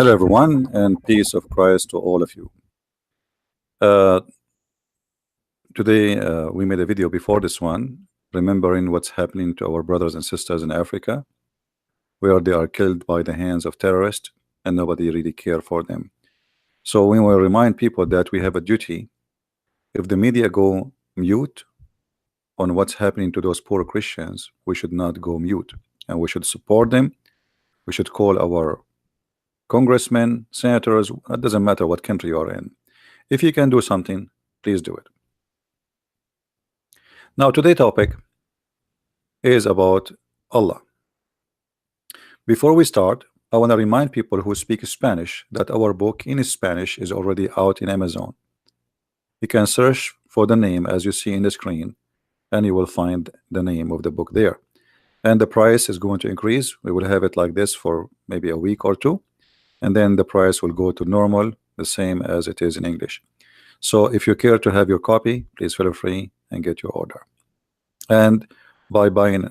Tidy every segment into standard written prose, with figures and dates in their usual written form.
Hello, everyone, and peace of Christ to all of you. Uh, Today, we made a video before this one, remembering what's happening to our brothers and sisters in Africa, where they are killed by the hands of terrorists, and nobody really care for them. So we will remind people that we have a duty. If the media go mute on what's happening to those poor Christians, we should not go mute, and we should support them. We should call our congressmen, senators. It doesn't matter what country you are in. If you can do something, please do it. Now, today's topic is about Allah. Before we start, I want to remind people who speak Spanish that our book in Spanish is already out in Amazon. You can search for the name as you see in the screen, and you will find the name of the book there. And the price is going to increase. We will have it like this for maybe a week or two, and then the price will go to normal, the same as it is in English. So if you care to have your copy, please feel free and get your order. And by buying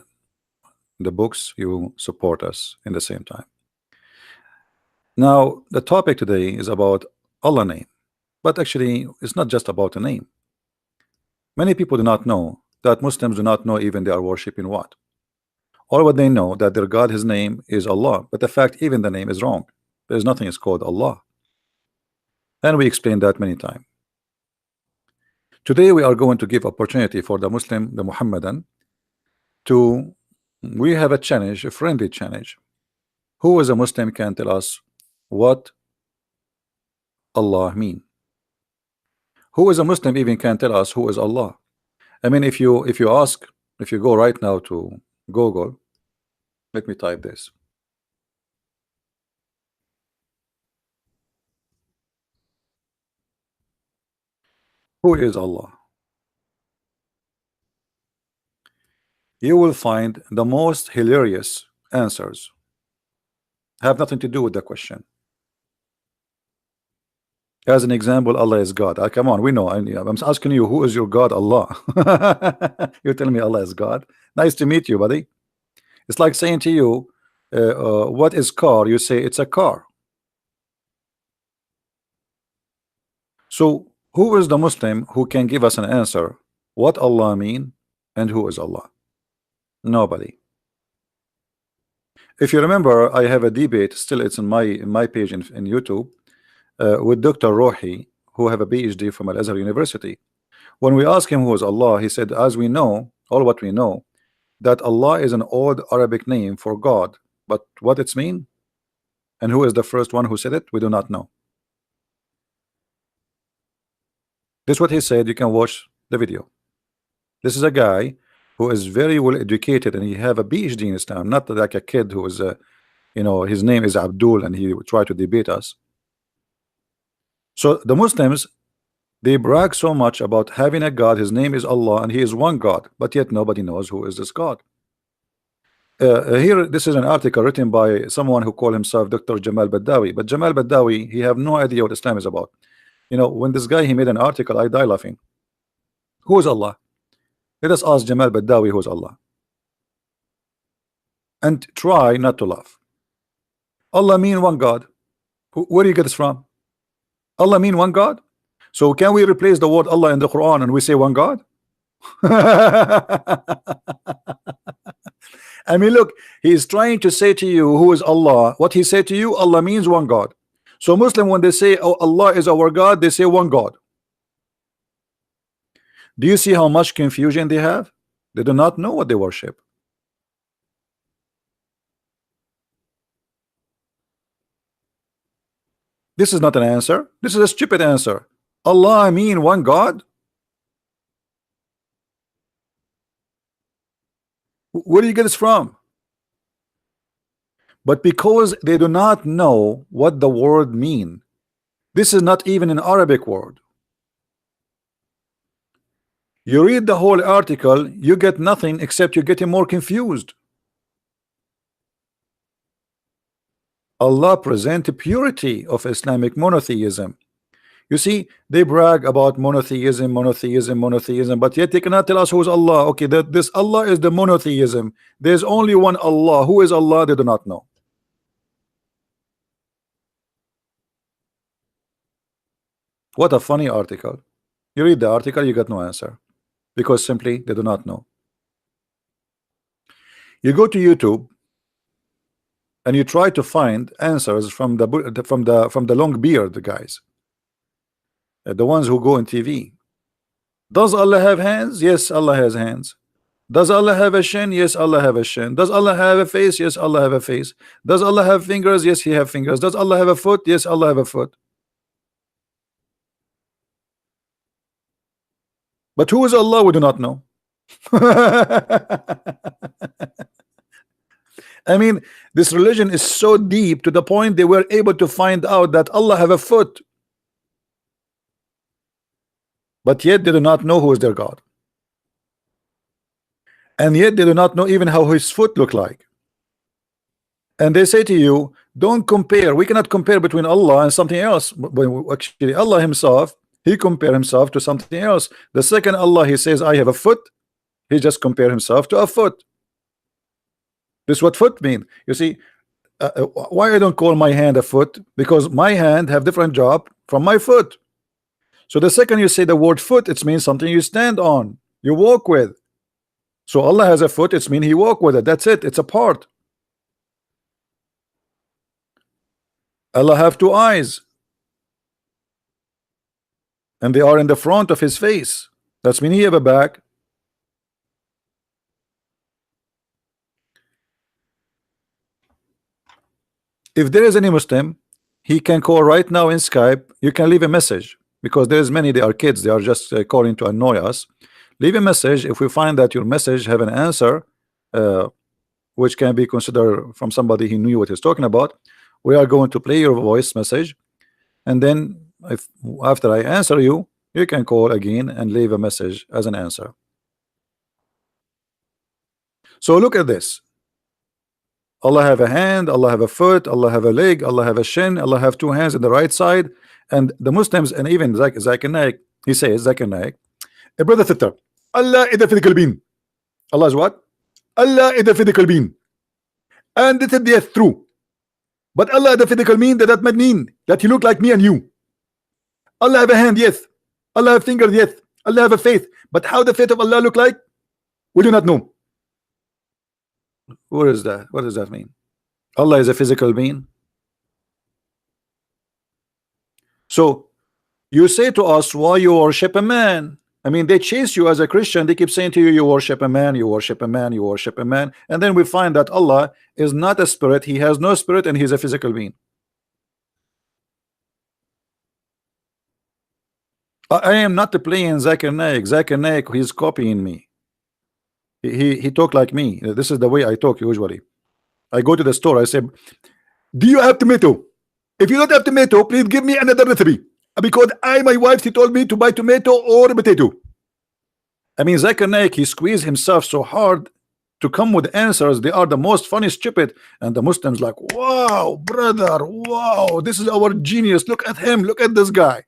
the books, you support us in the same time. Now, the topic today is about Allah name, but actually it's not just about a name. Many people do not know that Muslims do not know even they are worshiping what. All what they know that their God, his name is Allah, but the fact even the name is wrong. There's nothing is called Allah, and we explained that many times. Today we are going to give opportunity for the Muslim, the Muhammadan, to we have a challenge, a friendly challenge. Who is a Muslim can tell us what Allah mean? Who is a Muslim even can tell us who is Allah? I mean, if you go right now to Google, let me type this. Who is Allah? You will find the most hilarious answers. Have nothing to do with the question. As an example, Allah is God. Come on, we know. I'm asking you, who is your God? Allah. You're telling me Allah is God. Nice to meet you, buddy. It's like saying to you, what is car? You say it's a car. So who is the Muslim who can give us an answer what Allah mean and who is Allah? Nobody. If you remember, I have a debate still, it's in my page in YouTube, with Dr. Rohi, who have a PhD from Al-Azhar University. When we ask him who is Allah, he said, as we know, all what we know, that Allah is an old Arabic name for God, but what it's mean and who is the first one who said it, we do not know. This is what he said. You can watch the video. This is a guy who is very well educated and he have a PhD in Islam, not like a kid who is his name is Abdul and he try to debate us. So the Muslims, they brag so much about having a God, his name is Allah and he is one God, but yet nobody knows who is this God. Here, this is an article written by someone who called himself Dr. Jamal Badawi, but Jamal Badawi, he have no idea what Islam is about. When this guy, he made an article, I die laughing. Who is Allah? Let us ask Jamal Badawi who is Allah, and try not to laugh. Allah mean one God. Where do you get this from? Allah mean one God? So can we replace the word Allah in the Quran and we say one God? I mean, look, he is trying to say to you who is Allah. What he said to you, Allah means one God. So Muslim, when they say, oh, Allah is our God, they say one God. Do you see how much confusion they have? They do not know what they worship. This is not an answer. This is a stupid answer. Allah mean one God? Where do you get this from? But because they do not know what the word mean, this is not even an Arabic word. You read the whole article, you get nothing except you're getting more confused. Allah present the purity of Islamic monotheism. You see, they brag about monotheism, but yet they cannot tell us who is Allah. Okay, this Allah is the monotheism. There's only one Allah. Who is Allah? They do not know. What a funny article. You read the article, you get no answer because simply they do not know. You go to YouTube and you try to find answers from the long beard guys, the ones who go on TV. Does Allah have hands? Yes, Allah has hands. Does Allah have a shin? Yes, Allah have a shin. Does Allah have a face? Yes, Allah have a face. Does Allah have fingers? Yes, He have fingers. Does Allah have a foot? Yes, Allah have a foot. But who is Allah? We do not know. I mean, this religion is so deep to the point they were able to find out that Allah have a foot, but yet they do not know who is their God, and yet they do not know even how his foot look like. And they say to you, don't compare. We cannot compare between Allah and something else. But actually, Allah himself, he compare himself to something else. The second Allah, he says, I have a foot, he just compare himself to a foot. This is what foot mean. You see, why I don't call my hand a foot? Because my hand have different job from my foot. So the second you say the word foot, it means something you stand on, you walk with. So Allah has a foot, it means he walk with it. That's it. It's a part. Allah have two eyes, and they are in the front of his face. That's mean he have a back. If there is any Muslim, he can call right now in Skype. You can leave a message because there's many, they are kids, they are just calling to annoy us. Leave a message. If we find that your message have an answer which can be considered from somebody who knew what he's talking about, we are going to play your voice message, and then if after I answer you, you can call again and leave a message as an answer. So look at this. Allah have a hand, Allah have a foot, Allah have a leg, Allah have a shin, Allah have two hands in the right side. And the Muslims, and even Zakir Naik, he says, Zakir Naik, a brother sister, Allah is the physical being. Allah is what? Allah is the physical being. And this is yes, true. But Allah the physical being, that might mean that he look like me and you. Allah have a hand, yes. Allah have fingers, yes. Allah have a face. But how the face of Allah look like? We do not know. What is that? What does that mean? Allah is a physical being. So you say to us, why you worship a man? I mean, they chase you as a Christian. They keep saying to you, you worship a man, you worship a man, you worship a man. And then we find that Allah is not a spirit. He has no spirit, and he's a physical being. I am not playing Zakir Naik. Zakir Naik, he's copying me. He talk like me. This is the way I talk usually. I go to the store, I say, do you have tomato? If you don't have tomato, please give me another recipe. Because my wife, she told me to buy tomato or potato. I mean, Zakir Naik, he squeezed himself so hard to come with answers. They are the most funny, stupid. And the Muslims like, wow, brother, wow, this is our genius. Look at him. Look at this guy.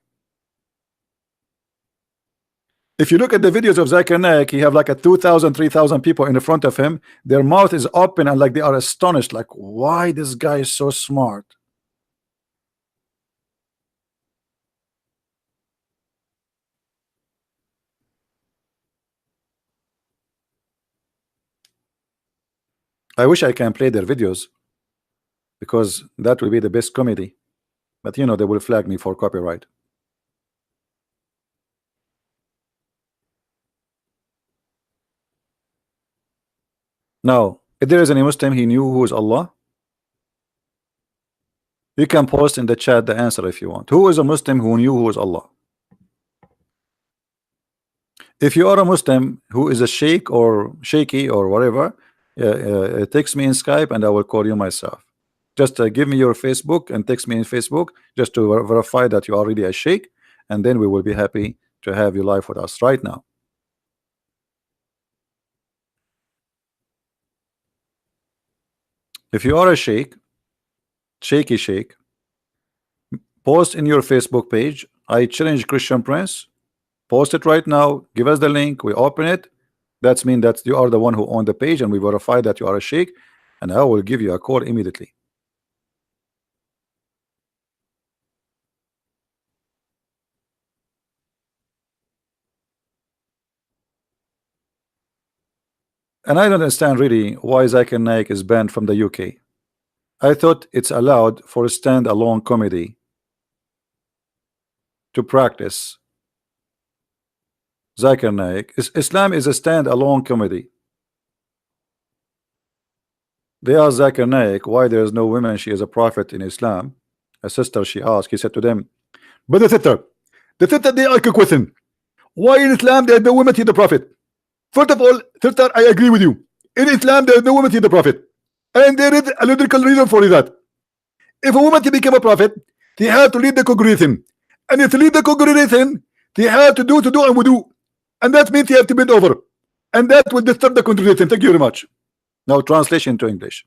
If you look at the videos of Zakir Naik, he have like a 2,000, 3,000 people in the front of him. Their mouth is open and like they are astonished. Like, why this guy is so smart? I wish I can play their videos because that will be the best comedy. But you know, they will flag me for copyright. Now, if there is any Muslim he knew who is Allah, you can post in the chat the answer if you want. Who is a Muslim who knew who is Allah? If you are a Muslim who is a sheikh or shaky or whatever, text me in Skype and I will call you myself. Just give me your Facebook and text me in Facebook just to verify that you are already a sheikh, and then we will be happy to have you live with us right now. If you are a sheikh, shaky sheikh, post in your Facebook page, I challenge Christian Prince. Post it right now. Give us the link. We open it. That's mean that you are the one who owned the page, and we verify that you are a sheikh, and I will give you a call immediately. And I don't understand really why Zakir Naik is banned from the UK. I thought it's allowed for a stand-alone comedy to practice. Zakir Naik, Islam is a stand-alone comedy. They asked Zakir Naik why there is no women, she is a prophet in Islam. A sister, she asked, he said to them, but the sister, they ask a question. Why in Islam there is no women, he the prophet? First of all, sister, I agree with you. In Islam there is no woman, he the prophet. And there is a logical reason for that. If a woman to become a prophet, they have to lead the congregation. And if to lead the congregation, they have to do and wudu. And that means you have to bend over. And that will disturb the congregation. Thank you very much. Now translation to English.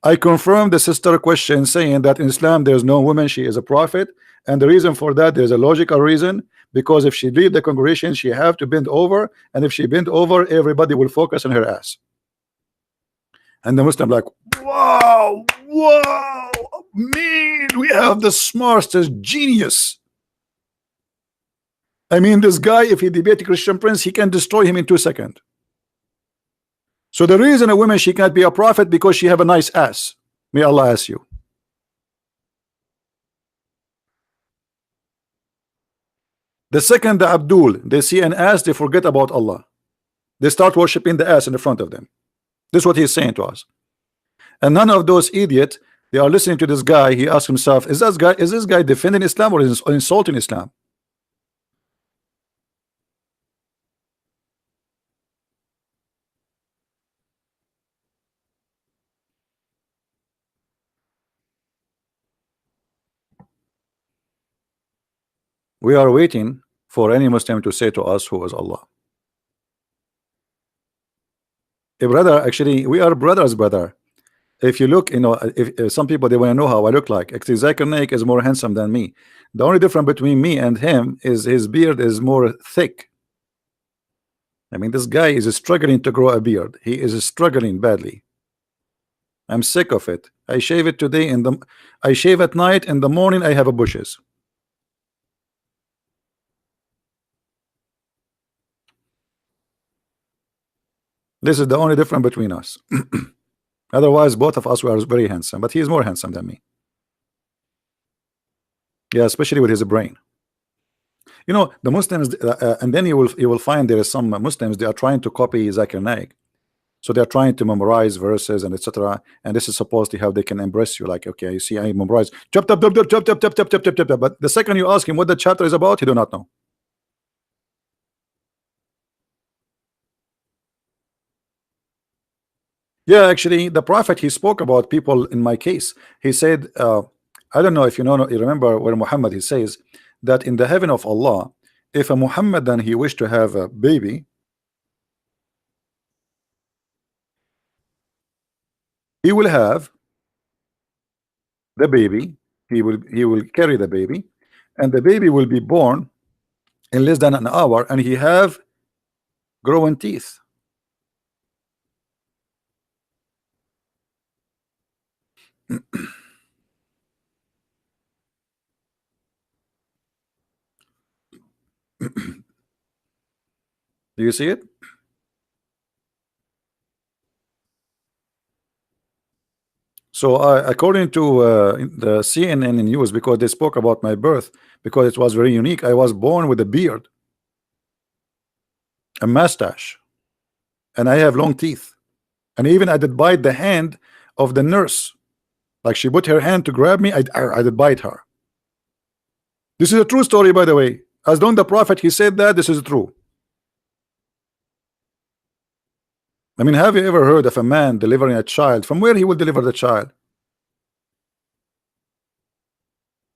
I confirm the sister question saying that in Islam there is no woman, she is a prophet. And the reason for that, there's a logical reason, because if she lead the congregation, she have to bend over. And if she bend over, everybody will focus on her ass. And the Muslim like, wow, man, we have the smartest genius. I mean, this guy, if he debate a Christian prince, he can destroy him in 2 seconds. So the reason a woman, she can't be a prophet because she have a nice ass. May Allah ask you. The second the Abdul, they see an ass, they forget about Allah. They start worshiping the ass in the front of them. This is what he's saying to us. And none of those idiots, they are listening to this guy. He asks himself, is this guy defending Islam or is insulting Islam? We are waiting for any Muslim to say to us who is Allah. A brother, actually, we are brothers, brother. If you look, if some people, they want to know how I look like. Actually, Zakir Naik is more handsome than me. The only difference between me and him is his beard is more thick. I mean, this guy is struggling to grow a beard. He is struggling badly. I'm sick of it. I shave it today I shave at night. In the morning I have a bushes. This is the only difference between us. Otherwise, both of us were very handsome, but he is more handsome than me. Yeah, especially with his brain. The Muslims, and then you will find there is some Muslims, they are trying to copy Zakir Naik. So they are trying to memorize verses and etc. And this is supposedly how they can embrace you. Like, okay, you see, I memorize. Chop, chop, chop, chop, chop, chop, chop, chop, chop, chop. But the second you ask him what the chapter is about, he do not know. Yeah, actually, the Prophet, he spoke about people in my case. He said, I don't know if you remember where Muhammad, he says that in the heaven of Allah, if a Muhammadan, he wished to have a baby, he will have the baby, he will carry the baby, and the baby will be born in less than an hour, and he have growing teeth. Do you see it? So according to the CNN news, because they spoke about my birth, because it was very unique, I was born with a beard, a mustache, and I have long teeth. And even I did bite the hand of the nurse. Like she put her hand to grab me, I did bite her. This is a true story, by the way. As long the Prophet, he said that, this is true. I mean, have you ever heard of a man delivering a child? From where he will deliver the child?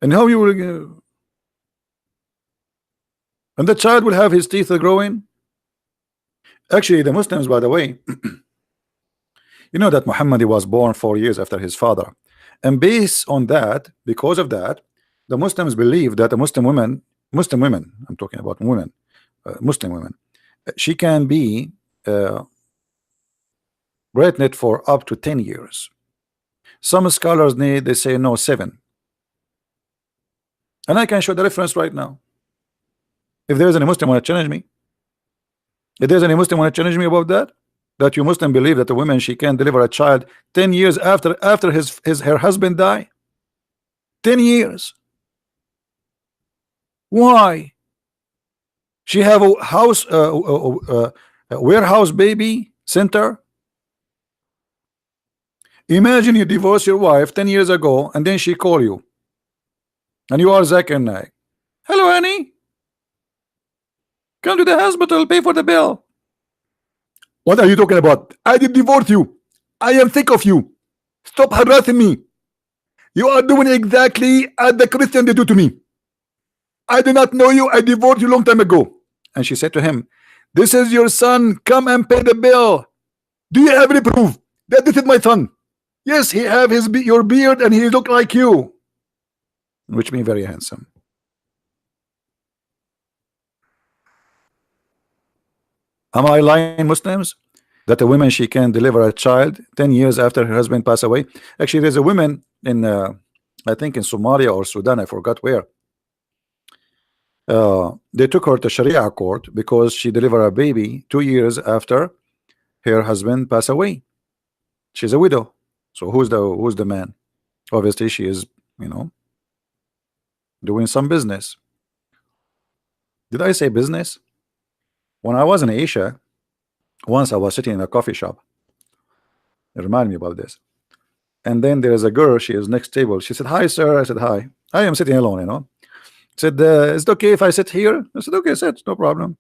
And how you will... and the child will have his teeth growing? Actually, the Muslims, by the way, you know that Muhammad was born 4 years after his father. And based on that, because of that, the Muslims believe that a Muslim women, I'm talking about women, Muslim women, she can be pregnant for up to 10 years. Some scholars they say no, 7. And I can show the reference right now. If there's any Muslim want to challenge me, if there's any Muslim want to challenge me about that, that you Muslim believe that a woman she can deliver a child 10 years after his her husband die? 10 years. Why? She have a house a warehouse baby center. Imagine you divorce your wife 10 years ago and then she call you and you are Zakir Naik. Hello honey, come to the hospital, pay for the bill. What are you talking about? I did divorce you. I am sick of you. Stop harassing me. You are doing exactly as the Christian they do to me. I do not know you. I divorced you long time ago. And she said to him, this is your son. Come and pay the bill. Do you have any proof that this is my son? Yes, he have your beard and he look like you. Which means very handsome. Am I lying, Muslims? That a woman she can deliver a child 10 years after her husband passed away. Actually, there's a woman in I think in Somalia or Sudan, I forgot where. They took her to Sharia court because she delivered a baby 2 years after her husband passed away. She's a widow. So who's the man? Obviously, she is, you know, doing some business. Did I say business? When I was in Asia, once I was sitting in a coffee shop. It reminded me about this. And then there is a girl, she is next table. She said, hi, sir. I said, hi. I am sitting alone, you know. Said, is it okay if I sit here? I said, okay, sit, no problem.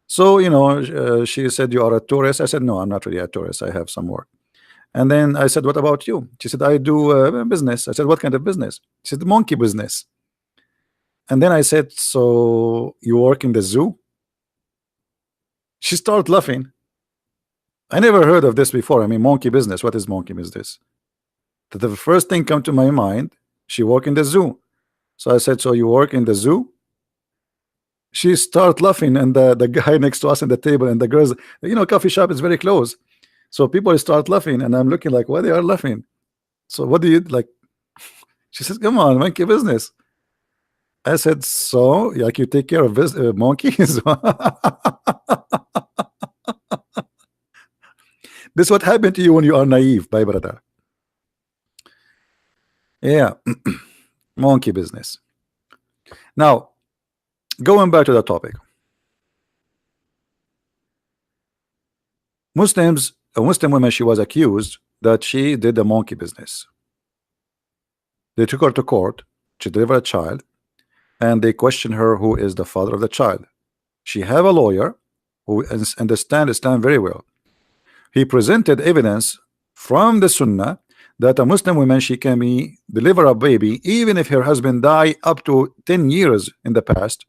So, you know, she said, you are a tourist. I said, no, I'm not really a tourist. I have some work. And then I said, what about you? She said, I do business. I said, what kind of business? She said, monkey business. And then I said, so you work in the zoo? She started laughing. I never heard of this before. I mean, monkey business. What is monkey business? The first thing come to my mind, she work in the zoo. So I said, so you work in the zoo? She started laughing, and the guy next to us in the table and the girls, you know, coffee shop is very close. So people start laughing, and I'm looking like, why they are laughing? So what do you like? She says, come on, monkey business. I said, so like you take care of this monkeys? This is what happened to you when you are naive, my brother. Yeah, monkey business. Now, going back to the topic. Muslims, a Muslim woman, she was accused that she did the monkey business. They took her to court. She delivered a child, and they questioned her who is the father of the child. She have a lawyer who understand Islam very well. He presented evidence from the Sunnah that a Muslim woman she can deliver a baby even if her husband die up to 10 years in the past,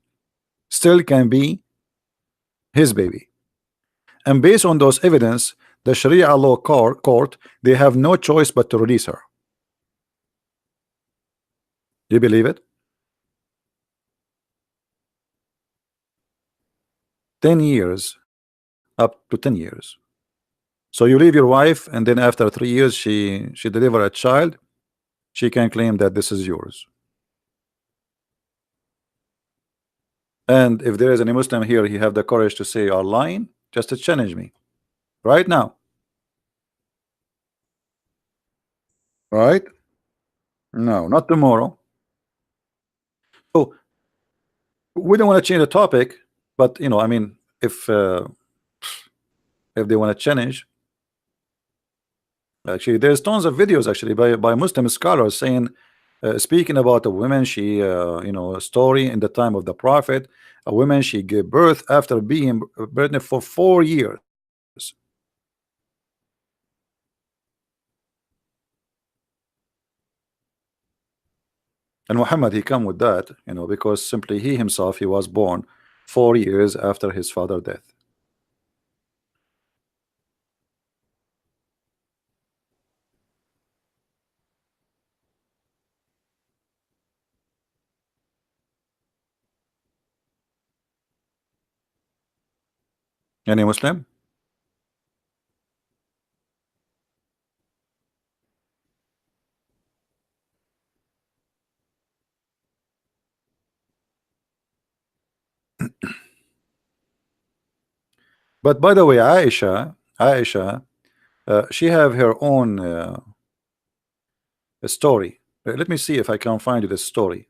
still can be his baby. And based on those evidence, the Sharia law court, they have no choice but to release her. Do you believe it? 10 years, up to 10 years. So you leave your wife, and then after 3 years she deliver a child, she can claim that this is yours. And if there is any Muslim here, he have the courage to say you are lying, just to challenge me right now. Right? No, not tomorrow. So we don't want to change the topic, but you know, I mean, if they want to challenge, actually, there's tons of videos actually by Muslim scholars saying, speaking about a woman, she you know, a story in the time of the Prophet, a woman she gave birth after being pregnant for 4 years. And Muhammad, he come with that, you know, because simply he himself, he was born 4 years after his father's death. Any Muslim? But by the way, Aisha, Aisha, she have her own story. Let me see if I can find you the story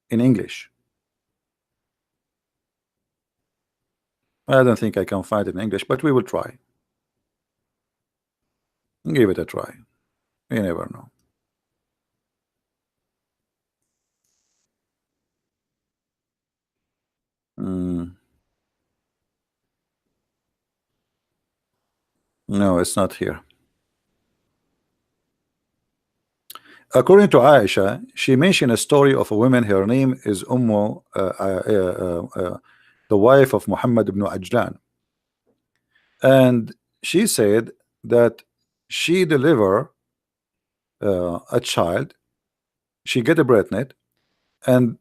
in English. I don't think I can find it in English, but we will try. Give it a try. You never know. Mm, no, it's not here. According to Aisha, she mentioned a story of a woman. Her name is the wife of Muhammad ibn Ajlan, and she said that she deliver a child. She get a pregnant, and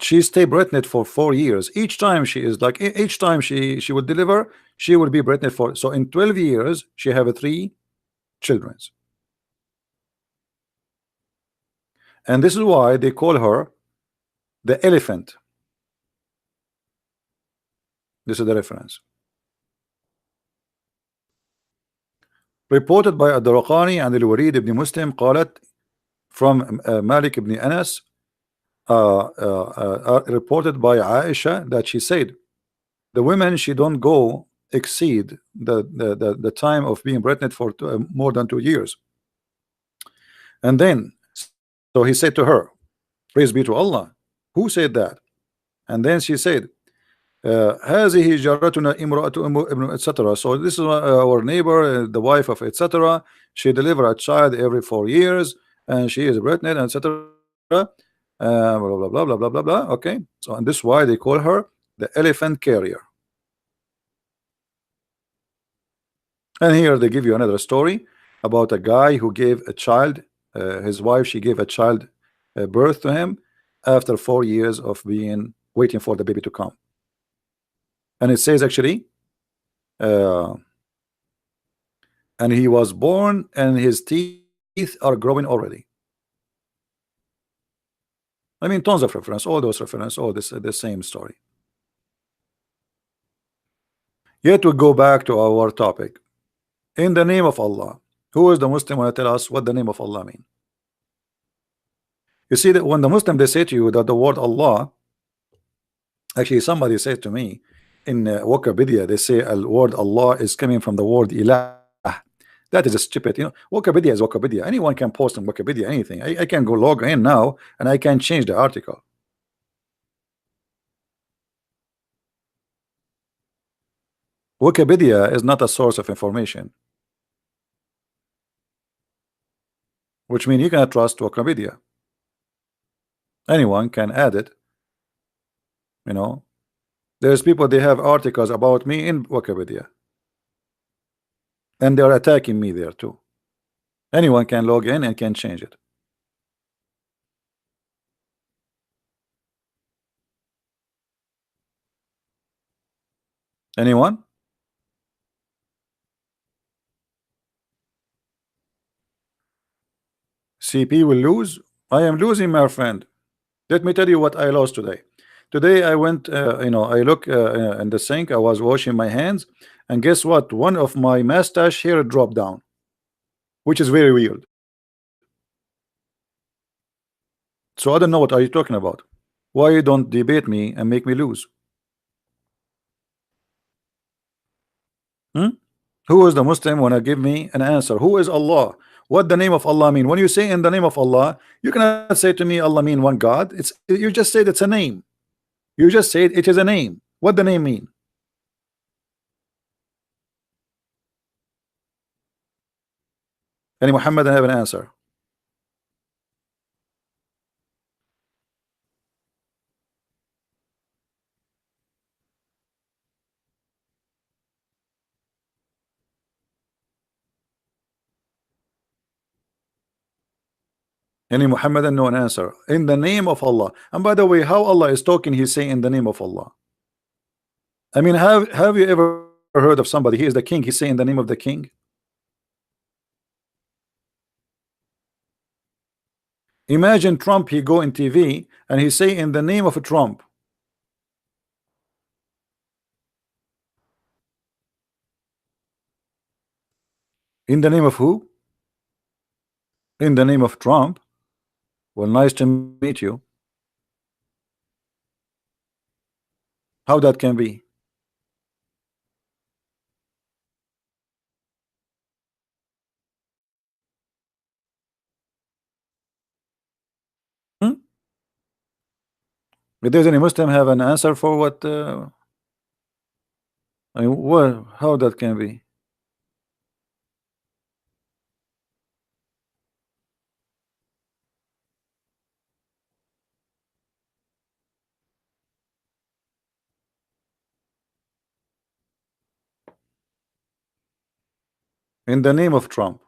she stay pregnant for 4 years. Each time she is like each time she would deliver, she would be pregnant for. So in 12 years, she have a 3 children, and this is why they call her the elephant. This is the reference. Reported by الدرقاني and الوليد ibn Muslim قالت from Malik ibn Anas, reported by Aisha that she said the women she don't go exceed the time of being pregnant for more than 2 years. And then so he said to her, praise be to Allah. Who said that? And then she said, هذه جارتنا امرأة ابن etc. So this is our neighbor, the wife of etc. She delivered a child every 4 years, and she is pregnant, etc. Blah blah blah blah blah blah blah. Okay, so and this is why they call her the elephant carrier. And here they give you another story about a guy who gave a child, his wife, she gave a child birth to him after 4 years of being waiting for the baby to come. And it says actually, and he was born and his teeth are growing already. I mean, tons of reference, all those reference, all this the same story. Yet we go back to our topic. In the name of Allah. Who is the Muslim want to tell us what the name of Allah mean? You see that when the Muslim they say to you that the word Allah, actually somebody said to me in Wikipedia, they say the word Allah is coming from the word ilah. That is a stupid, Wikipedia is Wikipedia. Anyone can post on Wikipedia anything. I can go log in now and I can change the article. Wikipedia is not a source of information, which means you cannot trust Wikipedia. Anyone can add it. There's people, they have articles about me in Wikipedia, and they're attacking me there too. Anyone can log in and can change it. Anyone? CP will lose. I am losing, my friend. Let me tell you what I lost today. Today I went, I look in the sink. I was washing my hands, and guess what? One of my mustache hair dropped down, which is very weird. So I don't know what are you talking about. Why you don't debate me and make me lose? Who is the Muslim wanna give me an answer? Who is Allah? What the name of Allah mean? When you say in the name of Allah, you cannot say to me Allah mean one God. It's you just said it's a name. You just said it is a name. What the name mean? Any Muhammad have an answer? Any Muhammadan know an answer? In the name of Allah. And by the way, how Allah is talking, he's saying in the name of Allah. I mean, have you ever heard of somebody, he is the king, he's saying in the name of the king? Imagine Trump, he go in TV and he say in the name of Trump. In the name of who? In the name of Trump? Well, nice to meet you. How that can be? Hmm? Does any Muslim have an answer for what? I mean, what? How that can be? In the name of Trump.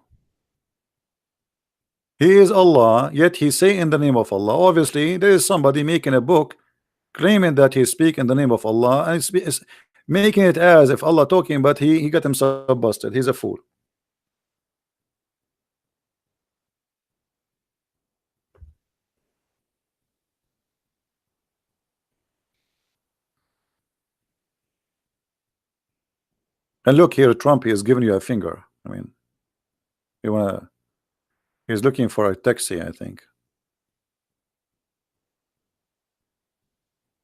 He is Allah, yet he say in the name of Allah. Obviously, there is somebody making a book claiming that he speak in the name of Allah, and it's making it as if Allah talking, but he got himself busted. He's a fool. And look here, Trump, he is giving you a finger. I mean, you wanna? He's looking for a taxi, I think.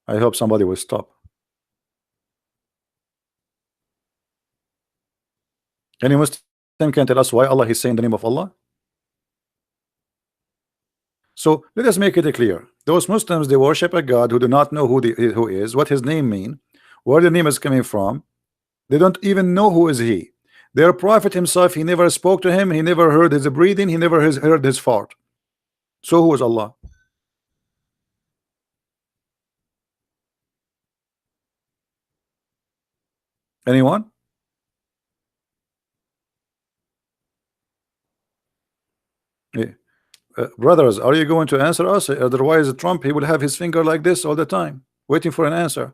I hope somebody will stop. Any Muslim can tell us why Allah is saying the name of Allah? So let us make it clear. Those Muslims, they worship a God who do not know who is, what his name mean, where the name is coming from. They don't even know who is he. Their prophet himself, he never spoke to him, he never heard his breathing, he never heard his fart. So who is Allah? Anyone? Yeah. Brothers, are you going to answer us? Otherwise, Trump, he will have his finger like this all the time, waiting for an answer.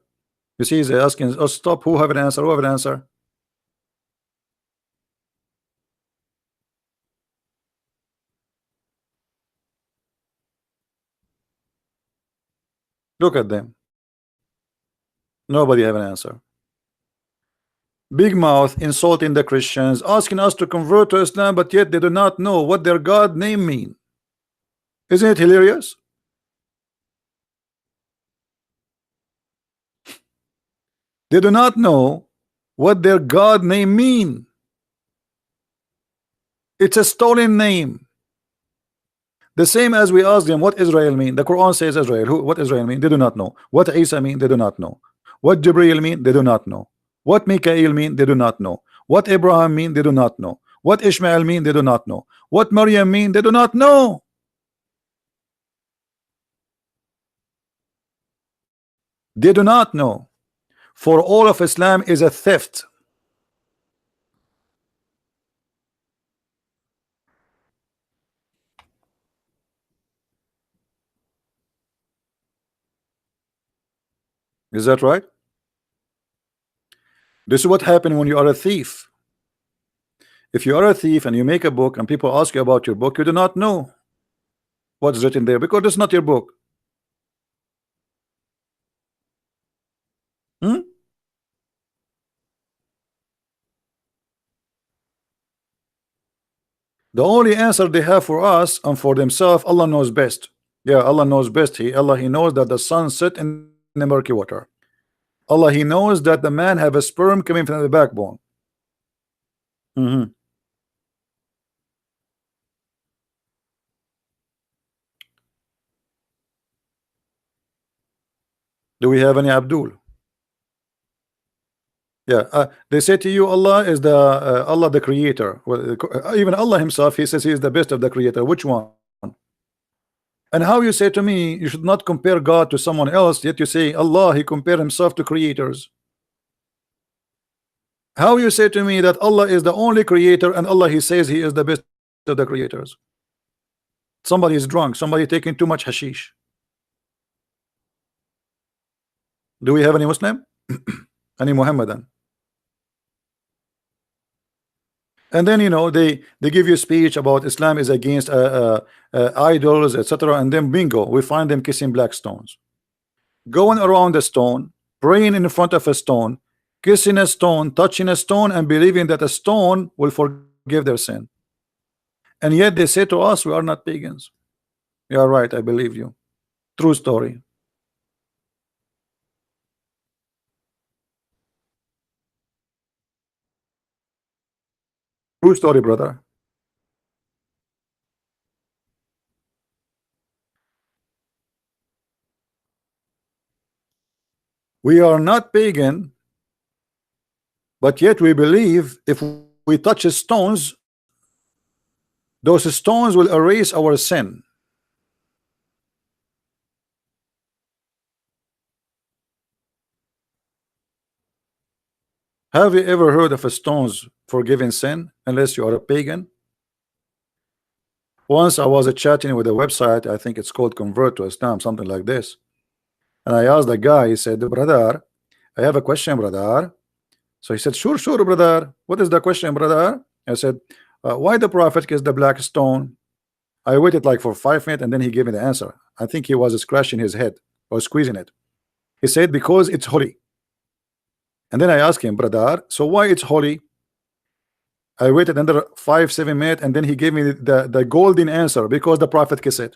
You see, he's asking us, stop, who have an answer, who have an answer? Look at them. Nobody have an answer. Big mouth insulting the Christians, asking us to convert to Islam, but yet they do not know what their God name mean. Isn't it hilarious? They do not know what their God name mean. It's a stolen name. The same as we ask them what Israel mean. The Quran says Israel. What Israel mean? They do not know. What Isa mean? They do not know. What Jibril mean? They do not know. What Mikael mean? They do not know. What Abraham mean? They do not know. What Ishmael mean? They do not know. What Maryam mean? They do not know. They do not know. For all of Islam is a theft. Is that right? This is what happened when you are a thief. If you are a thief and you make a book and people ask you about your book, you do not know what's written there because it's not your book. Hmm? The only answer they have for us and for themselves, Allah knows best. Yeah, Allah knows best. Allah, He knows that the sun set in the murky water. Allah, He knows that the man have a sperm coming from the backbone. Mhm. Do we have any Abdul? Yeah, they say to you, Allah is the Allah the creator. Well, even Allah Himself, He says He is the best of the creator. Which one? And how you say to me, you should not compare God to someone else, yet you say Allah, He compared Himself to creators. How you say to me that Allah is the only creator and Allah, He says He is the best of the creators? Somebody is drunk, somebody taking too much hashish. Do we have any Muslim? Any Muhammadan? And then they give you a speech about Islam is against idols, etc. And then bingo, we find them kissing black stones, going around a stone, praying in front of a stone, kissing a stone, touching a stone, and believing that a stone will forgive forgive their sin. And yet they say to us, we are not pagans. You are right, I believe you. True story. True story, brother. We are not pagan, but yet we believe if we touch stones, those stones will erase our sin. Have you ever heard of a stones forgiving sin unless you are a pagan? Once I was chatting with a website, I think it's called Convert to Islam, something like this. And I asked the guy, he said, brother, I have a question, brother. So he said, sure, sure, brother. What is the question, brother? I said, why the prophet kissed the black stone? I waited like for 5 minutes and then he gave me the answer. I think he was scratching his head or squeezing it. He said, because it's holy. And then I asked him, brother, so why it's holy? I waited another 5-7 minutes and then he gave me the golden answer, because the prophet kissed it.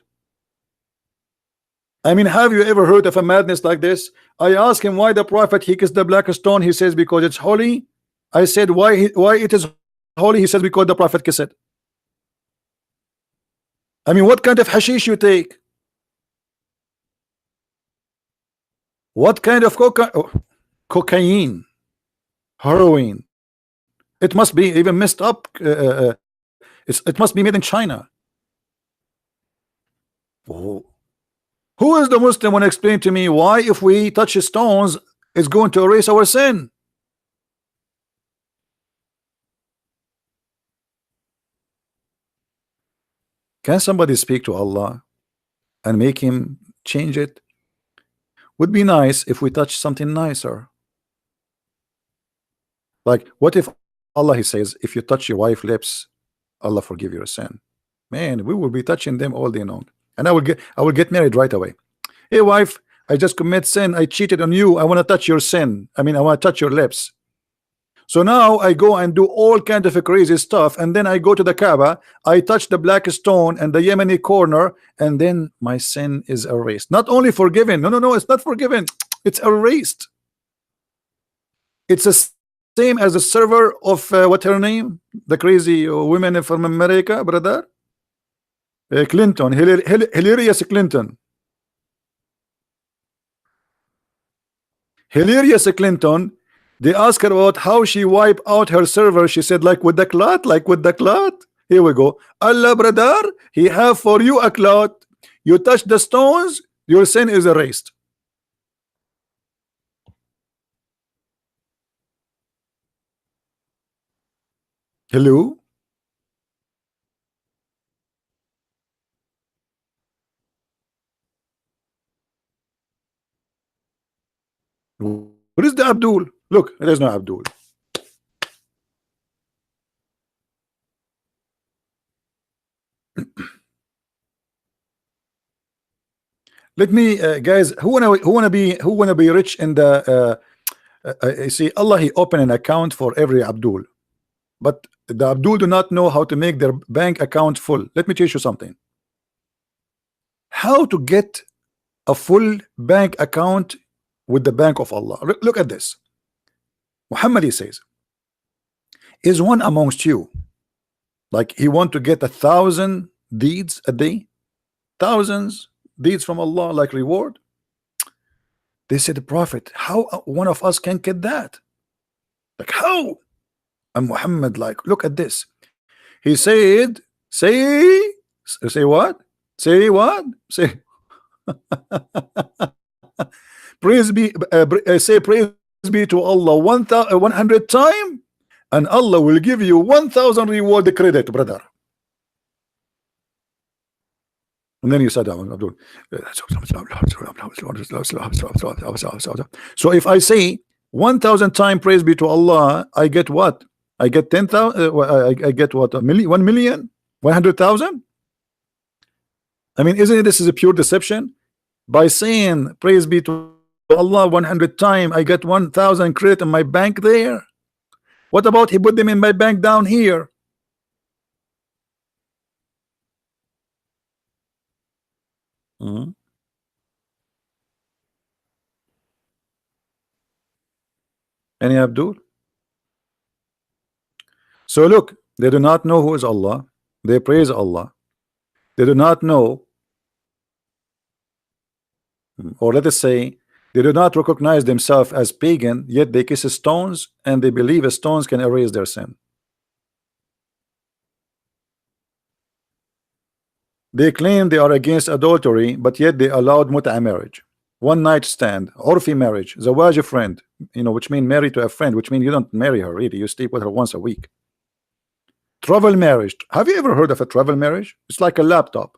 I mean, have you ever heard of a madness like this? I asked him why the prophet he kissed the black stone. He says because it's holy. I said why it is holy. He says because the prophet kissed it. I mean, what kind of hashish you take? What kind of cocaine, heroin? It must be even messed up. It must be made in China. Oh. Who is the Muslim when explain to me why if we touch stones it's going to erase our sin? Can somebody speak to Allah and make him change it? Would be nice if we touch something nicer. Like what if Allah he says if you touch your wife's lips, Allah forgive your sin. Man, we will be touching them all day long. And I will get married right away. Hey wife, I just commit sin, I cheated on you, I want to touch your sin. I mean, I want to touch your lips. So now I go and do all kind of crazy stuff, and then I go to the Kaaba, I touch the black stone and the Yemeni corner, and then my sin is erased. Not only forgiven, no, it's not forgiven, it's erased. It's the same as the server of what her name, the crazy women from America, brother, Clinton, hilarious Clinton. Hilarious Clinton. They asked her about how she wiped out her server. She said, like with the cloth, like with the cloth. Here we go. Allah, brother, he have for you a cloth. You touch the stones, your sin is erased. Hello? Where is the Abdul? Look, there is no Abdul. Let me, guys, who wanna be rich in the? You see, Allah he opened an account for every Abdul, but the Abdul do not know how to make their bank account full. Let me teach you something. How to get a full bank account with the bank of Allah. Look at this. Muhammad he says, is one amongst you like he want to get 1,000 deeds a day, thousands deeds from Allah like reward? They said, the Prophet, how one of us can get that? Like how? And Muhammad like, look at this. He said, say what? Say what? Say praise be say praise be to Allah 100 times, and Allah will give you 1,000 reward credit, brother. And then you said, so if I say 1,000 times praise be to Allah, I get what? I get 10,000. I get what? 1 million, 100,000. I mean, isn't this is a pure deception? By saying praise be to Allah 100 times, I get 1,000 credit in my bank there. What about he put them in my bank down here? Mhm. Any Abdul? So look, they do not know who is Allah. They praise Allah. They do not know, or let us say, they do not recognize themselves as pagan, yet they kiss stones and they believe stones can erase their sin. They claim they are against adultery, but yet they allowed mut'a marriage, one night stand, orphy marriage, zawaj friend, which mean married to a friend, which mean you don't marry her really, you sleep with her once a week. Travel marriage. Have you ever heard of a travel marriage? It's like a laptop.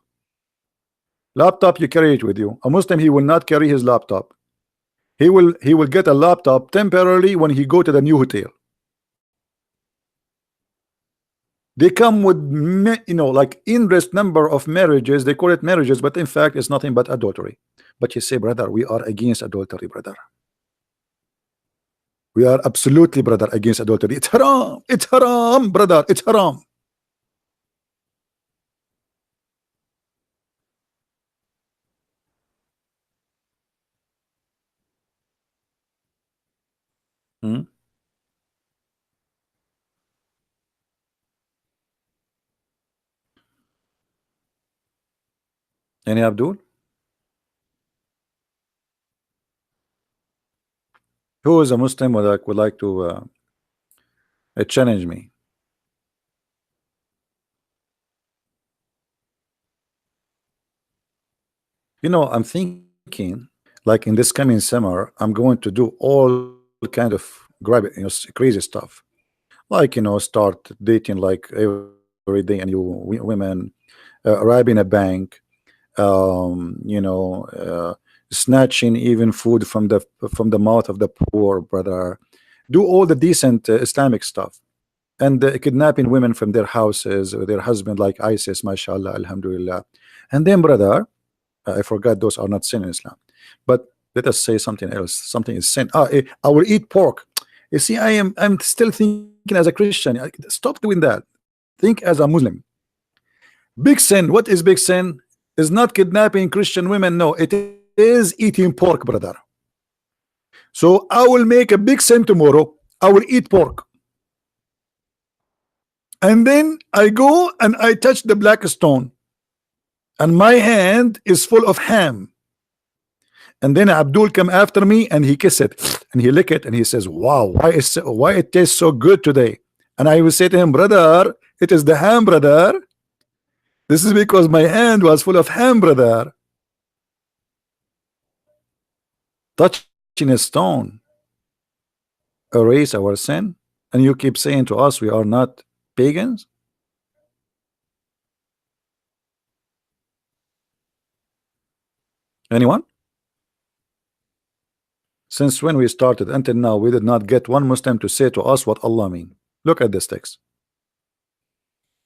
Laptop, you carry it with you. A Muslim, he will not carry his laptop. He will get a laptop temporarily when he go to the new hotel. They come with like endless number of marriages. They call it marriages, but in fact it's nothing but adultery. But you say, brother, we are against adultery, brother. We are absolutely, brother, against adultery. It's haram. It's haram, brother. It's haram. Hmm? Any Abdul? Who is a Muslim would like to challenge me? I'm thinking like in this coming summer, I'm going to do all kind of crazy stuff. Like, start dating like every day and women, robbing a bank, snatching even food from the mouth of the poor, brother. Do all the decent Islamic stuff, and kidnapping women from their houses with their husband, like ISIS, mashallah, alhamdulillah. And then, brother, I forgot those are not sin in Islam. But let us say something else. Something is sin. I will eat pork. You see, I'm still thinking as a Christian. Stop doing that. Think as a Muslim. Big sin. What is big sin? Is not kidnapping Christian women. No, it is eating pork, brother. So I will make a big sin tomorrow. I will eat pork. And then I go and I touch the black stone. And my hand is full of ham. And then Abdul come after me and he kiss it and he lick it and he says, wow, why it tastes so good today? And I will say to him, brother, it is the ham, brother. This is because my hand was full of ham, brother. Touching a stone erase our sin, and you keep saying to us we are not pagans? Anyone? Since when we started until now, we did not get one Muslim to say to us what Allah mean. Look at this text.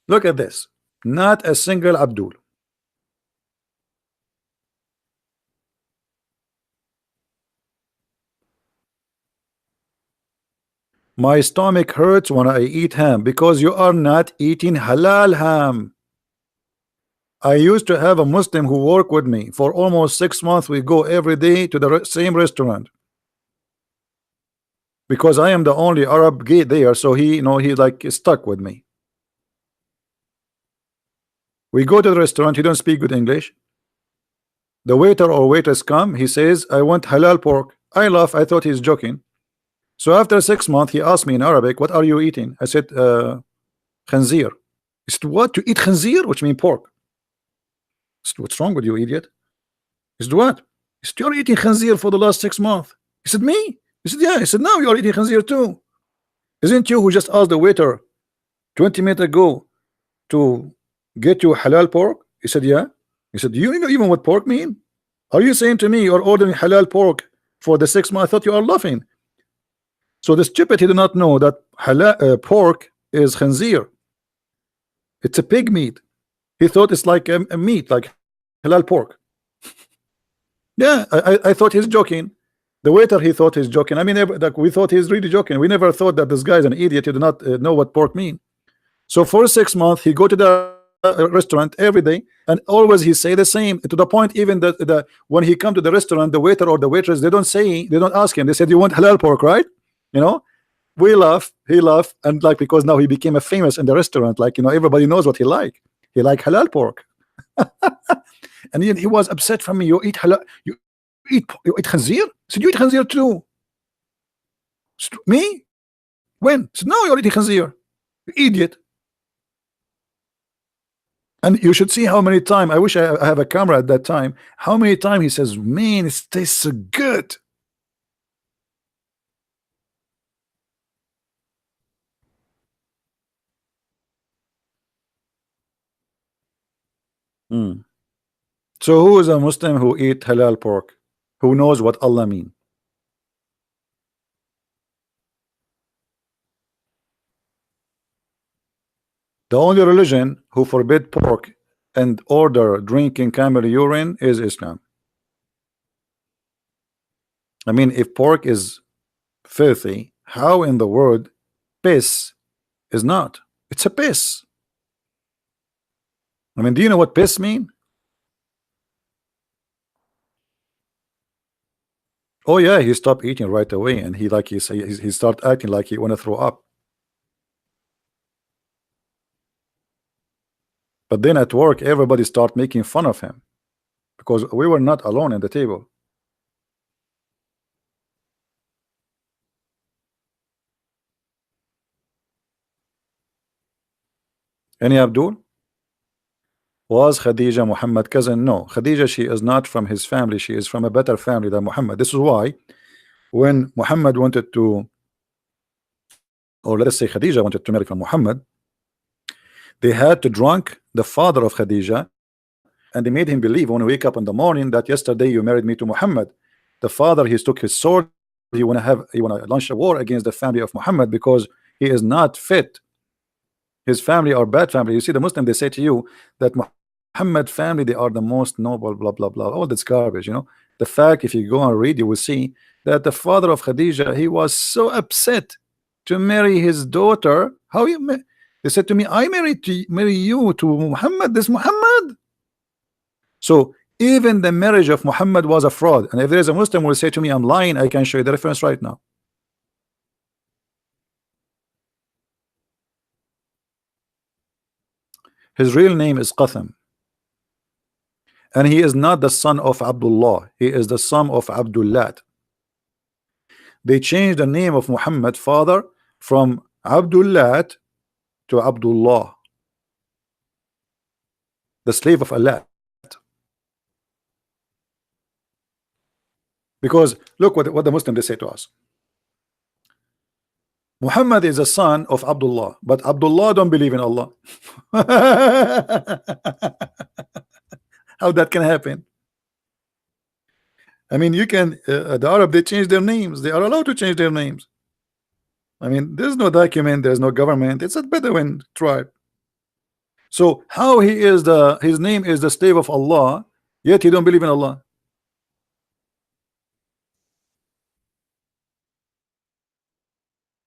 Look at this. Not a single Abdul. My stomach hurts when I eat ham because you are not eating halal ham. I used to have a Muslim who worked with me for almost 6 months. We go every day to the same restaurant because I am the only Arab gay there, so he like stuck with me. We go to the restaurant, he don't speak good English. The waiter or waitress come, he says, I want halal pork. I laugh, I thought he's joking. So after 6 months, he asked me in Arabic, what are you eating? I said, khanzir. He said, what? You eat khanzir? Which means pork. I said, what's wrong with you, idiot? He said, what? He said, you're eating khanzir for the last 6 months. He said, me? He said, yeah. He said, now you're eating khanzir too. Isn't you who just asked the waiter 20 minutes ago to get you halal pork? He said, yeah. He said, do you know even what pork mean? Are you saying to me you're ordering halal pork for the 6 months? I thought you are laughing. So the stupid, he did not know that halal pork is khanzir. It's a pig meat. He thought it's like a meat, like halal pork. Yeah, I thought he's joking. The waiter, he thought he's joking. I mean, we thought he's really joking. We never thought that this guy is an idiot. He did not know what pork mean. So for 6 months, he go to the restaurant every day, and always he say the same, to the point even that the when he come to the restaurant, the waiter or the waitress, they don't ask him. They said, you want halal pork, right? You know, we laugh, he laugh, and like, because now he became a famous in the restaurant, like, everybody knows what he like halal pork. And he was upset from me. You eat halal, you eat khanzir? I said, you eat khanzir too. Me? When? I said, no, you're eating khanzir, you idiot. And you should see how many times, I wish I have a camera at that time, how many times he says, man, it tastes so good. Hmm. So who is a Muslim who eat halal pork, who knows what Allah mean? The only religion who forbid pork and order drinking camel urine is Islam. I mean, if pork is filthy, how in the world piss is not? It's a piss. I mean, do you know what piss mean? Oh yeah, he stopped eating right away, and he start acting like he want to throw up. But then at work, everybody start making fun of him because we were not alone in the table. Any Abdul? Was Khadija Muhammad cousin? No, Khadija, she is not from his family. She is from a better family than Muhammad. This is why when Muhammad wanted to, or let us say Khadija wanted to marry from Muhammad, they had to drunk the father of Khadija, and they made him believe when he wake up in the morning that yesterday you married me to Muhammad. The father, he took his sword, he want to launch a war against the family of Muhammad because he is not fit. His family are bad family. You see, the Muslim, they say to you that Muhammad family, they are the most noble, blah blah blah, all this garbage. The fact, if you go and read, you will see that the father of Khadija, he was so upset to marry his daughter. How you they said to me, I marry you to Muhammad, this Muhammad. So even the marriage of Muhammad was a fraud. And if there is a Muslim who will say to me I'm lying, I can show you the reference right now. His real name is Qatham, and he is not the son of Abdullah, he is the son of Abdullah. They changed the name of Muhammad father from Abdullah to Abdullah, the slave of Allah. Because look what the Muslim they say to us. Muhammad is a son of Abdullah, but Abdullah don't believe in Allah. How that can happen? I mean, you can the Arab, they change their names. They are allowed to change their names. I mean, there's no document, there's no government. It's a Bedouin tribe. So how his name is the slave of Allah, yet he don't believe in Allah.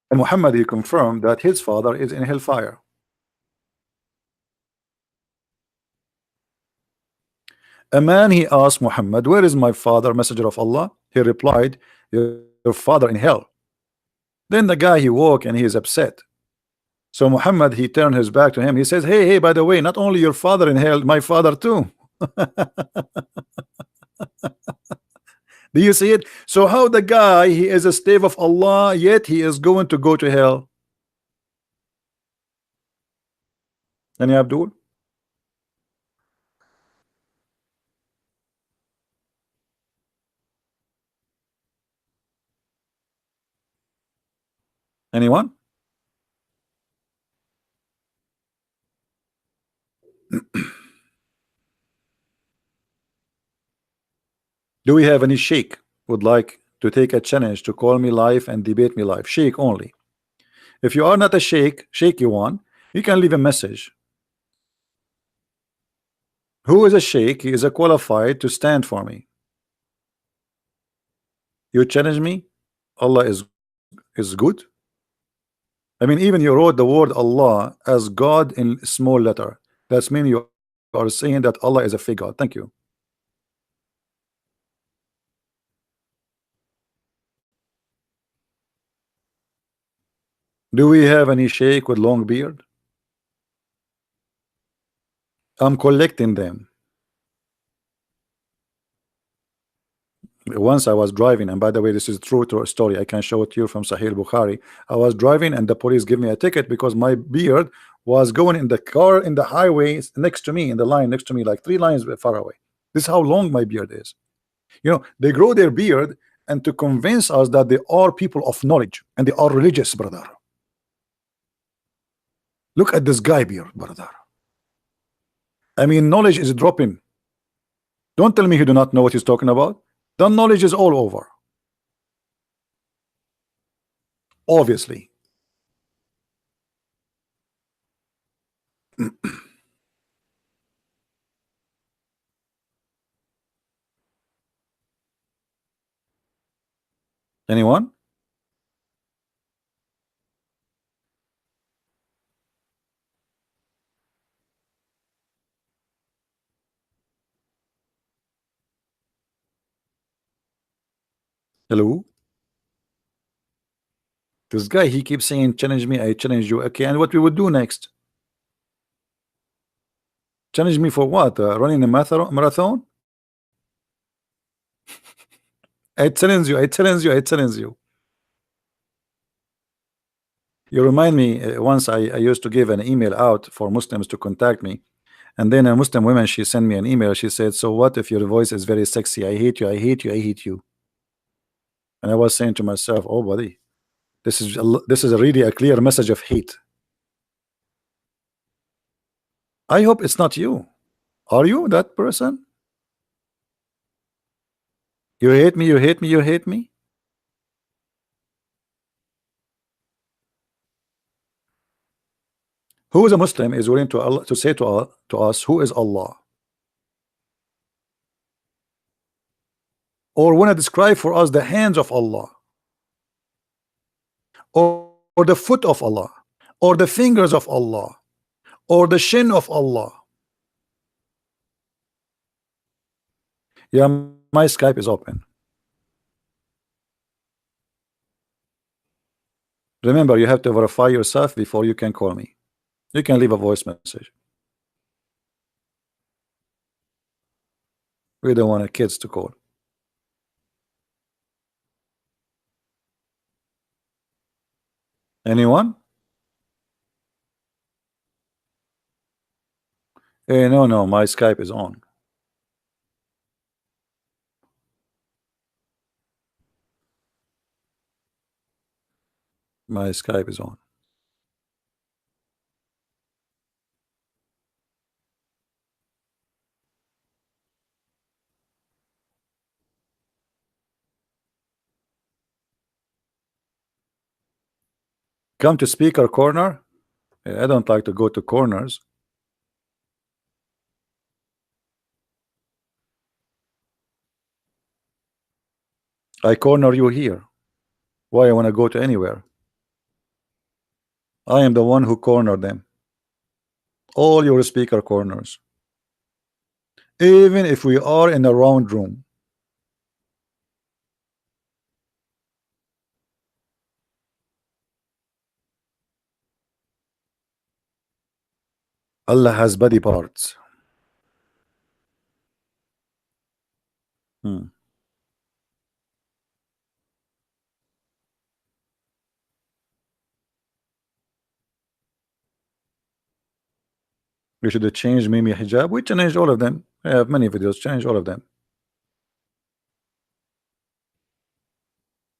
And Muhammad, he confirmed that his father is in hellfire. A man, he asked Muhammad, where is my father, messenger of Allah? He replied, your father in hell. Then the guy, he woke and he is upset. So Muhammad, he turned his back to him. He says, hey, by the way, not only your father in hell, my father too. Do you see it? So how the guy, he is a slave of Allah, yet he is going to go to hell? Any Abdul? Anyone? Do we have any sheikh would like to take a challenge to call me live and debate me live? Sheikh only. If you are not a sheikh, shaky one, you can leave a message. Who is a sheikh? He is a qualified to stand for me. You challenge me? Allah is good. I mean, even you wrote the word Allah as God in small letter. That's mean you are saying that Allah is a fake God. Thank you. Do we have any sheikh with long beard? I'm collecting them. Once I was driving, and by the way, this is true to a story. I can show it to you from Sahih Bukhari. I was driving, and the police gave me a ticket because my beard was going in the car in the highway next to me, in the line next to me, like 3 lines far away. This is how long my beard is. You know, they grow their beard and to convince us that they are people of knowledge and they are religious, brother. Look at this guy beard, brother. I mean, knowledge is dropping. Don't tell me he do not know what he's talking about. The knowledge is all over. Obviously. Anyone? Hello? This guy, he keeps saying, challenge me, I challenge you. Okay, and what we would do next? Challenge me for what? Running a marathon? I challenge you, I challenge you, I challenge you. You remind me, once I used to give an email out for Muslims to contact me. And then a Muslim woman, she sent me an email. She said, so what if your voice is very sexy? I hate you, I hate you, I hate you. And I was saying to myself, oh, buddy, this is really a clear message of hate. I hope it's not you. Are you that person? You hate me, you hate me, you hate me? Who is a Muslim is willing to Allah, to say to us, who is Allah? Or want to describe for us the hands of Allah, or the foot of Allah, or the fingers of Allah, or the shin of Allah? Yeah, my Skype is open. Remember, you have to verify yourself before you can call me. You can leave a voice message. We don't want our kids to call. Anyone? Hey, no, my Skype is on. My Skype is on. Come to speaker corner. I don't like to go to corners. I corner you here. Why I want to go to anywhere? I am the one who cornered them. All your speaker corners. Even if we are in a round room. Allah has body parts. Hmm. We should have changed Mimi hijab. We changed all of them. I have many videos. Change all of them.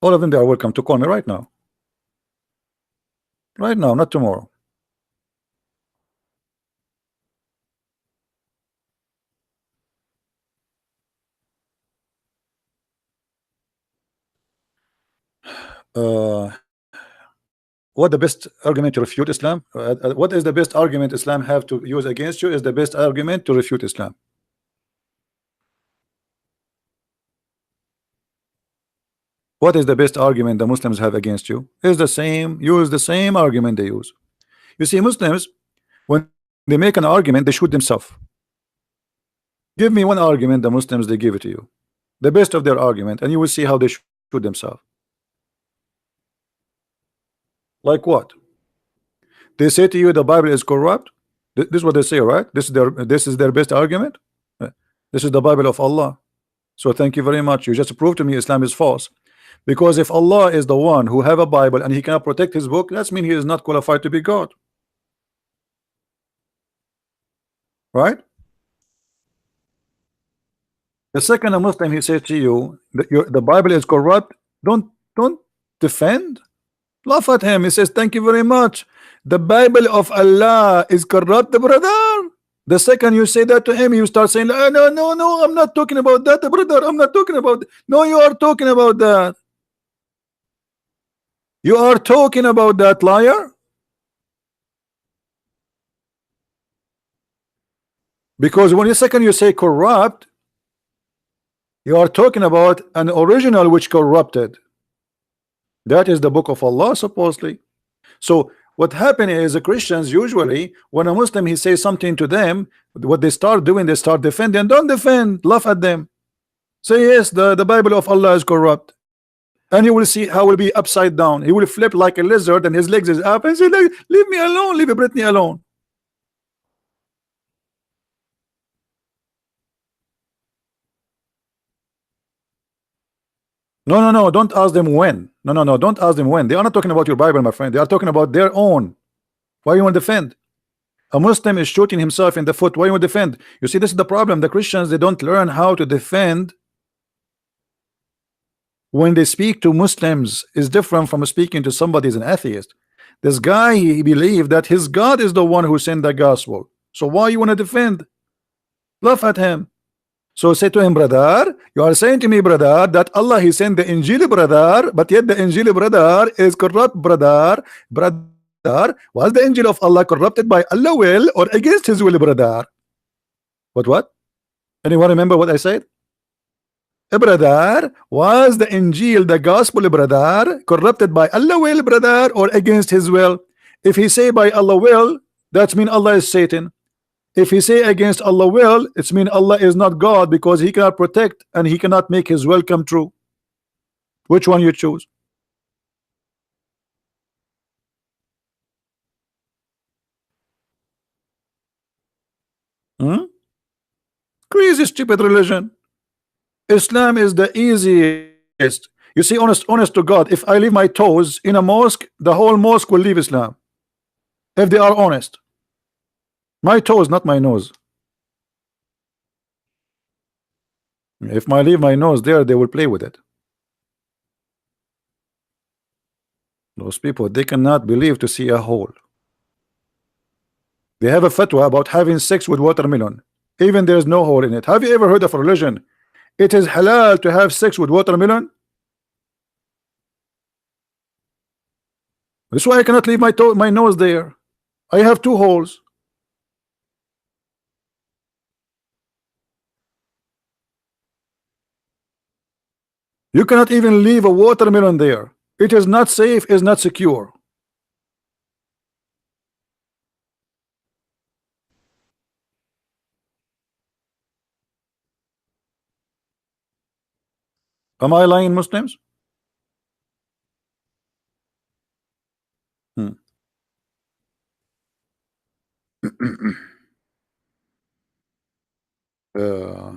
All of them, they are welcome to call me right now. Right now, not tomorrow. What the best argument to refute Islam? What is the best argument Islam have to use against you? Is the best argument to refute Islam? What is the best argument the Muslims have against you? Is the same. Use the same argument they use. You see, Muslims, when They make an argument, they shoot themselves. Give me one argument the Muslims they give it to you, the best of their argument, and you will see how they shoot themselves. Like what? They say to you the Bible is corrupt. This is what they say, right? This is their best argument. Uh, This is the Bible of Allah. So thank you very much. You just proved to me Islam is false. Because if Allah is the one who have a Bible and he cannot protect his book, that's mean he is not qualified to be God. Right? The second a Muslim he says to you that the Bible is corrupt, don't defend. Laugh at him. He says, thank you very much. The Bible of Allah is corrupt, brother. The second you say that to him, you start saying, no, no, no, no, I'm not talking about that, brother. I'm not talking about that. No, you are talking about that. You are talking about that, liar. Because when the second you say corrupt, you are talking about an original which corrupted. That is the book of Allah, supposedly. So what happened is the Christians usually, when a Muslim he says something to them, what they start doing, they start defending. Don't defend, laugh at them. Say yes, the Bible of Allah is corrupt. And you will see how it will be upside down. He will flip like a lizard and his legs is up and say, leave me alone, leave Brittany alone. No, no, no, don't ask them when. No, no, no, don't ask them when. They are not talking about your Bible, my friend. They are talking about their own. Why you want to defend? A Muslim is shooting himself in the foot. Why you want to defend? You see, this is the problem. The Christians, they don't learn how to defend. When they speak to Muslims is different from speaking to somebody who's an atheist. This guy, he believed that his God is the one who sent the gospel. So why you want to defend? Laugh at him. So say to him, brother, you are saying to me, brother, that Allah he sent the Injil, brother, but yet the Injil, brother, is corrupt, brother. Brother, was the Injil of Allah corrupted by Allah will or against his will, brother? What? Anyone remember what I said? Brother, was the Injil, the gospel, brother, corrupted by Allah will, brother, or against his will? If he say by Allah will, that mean Allah is Satan. If he say against Allah will, it's mean Allah is not God because he cannot protect and he cannot make his will come true. Which one you choose? Hmm? Crazy stupid religion. Islam is the easiest. You see, honest to God, if I leave my toes in a mosque, the whole mosque will leave Islam. If they are honest. My toes, not my nose. If I leave my nose there, they will play with it. Those people, they cannot believe to see a hole. They have a fatwa about having sex with watermelon. Even there is no hole in it. Have you ever heard of a religion? It is halal to have sex with watermelon. That's why I cannot leave my nose there. I have two holes. You cannot even leave a watermelon there. It is not safe, is not secure. Am I lying, Muslims? Hmm. uh,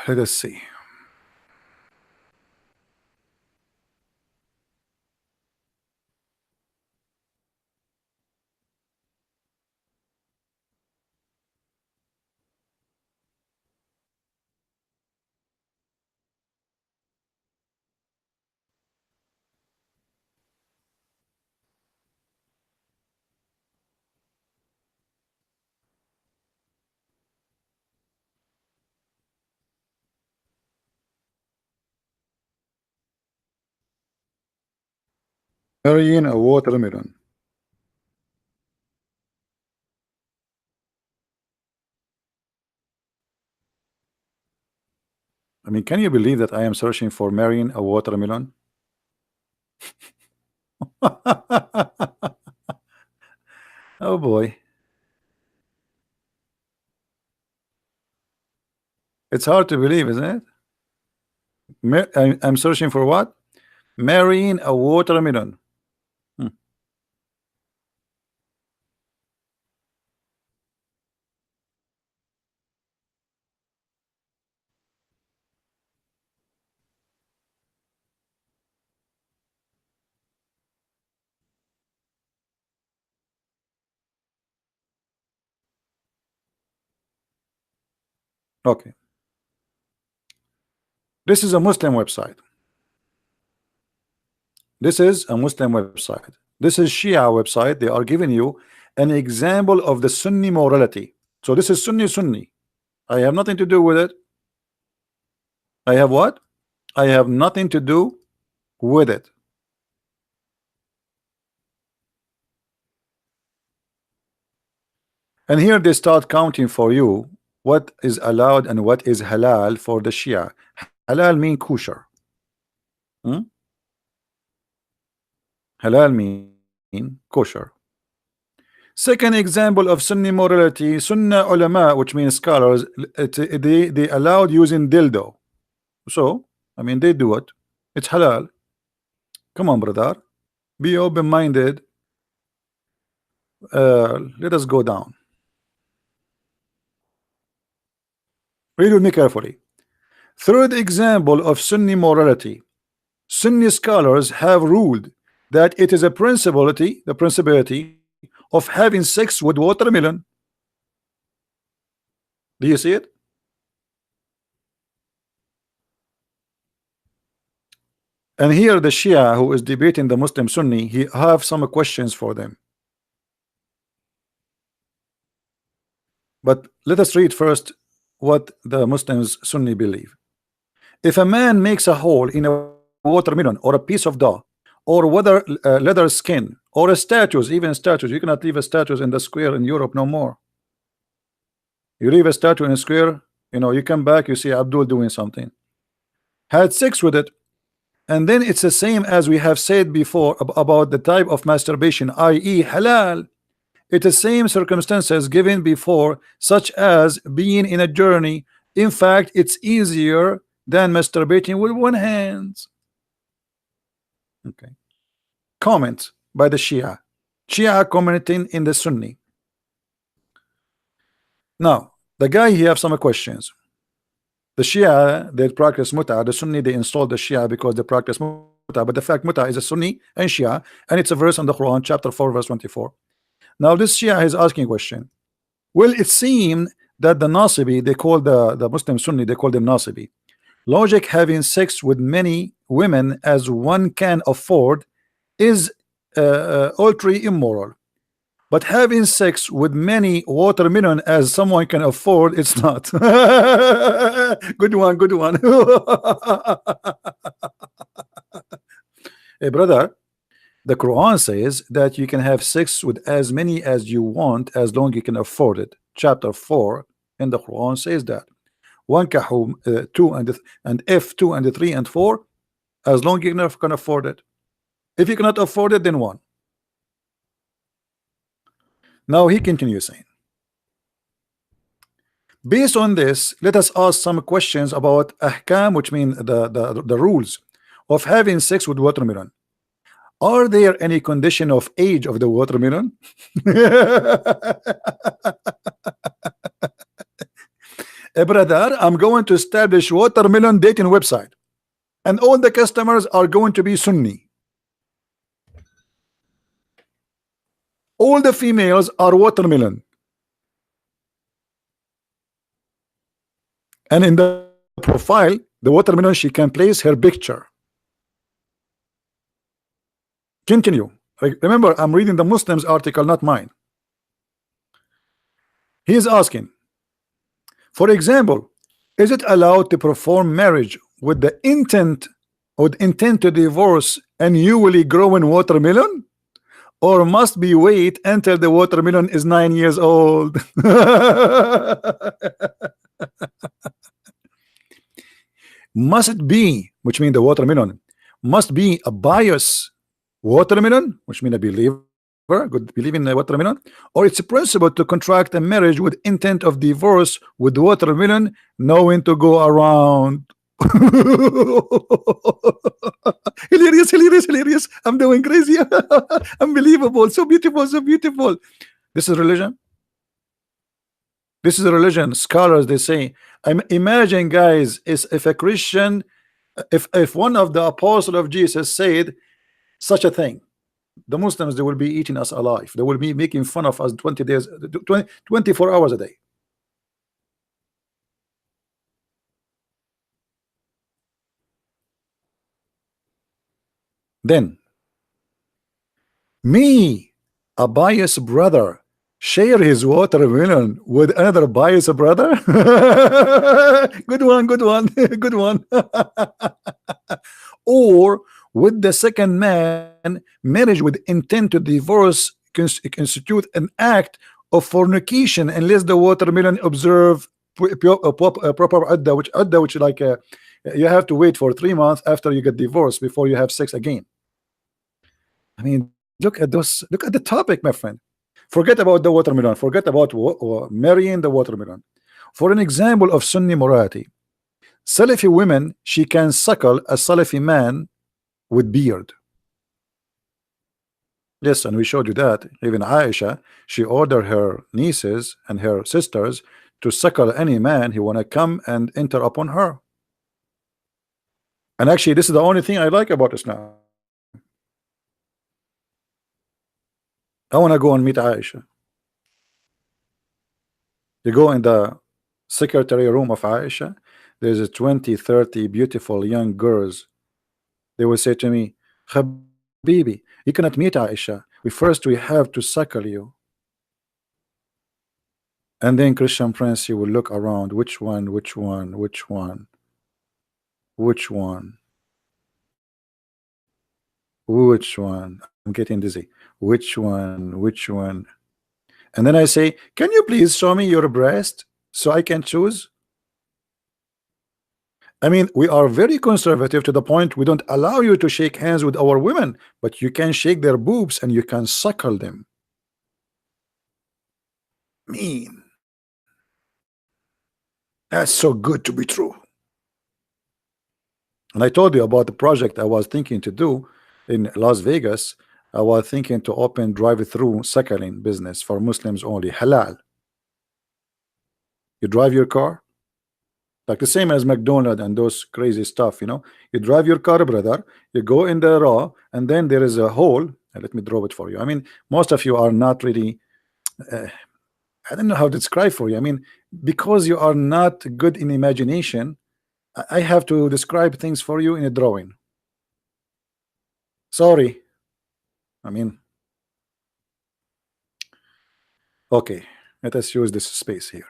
let us see. Marrying a watermelon. I mean, can you believe that I am searching for marrying a watermelon? Oh boy. It's hard to believe, isn't it? I'm searching for what? Marrying a watermelon. Hmm. Okay. This is a Muslim website. This is a Muslim website. This is Shia website. They are giving you an example of the Sunni morality. So this is Sunni. I have nothing to do with it. I have what? I have nothing to do with it. And here they start counting for you what is allowed and what is halal for the Shia. Halal mean kosher. Hmm? Halal mean kosher. Second example of Sunni morality, Sunnah ulama, which means scholars, they allowed using dildo. So, I mean, they do it. It's halal. Come on, brother. Be open-minded. Let us go down. Read with me carefully. Third example of Sunni morality. Sunni scholars have ruled that it is a principality of having sex with watermelon. Do you see it? And here the Shia who is debating the Muslim Sunni, he have some questions for them. But let us read first what the Muslims Sunni believe. If a man makes a hole in a watermelon or a piece of dough or whether leather skin or a statues, even statues, you cannot leave a statues in the square in Europe no more. You leave a statue in a square, you know, you come back, you see Abdul doing something. Had sex with it, and then it's the same as we have said before about the type of masturbation, i.e. halal. It is same circumstances given before, such as being in a journey. In fact, it's easier than masturbating with one hand. Okay. Comment by the Shia. Shia commenting in the Sunni. Now, the guy he have some questions. The Shia, they practice muta. The Sunni, they installed the Shia because they practice muta. But the fact muta is a Sunni and Shia, and it's a verse in the Quran, chapter 4, verse 24. Now, this Shia is asking a question. Well, it seemed that the Nasibi, they call the Muslim Sunni, they call them Nasibi. Logic having sex with many women as one can afford is ultra immoral. But having sex with many watermelon as someone can afford, it's not. Good one, good one. Hey, brother, the Quran says that you can have sex with as many as you want as long you can afford it. Chapter 4 in the Quran says that. One kahum 2 and F2 and 3 and 4 as long you can afford it. If you cannot afford it, then one. Now he continues saying, based on this, let us ask some questions about ahkam, which mean the rules of having sex with watermelon. Are there any condition of age of the watermelon? Brother, I'm going to establish watermelon dating website, and all the customers are going to be Sunni. All the females are watermelon, and in the profile, the watermelon, she can place her picture. Continue. Remember, I'm reading the Muslims article, not mine. He is asking, for example, is it allowed to perform marriage with the intent would intend to divorce a newly growing watermelon, or must be wait until the watermelon is 9 years old? Must it be, which means the watermelon must be a bias watermelon, which means a believer, good believe in the watermelon, or it's principle to contract a marriage with intent of divorce with watermelon, knowing to go around. Hilarious, hilarious, hilarious. I'm doing crazy. Unbelievable. So beautiful, so beautiful. This is religion. This is a religion. Scholars, they say, imagine, guys, is if a Christian, if one of the apostles of Jesus said such a thing, the Muslims, they will be eating us alive. They will be making fun of us 20 days, 24 hours a day. Then me, a biased brother, share his watermelon with another biased brother. Good one, good one, good one. Or with the second man, marriage with intent to divorce constitute an act of fornication unless the watermelon observe proper adda, which like you have to wait for 3 months after you get divorced before you have sex again. I mean, look at those, look at the topic, my friend. Forget about the watermelon, forget about marrying the watermelon. For an example of Sunni morality, Salafi women, she can suckle a Salafi man with beard. Yes, and we showed you that. Even Aisha, she ordered her nieces and her sisters to suckle any man who wanna come and enter upon her. And actually, this is the only thing I like about Islam. I wanna go and meet Aisha. You go in the secretary room of Aisha, there's a 20, 30 beautiful young girls. They will say to me, Habibi, you cannot meet Aisha. We have to suckle you. And then Christian Prince, you will look around, which one, which one, which one, which one, which one. I'm getting dizzy. Which one, which one? And then I say, can you please show me your breast so I can choose? I mean, we are very conservative to the point we don't allow you to shake hands with our women, but you can shake their boobs and you can suckle them. Mean. That's so good to be true. And I told you about the project I was thinking to do in Las Vegas. I was thinking to open drive-through suckling business for Muslims only, halal. You drive your car, like the same as McDonald's and those crazy stuff, you know. You drive your car, brother, you go in the raw, and then there is a hole. Let me draw it for you. I mean, most of you are not really I don't know how to describe for you. I mean, because you are not good in imagination, I have to describe things for you in a drawing. Sorry. I mean, okay, let us use this space here.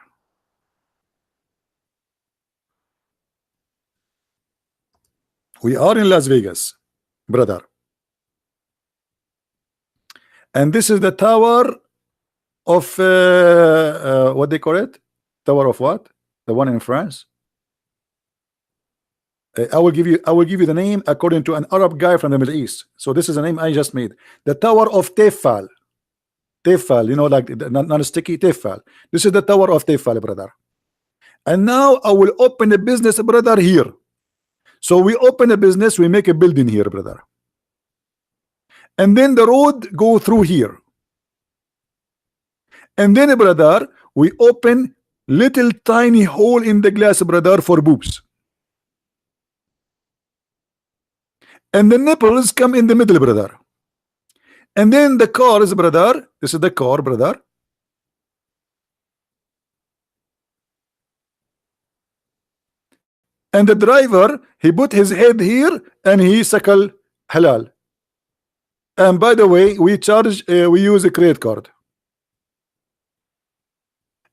We are in Las Vegas, brother. And this is the tower of what they call it? Tower of what? The one in France. I will give you the name according to an Arab guy from the Middle East. So this is a name I just made. The Tower of Tefal. Tefal, you know, like non-sticky Tefal. This is the Tower of Tefal, brother. And now I will open a business, brother, here. So we open a business, we make a building here, brother. And then the road go through here. And then, brother, we open little tiny hole in the glass, brother, for boobs. And the nipples come in the middle, brother. And then the cars, brother, this is the car, brother. And the driver, he put his head here and he suckle halal. And by the way, we charge, we use a credit card.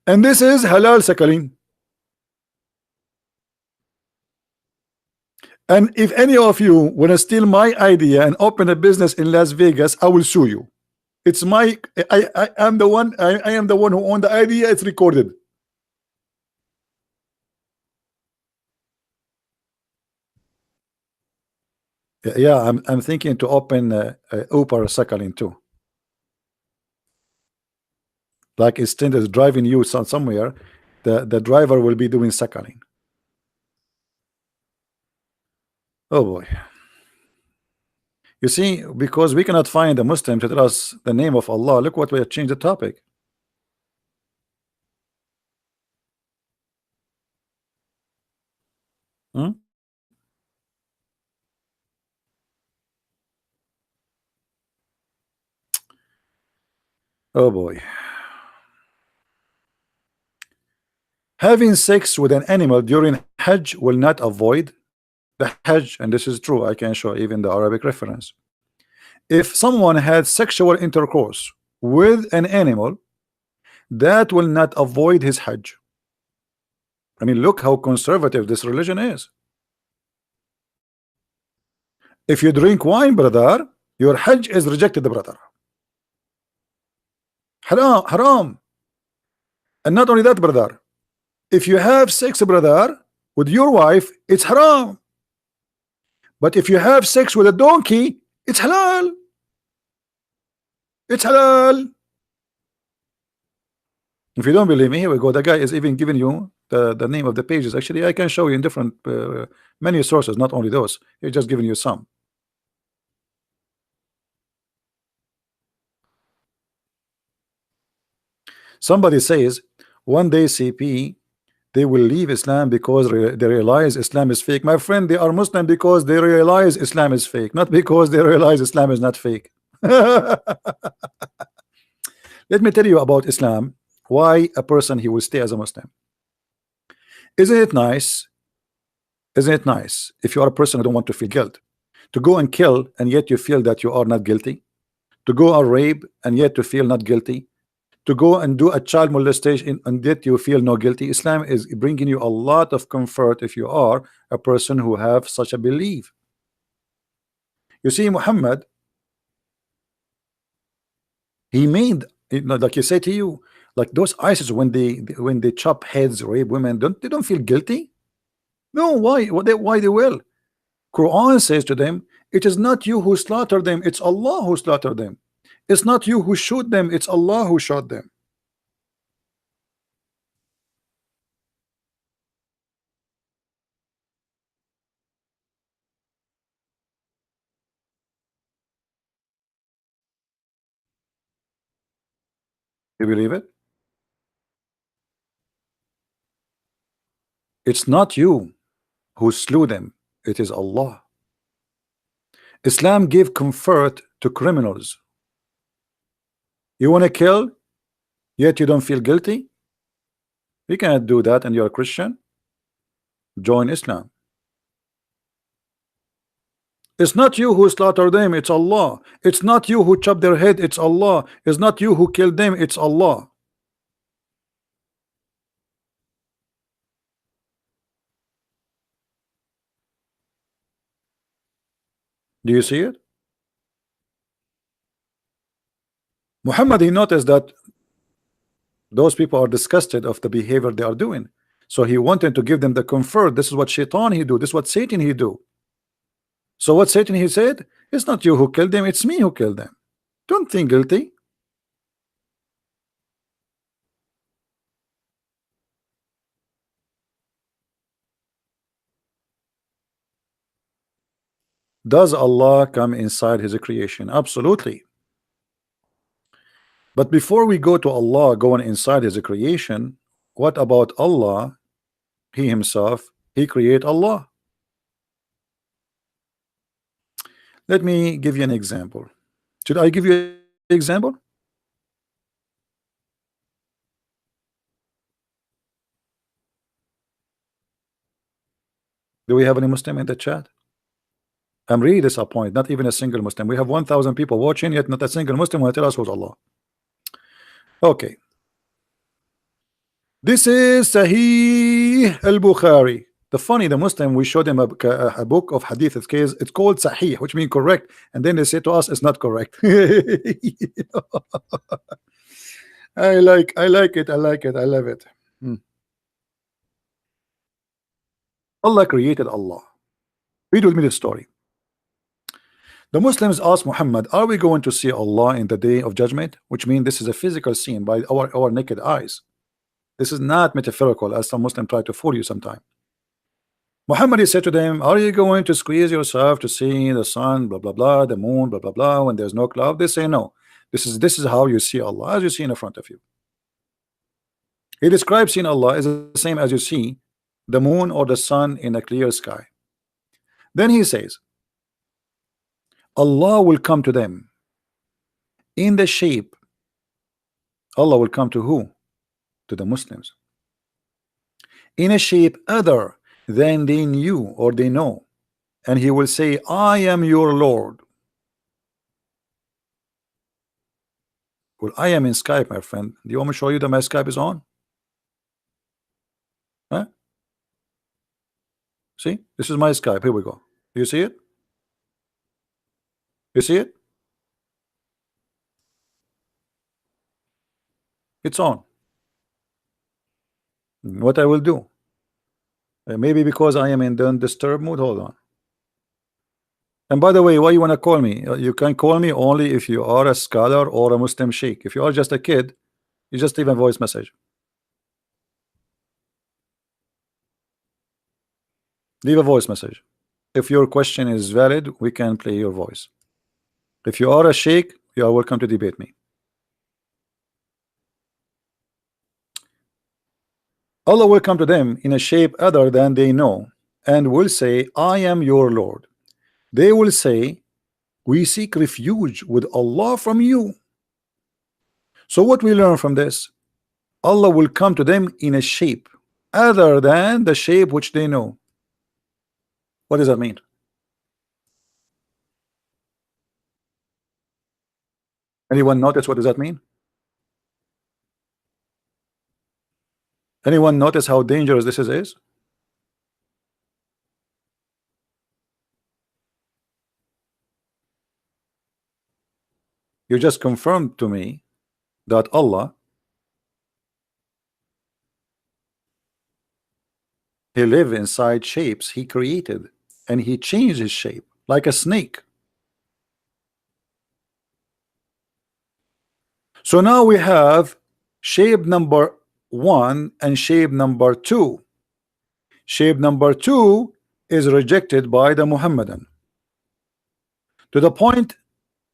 And this is halal suckling. And if any of you want to steal my idea and open a business in Las Vegas, I will sue you. It's my I am the one I am the one who owned the idea. It's recorded. Yeah, I'm thinking to open Uber Sakhalin too. Like instead of driving you somewhere, the driver will be doing Sakhalin. Oh boy. You see, because we cannot find a Muslim to tell us the name of Allah, look what we have changed the topic. Hmm? Oh boy. Having sex with an animal during Hajj will not avoid the Hajj, and this is true. I can show even the Arabic reference. If someone had sexual intercourse with an animal, that will not avoid his Hajj. I mean, look how conservative this religion is. If you drink wine, brother, your Hajj is rejected, brother. Haram, haram. And not only that, brother, if you have sex, brother, with your wife, it's haram. But if you have sex with a donkey, it's halal. It's halal. If you don't believe me, here we go. The guy is even giving you the name of the pages. Actually, I can show you in different many sources, not only those. He's just giving you some. Somebody says one day CP they will leave Islam because they realize Islam is fake. My friend, they are Muslim because they realize Islam is fake, not because they realize Islam is not fake. Let me tell you about Islam. Why a person he will stay as a Muslim. Isn't it nice? Isn't it nice if you are a person who don't want to feel guilt to go and kill and yet you feel that you are not guilty, to go and rape and yet to feel not guilty, to go and do a child molestation and yet you feel no guilty? Islam is bringing you a lot of comfort if you are a person who have such a belief. You see, Muhammad, he made, you know, like you say to you, like those ISIS when they chop heads, rape women, they don't feel guilty? No, why? Why they will? Quran says to them, it is not you who slaughtered them, it's Allah who slaughtered them. It's not you who shoot them, it's Allah who shot them. You believe it? It's not you who slew them, it is Allah. Islam gave comfort to criminals. You want to kill, yet you don't feel guilty? You cannot do that and you're a Christian. Join Islam. It's not you who slaughtered them, it's Allah. It's not you who chopped their head, it's Allah. It's not you who killed them, it's Allah. Do you see it? Muhammad, he noticed that those people are disgusted of the behavior they are doing. So he wanted to give them the comfort. This is what Shaitan he do. This is what Satan he do. So what Satan he said, it's not you who killed them, it's me who killed them. Don't think guilty. Does Allah come inside his creation? Absolutely. But before we go to Allah going inside his creation, what about Allah? He himself, he create Allah. Let me give you an example. Should I give you an example? Do we have any Muslim in the chat? I'm really disappointed. Not even a single Muslim. We have 1,000 people watching, yet not a single Muslim will tell us who's Allah. Okay. This is Sahih al-Bukhari. The funny, the Muslim, we showed them a book of hadith. It's called Sahih, which means correct, and then they say to us it's not correct. I like it. I like it. I love it. Hmm. Allah created Allah. Read with me the story. The Muslims asked Muhammad, "Are we going to see Allah in the day of judgment?" Which means this is a physical scene by our naked eyes. This is not metaphorical, as some Muslims try to fool you sometime. Muhammad, he said to them, "Are you going to squeeze yourself to see the sun, blah blah blah, the moon, blah blah blah, when there's no cloud?" They say no. This is how you see Allah, as you see in front of you. He describes seeing Allah as the same as you see the moon or the sun in a clear sky. Then he says, Allah will come to them in the shape. Allah will come to who? To the Muslims. In a shape other than they knew or they know. And he will say, "I am your Lord." Well, I am in Skype, my friend. Do you want me to show you that my Skype is on? Huh? See? This is my Skype. Here we go. Do you see it? You see it? It's on. What I will do? Maybe because I am in the undisturbed mood. Hold on. And by the way, why you want to call me? You can call me only if you are a scholar or a Muslim sheikh. If you are just a kid, you just leave a voice message. Leave a voice message. If your question is valid, we can play your voice. If you are a sheikh, you are welcome to debate me. Allah will come to them in a shape other than they know and will say, "I am your Lord." They will say, "We seek refuge with Allah from you." So what we learn from this? Allah will come to them in a shape other than the shape which they know. What does that mean? Anyone notice what does that mean? Anyone notice how dangerous this is? You just confirmed to me that Allah, he live inside shapes he created, and he changed his shape like a snake. So now we have shape number 1 and shape number 2. Shape number 2 is rejected by the Muhammadan, to the point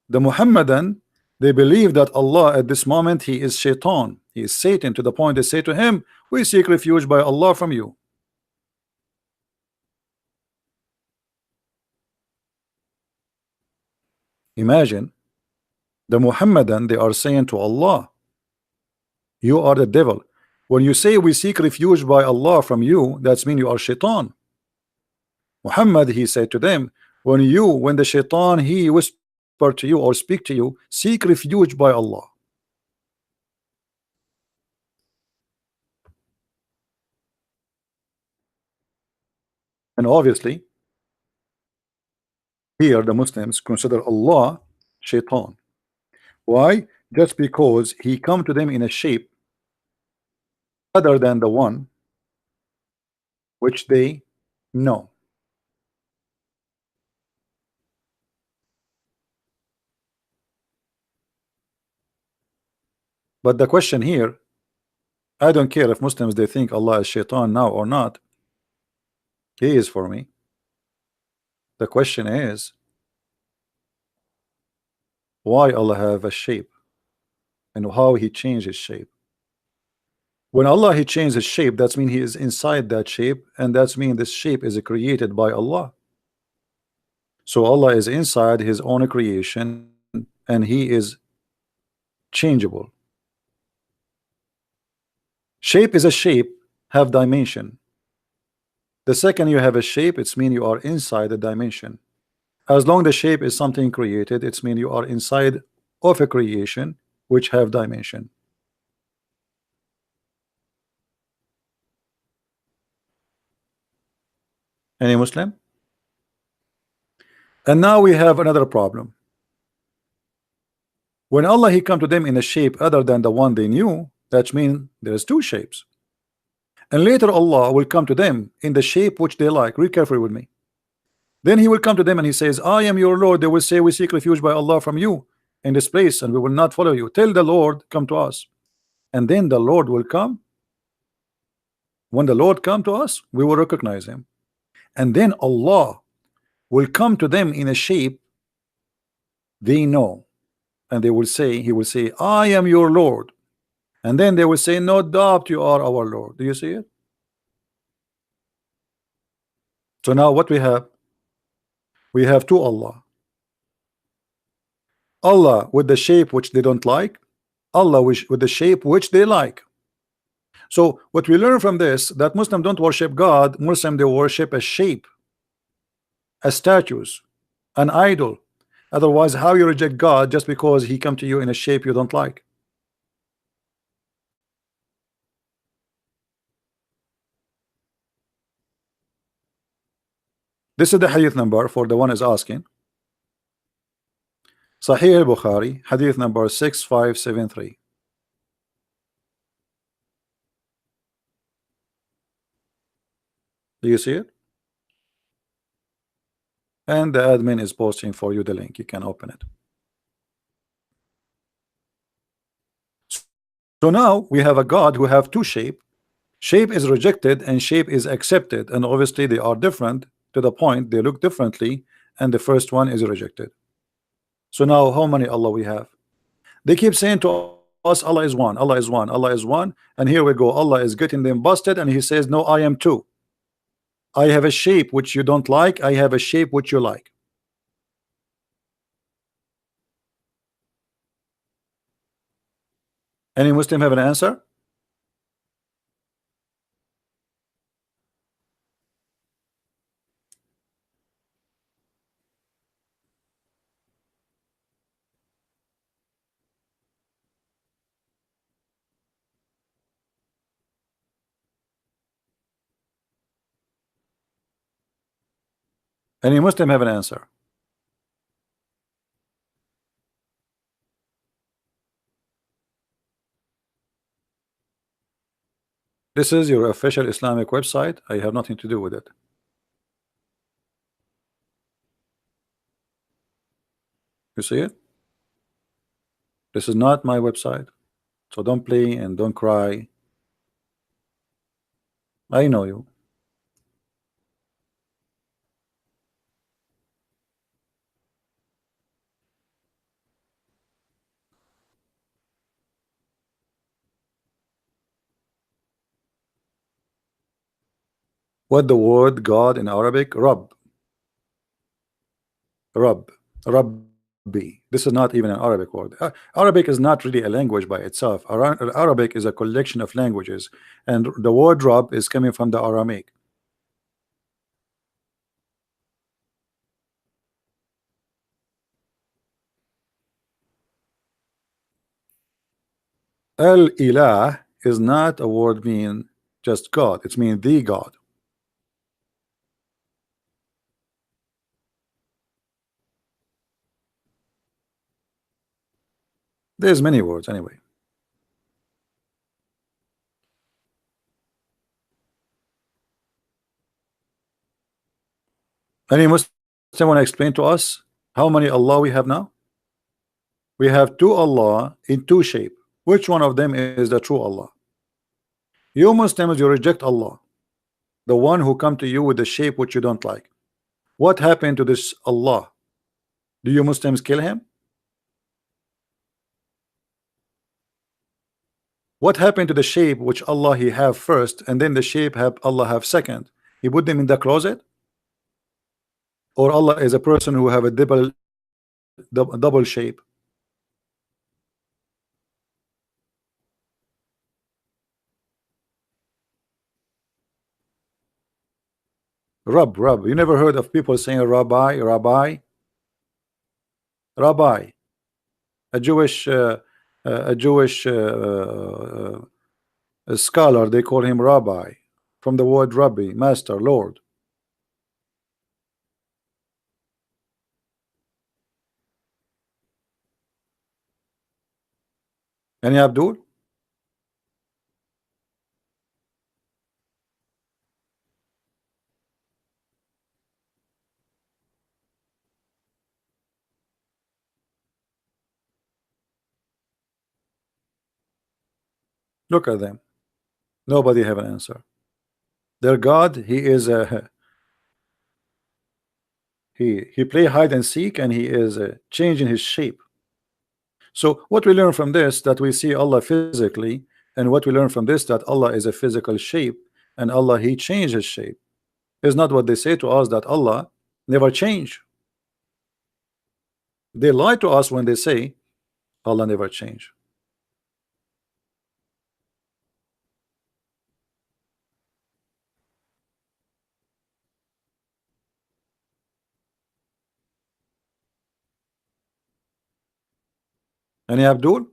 the Muhammadan, they believe that Allah at this moment, he is shaitan, he is Satan, to the point they say to him, "We seek refuge by Allah from you." Imagine the Muhammadan, they are saying to Allah, "You are the devil." When you say we seek refuge by Allah from you, that's mean you are shaitan. Muhammad, he said to them, when the shaitan, he whisper to you or speak to you, seek refuge by Allah. And obviously here the Muslims consider Allah shaitan. Why? Just because he come to them in a shape other than the one which they know. But the question here, I don't care if Muslims they think Allah is shaitan now or not. He is for me. The question is, why Allah have a shape and how he changed his shape? When Allah he changed his shape, that's mean he is inside that shape, and that's mean this shape is created by Allah. So Allah is inside his own creation, and he is changeable. Shape is a shape, have dimension. The second you have a shape, it's mean you are inside the dimension. As long the shape is something created, it's mean you are inside of a creation which have dimension. Any Muslim? And now we have another problem. When Allah he come to them in a shape other than the one they knew, that means there's two shapes. And later Allah will come to them in the shape which they like. Read carefully with me. Then he will come to them and he says, I am your Lord. They will say, we seek refuge by Allah from you in this place, and we will not follow you. Tell the Lord, come to us. And then the Lord will come. When the Lord come to us, we will recognize him. And then Allah will come to them in a shape they know. And they will say, he will say, I am your Lord. And then they will say, no doubt you are our Lord. Do you see it? So now what we have? We have two Allah. Allah with the shape which they don't like, Allah with the shape which they like. So what we learn from this, that Muslims don't worship God. Muslims, they worship a shape, a statues, an idol. Otherwise, how you reject God just because he come to you in a shape you don't like? This is the hadith number for the one is asking. Sahih al-Bukhari, hadith number 6573. Do you see it? And the admin is posting for you the link. You can open it. So now we have a God who have two shape. Shape is rejected and shape is accepted, and obviously they are different to the point they look differently, and the first one is rejected. So now how many Allah we have? They keep saying to us, Allah is one, Allah is one, Allah is one, and here we go, Allah is getting them busted, and he says, no, I am two. I have a shape which you don't like, I have a shape which you like. Any Muslim have an answer? Any Muslim have an answer? This is your official Islamic website. I have nothing to do with it. You see it? This is not my website. So don't play and don't cry. I know you. What the word God in Arabic? Rabb. Rabb. Rabbi. This is not even an Arabic word. Arabic is not really a language by itself. Arabic is a collection of languages, and the word Rabb is coming from the Aramaic. Al-Ilah is not a word mean just God. It's mean the God. There's many words anyway. Any Muslim want to explain to us how many Allah we have now? We have two Allah in two shape. Which one of them is the true Allah? You Muslims, you reject Allah, the one who come to you with the shape which you don't like. What happened to this Allah? Do you Muslims kill him? What happened to the shape which Allah he have first, and then the shape have Allah have second? He put them in the closet? Or Allah is a person who have a double shape? Rab. You never heard of people saying rabbi, rabbi, rabbi? A Jewish a scholar, they call him rabbi, from the word rabbi, master, Lord. Any Abdul? Look at them. Nobody have an answer. Their God, he is he play hide and seek, and he is changing his shape. So what we learn from this, that we see Allah physically, and what we learn from this, that Allah is a physical shape, and Allah, he changes shape, is not what they say to us, that Allah never change. They lie to us when they say Allah never change. Any Abdul?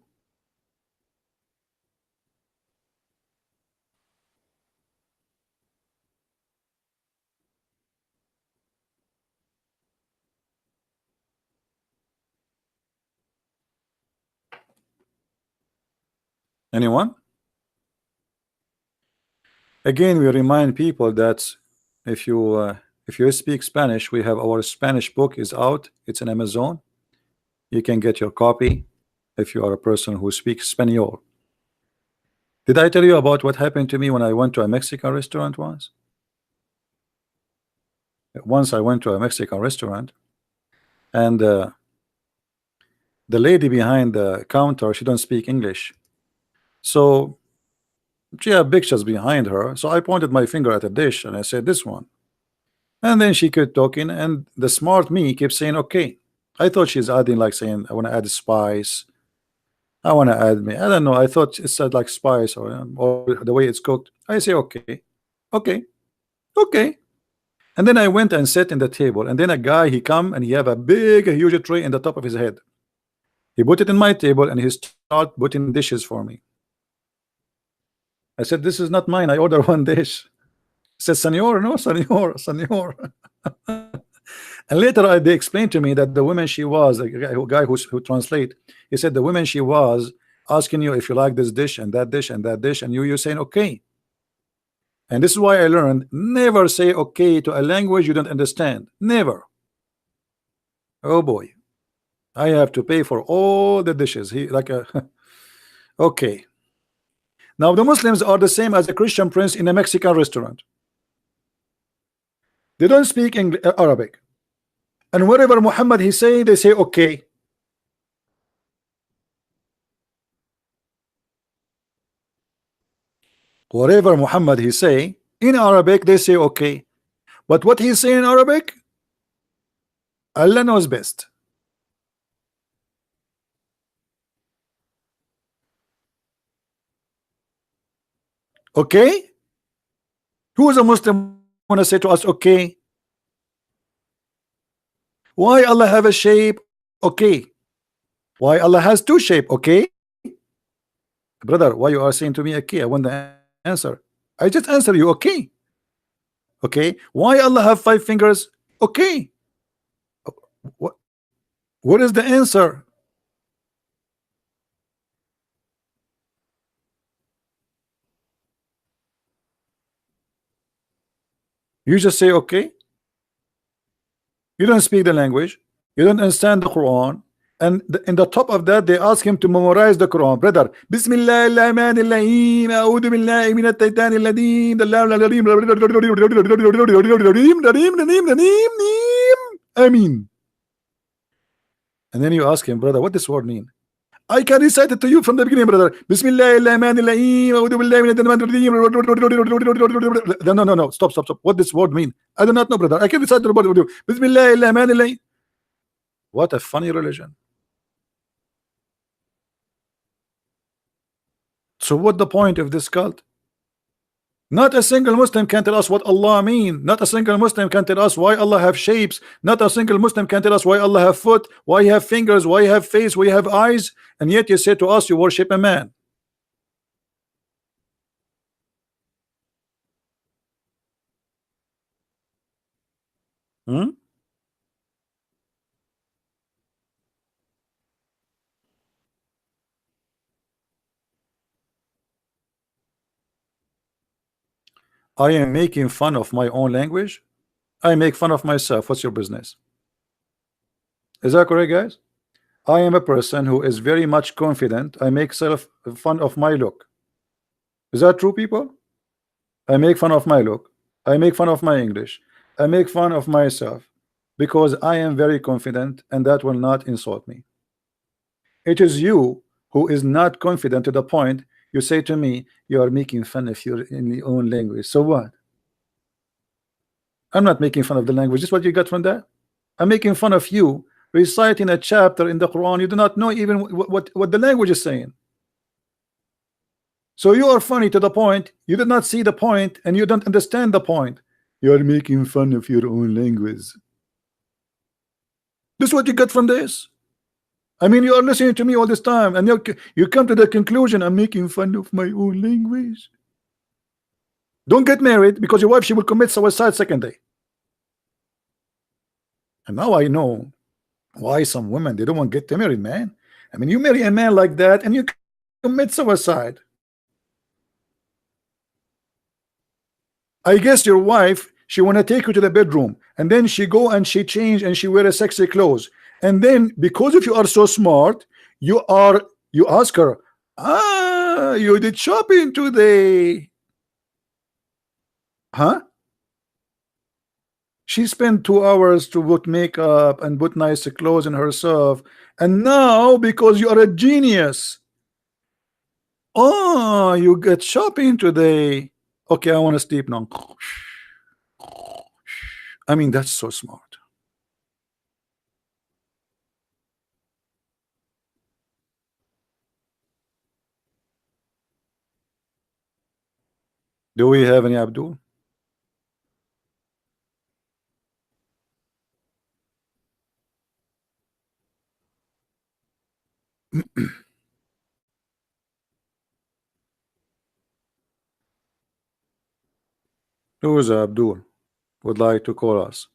Anyone? Again, we remind people that if you speak Spanish, we have our Spanish book is out. It's in Amazon. You can get your copy if you are a person who speaks Spanish. Did I tell you about what happened to me when I went to a Mexican restaurant once? Once I went to a Mexican restaurant, and the lady behind the counter, she don't speak English, so she had pictures behind her. So I pointed my finger at a dish and I said, this one. And then she kept talking, and the smart me kept saying, okay. I thought she's adding, like saying, I want to add spice, I want to add me. I don't know. I thought it said like spice, or the way it's cooked. I say, okay, okay, okay. And then I went and sat in the table, and then a guy, he come and he have a big, a huge tray in the top of his head. He put it in my table and he start putting dishes for me. I said, this is not mine. I order one dish. He said, Senor, no, Senor, Senor. And later they explained to me that the woman, she was a guy who translate. He said the woman, she was asking you if you like this dish and that dish and that dish, and you saying okay. And this is why I learned, never say okay to a language you don't understand. Never. Oh boy, I have to pay for all the dishes. He like a okay. Now the Muslims are the same as a Christian prince in a Mexican restaurant. They don't speak Arabic, and wherever Muhammad he say, they say okay. Whatever Muhammad he say in Arabic, they say okay. But what he's saying in Arabic, Allah knows best. Okay? Who is a Muslim wanna say to us okay? Why Allah have a shape? Okay. Why Allah has two shape? Okay. Brother, why you are saying to me okay? I want the answer. I just answer you okay. Okay. Why Allah have 5 fingers? Okay. What what is the answer? You just say okay. You don't speak the language. You don't understand the Quran. And in the top of that, they ask him to memorize the Quran. Brother, Bismillah ar-Rahman ar-Rahim, A'udhu billahi min at-taytan al-ladin, Amin. And then you ask him, brother, what this word mean? I can recite it to you from the beginning, brother. Bismillah ar-Rahman ar-Rahim, A'udhu billahi min at-taytan. No. Stop. What this word mean? I do not know, brother. I can recite the word with you. Bismillah ar-Rahman ar-Rahim. What a funny religion. So what the point of this cult? Not a single Muslim can tell us what Allah mean. Not a single Muslim can tell us why Allah have shapes. Not a single Muslim can tell us why Allah have foot, why you have fingers, why you have face, why you have eyes, and yet you say to us you worship a man. Hmm? I am making fun of my own language. I make fun of myself. What's your business? Is that correct, guys? I am a person who is very much confident. I make self fun of my look. Is that true, people? I make fun of my look. I make fun of my English. I make fun of myself because I am very confident, and that will not insult me. It is you who is not confident to the point you say to me, you are making fun of your in your own language. So what? I'm not making fun of the language. This is what you got from that? I'm making fun of you reciting a chapter in the Quran. You do not know even what the language is saying. So you are funny to the point you did not see the point and you don't understand the point. You are making fun of your own language. This is what you got from this? I mean, you are listening to me all this time and you come to the conclusion I'm making fun of my own language. Don't get married because your wife, she will commit suicide second day. And now I know why some women, they don't want to get married, man. I mean, you marry a man like that and you commit suicide. I guess your wife, she want to take you to the bedroom and then she go and she change and she wear a sexy clothes, and then because if you are so smart, you ask her, you did shopping today, huh? She spent 2 hours to put makeup and put nice clothes in herself, and now because you are a genius, oh, you get shopping today. Okay, I want to sleep now. I mean, that's so smart. Do we have any Abdul? Who is Abdul would like to call us?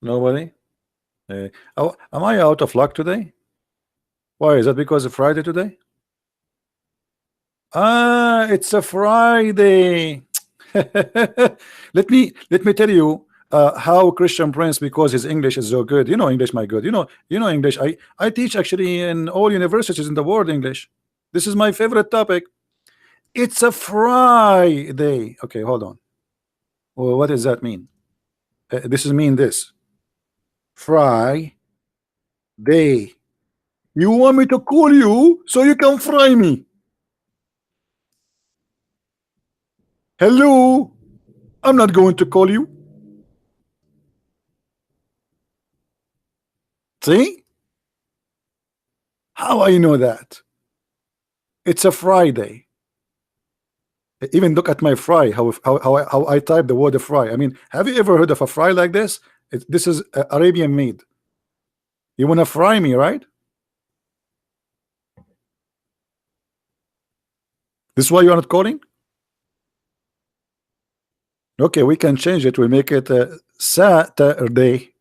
Nobody? Oh, am I out of luck today? Why is that? Because of Friday today? Ah, it's a Friday. Let me tell you how Christian Prince, because his English is so good. You know English, my good. You know English. I teach actually in all universities in the world English. This is my favorite topic. It's a Friday. Okay, hold on. Well, what does that mean? This is mean this. Friday. You want me to call you so you can fry me? Hello? I'm not going to call you. See? How I know that? It's a Friday. Even look at my fry, how I type the word fry. I mean, have you ever heard of a fry like this? This is Arabian made. You want to fry me, right? This is why you are not calling? Okay, we can change it. We make it Saturday.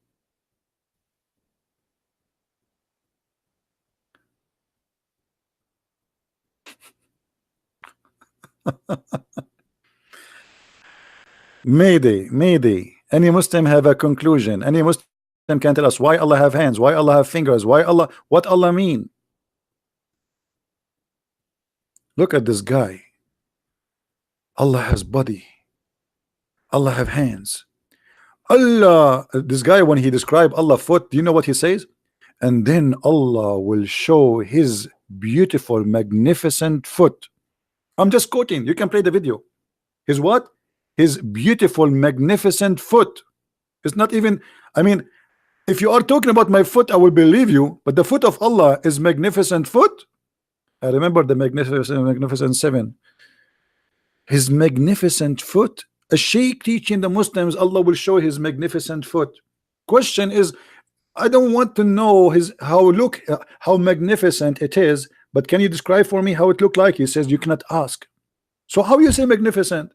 Mayday, Mayday. Any Muslim have a conclusion? Any Muslim can tell us why Allah have hands, why Allah have fingers, why Allah, what Allah mean? Look at this guy. Allah has body. Allah have hands. Allah, this guy, when he described Allah foot, do you know what he says? And then Allah will show his beautiful, magnificent foot. I'm just quoting. You can play the video. His what? His beautiful, magnificent foot. It's not even, I mean, if you are talking about my foot, I will believe you, but the foot of Allah is magnificent foot. I remember the magnificent seven. His magnificent foot. A sheikh teaching the Muslims Allah will show his magnificent foot. Question is, I don't want to know his how magnificent it is, but can you describe for me how it looked like? He says you cannot ask. So how you say magnificent?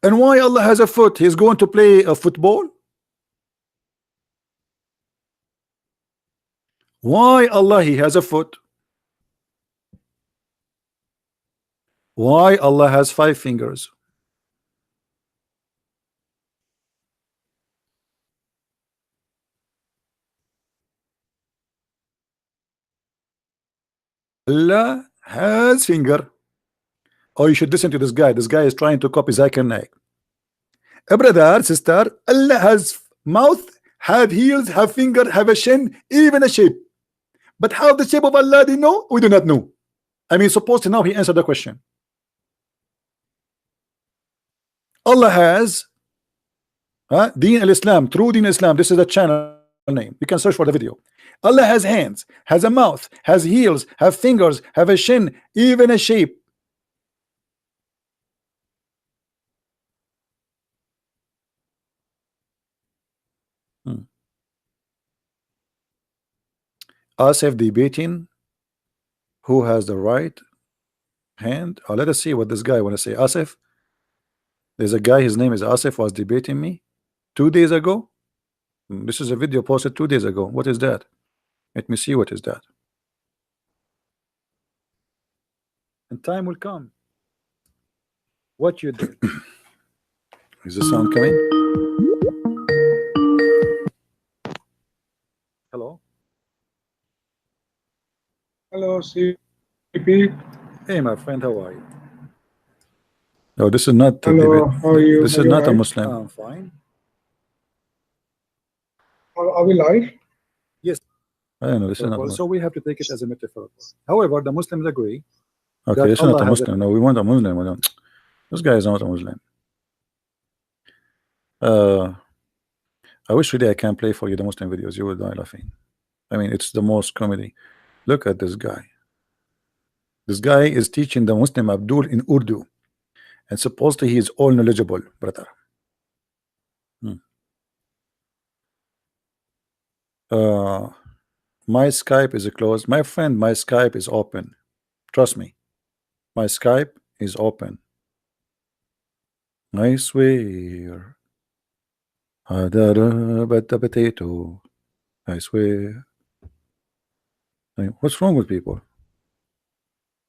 And why Allah has a foot? He's going to play a football? Why Allah he has a foot? Why Allah has 5 fingers? Allah has finger. Oh, you should listen to this guy. This guy is trying to copy Zakir Naik. Brother, sister, Allah has mouth, have heels, have finger, have a chin, even a shape. But how the shape of Allah do you know? We do not know. I mean, supposed to now he answered the question. Allah has Deen al-Islam, True Deen Islam. This is the channel name. You can search for the video. Allah has hands, has a mouth, has heels, have fingers, have a chin, even a shape. Asif debating who has the right hand. Let us see what this guy want to say. Asif, there's a guy, his name is Asif, was debating me 2 days ago. This is a video posted 2 days ago. What is that? Let me see what is that. And time will come. What you did. Is the sound coming? Hello? Hello, CP. Hey, my friend, how are you? No, this is not the Hello, debate. how are you? This Are is you not a alright? Muslim. I'm fine. Are we live? Yes. I don't know. This is not so we have to take it as a metaphor. However, the Muslims agree. Okay, this is not a Muslim. No, we want a Muslim. We don't. This guy is not a Muslim. I wish really I can play for you the Muslim videos. You will die laughing. I mean, it's the most comedy. Look at this guy. This guy is teaching the Muslim Abdul in Urdu, and supposedly he is all knowledgeable, brother. My Skype is closed. My friend, my Skype is open. Trust me. My Skype is open. I swear. But the potato. I swear. What's wrong with people?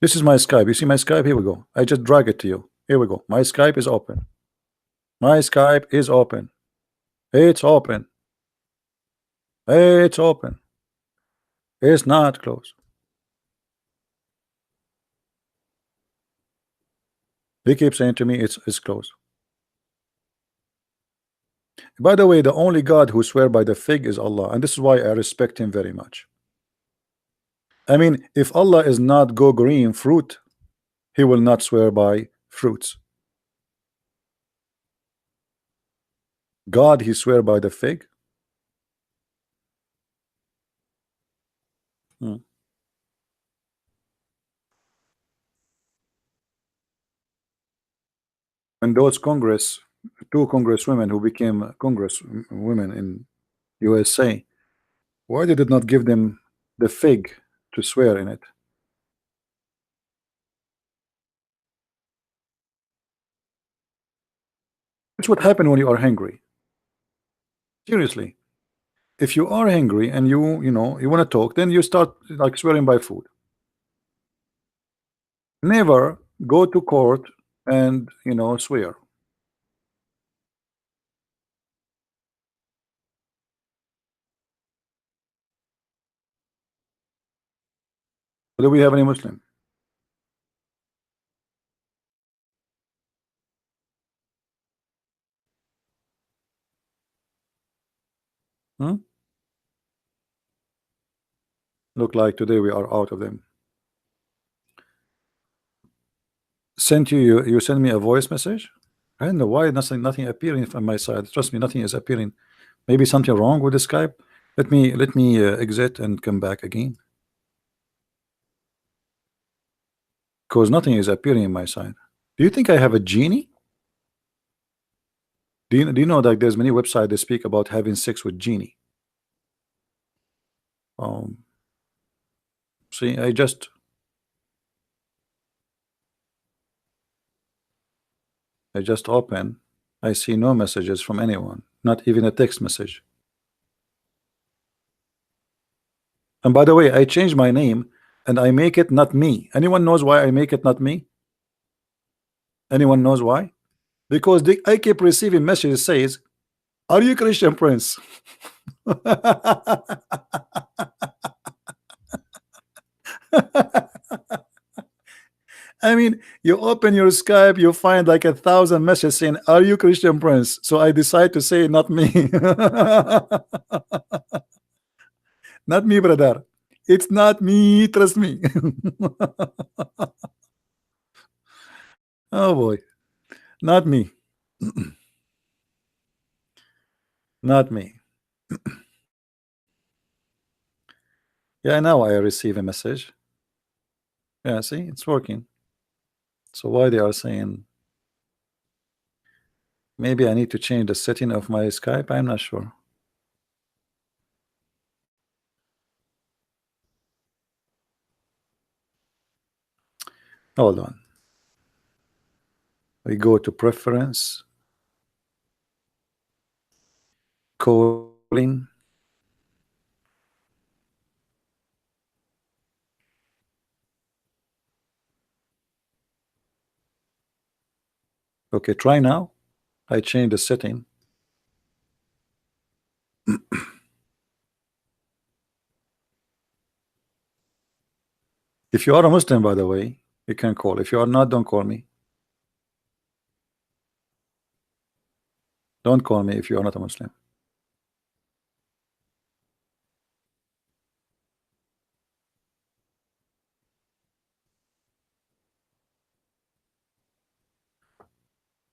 This is my Skype. You see my Skype? Here we go. I just drag it to you. Here we go. My Skype is open. My Skype is open. It's open. It's open. It's not closed. They keep saying to me it's closed. By the way, the only God who swear by the fig is Allah, and this is why I respect him very much. I mean, if Allah is not go green fruit, he will not swear by fruits. God, he swear by the fig. When those two congresswomen who became congresswomen in USA, why did it not give them the fig to swear in it? That's what happened when you are hungry. Seriously, if you are hungry and you know you want to talk, then you start like swearing by food. Never go to court and swear. Do we have any Muslim? Look like today we are out of them. Sent you send me a voice message. I don't know why nothing appearing from my side. Trust me, nothing is appearing. Maybe something wrong with the Skype. Let me exit and come back again, because nothing is appearing in my side. Do you think I have a genie? Do you know that there's many websites that speak about having sex with genie? See, I just open. I see no messages from anyone, not even a text message. And by the way, I changed my name and I make it not me. Anyone knows why I make it not me? Anyone knows why? Because I keep receiving messages says, "Are you Christian Prince?" I mean, you open your Skype, you find like 1,000 messages saying, "Are you Christian Prince?" So I decide to say, "Not me." Not me, brother. It's not me. Trust me. Oh boy, not me. Not me. Yeah, now I receive a message. Yeah, see, it's working. So why they are saying maybe I need to change the setting of my Skype? I'm not sure. Hold on. We go to preference, calling. Okay, try now. I changed the setting. If you are a Muslim, by the way, you can call. If you are not, don't call me. Don't call me if you are not a Muslim.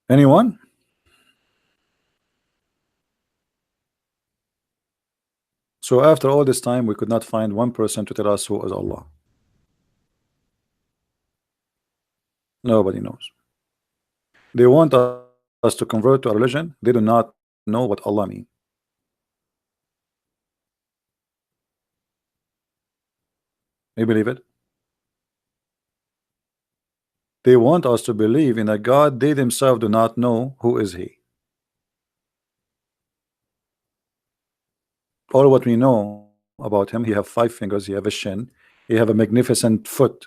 Anyone? So after all this time, we could not find one person to tell us who is Allah. Nobody knows. They want us to convert to a religion. They do not know what Allah means. You believe it? They want us to believe in a God they themselves do not know who is He. All what we know about Him, He have 5 fingers, He have a shin, He have a magnificent foot,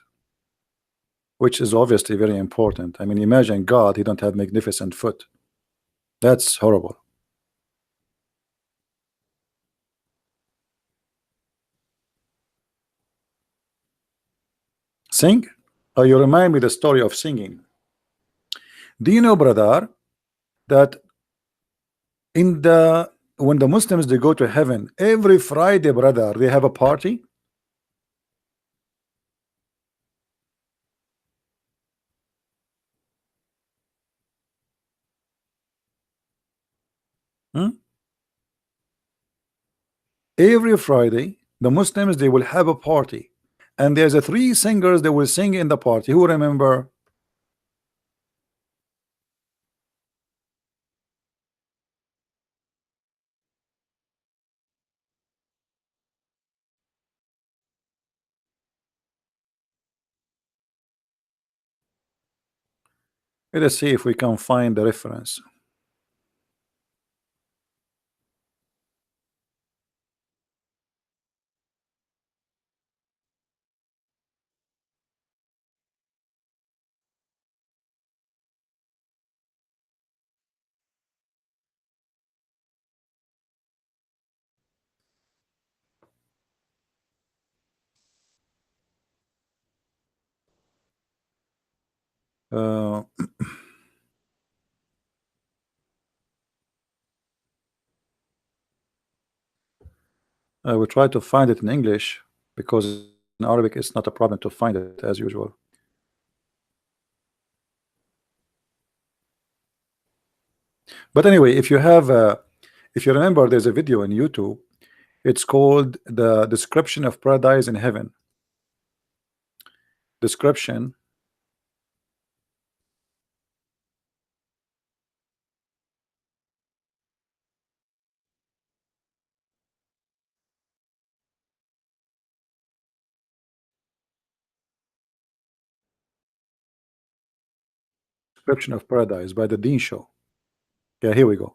which is obviously very important. I mean, imagine God, He don't have magnificent foot. That's horrible. Sing? Oh, you remind me the story of singing. Do you know, brother, that in the when the Muslims they go to heaven every Friday, brother, they have a party? Hmm? Every Friday, the Muslims they will have a party, and there's a 3 singers that will sing in the party. Who remember? Let us see if we can find the reference. Uh, I will try to find it in English because in Arabic it's not a problem to find it as usual. But anyway, if you remember, there's a video in YouTube. It's called the description of paradise in heaven. Description. Description of paradise by the Dean Show. Yeah, here we go.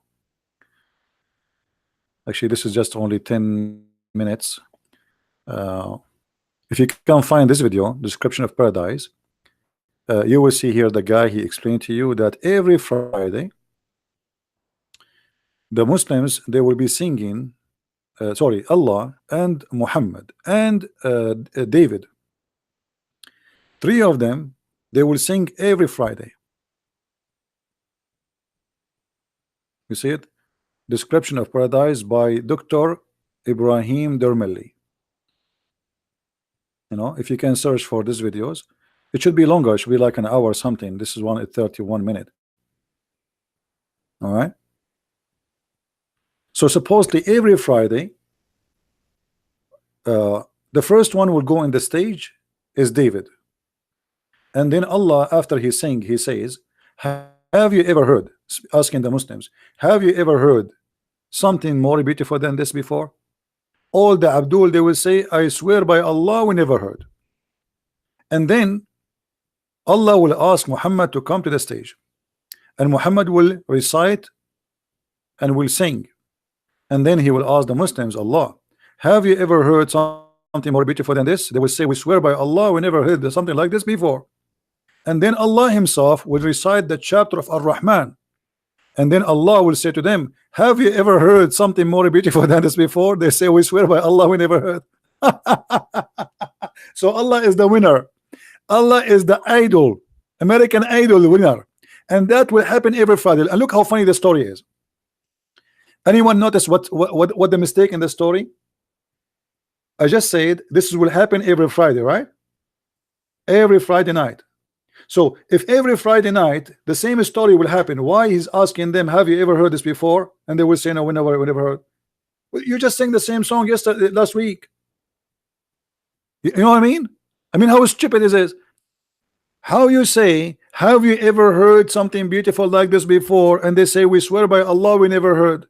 Actually, this is just only 10 minutes. Uh, if you can find this video, description of paradise, you will see here the guy, he explained to you that every Friday the Muslims, they will be singing, sorry, Allah and Muhammad and David, three of them, they will sing every Friday. You see it? Description of paradise by Dr. Ibrahim Dermelli. You know, if you can search for these videos, it should be longer, it should be like an hour or something. This is one at 31 minutes. All right. So supposedly every Friday, the first one will go in the stage is David, and then Allah, after he sing, he says, have you ever heard, asking the Muslims, have you ever heard something more beautiful than this before? All the Abdul, they will say, I swear by Allah, we never heard. And then Allah will ask Muhammad to come to the stage, and Muhammad will recite and will sing, and then he will ask the Muslims, Allah, have you ever heard something more beautiful than this? They will say, we swear by Allah, we never heard something like this before. And then Allah himself will recite the chapter of Ar-Rahman, and then Allah will say to them, have you ever heard something more beautiful than this before? They say, we swear by Allah, we never heard. So Allah is the winner. Allah is the idol, American Idol winner, and that will happen every Friday. And look how funny the story is. Anyone notice what the mistake in the story? I just said this will happen every Friday, right? Every Friday night. So if every Friday night the same story will happen, why he's asking them, have you ever heard this before? And they will say, no, we never heard. Well, you just sang the same song yesterday, last week. You know what I mean? I mean, how stupid is this? How you say, have you ever heard something beautiful like this before? And they say, we swear by Allah, we never heard.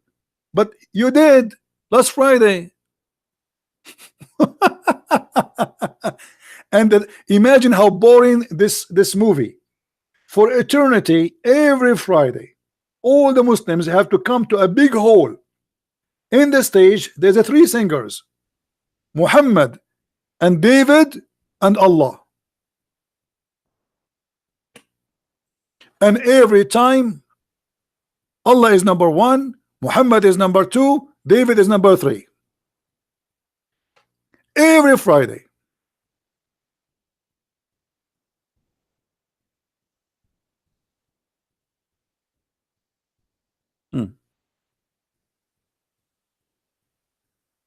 But you did last Friday. And then imagine how boring this movie. For eternity, every Friday, all the Muslims have to come to a big hall. In the stage, there's a three singers, Muhammad and David and Allah. And every time, Allah is number one, Muhammad is number two, David is number three. Every Friday.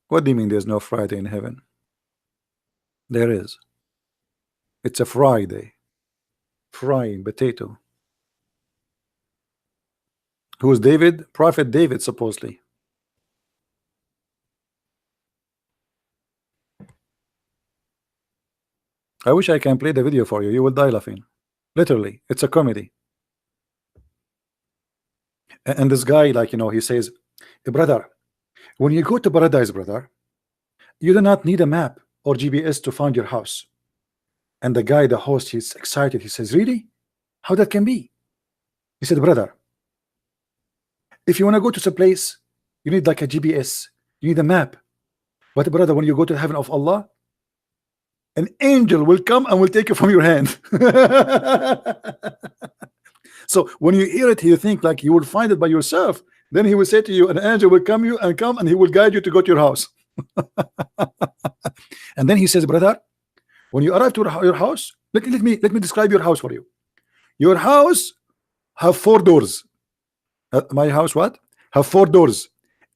What do you mean there's no Friday in heaven? There is. It's a Friday. Frying potato. Who is David? Prophet David, supposedly. I wish I can play the video for you. You will die laughing. Literally, it's a comedy. And this guy, like, you know, he says, brother, when you go to paradise, brother, you do not need a map or GPS to find your house. And the guy, the host, he's excited. He says, really? How that can be? He said, brother, if you want to go to some place, you need like a GPS, you need a map. But brother, when you go to the heaven of Allah, an angel will come and will take you from your hand. So when you hear it, you think like you will find it by yourself. Then he will say to you, an angel will come and he will guide you to go to your house. And then he says, brother, when you arrive to your house, let me describe your house for you. Your house have 4 doors. My house what? Have 4 doors.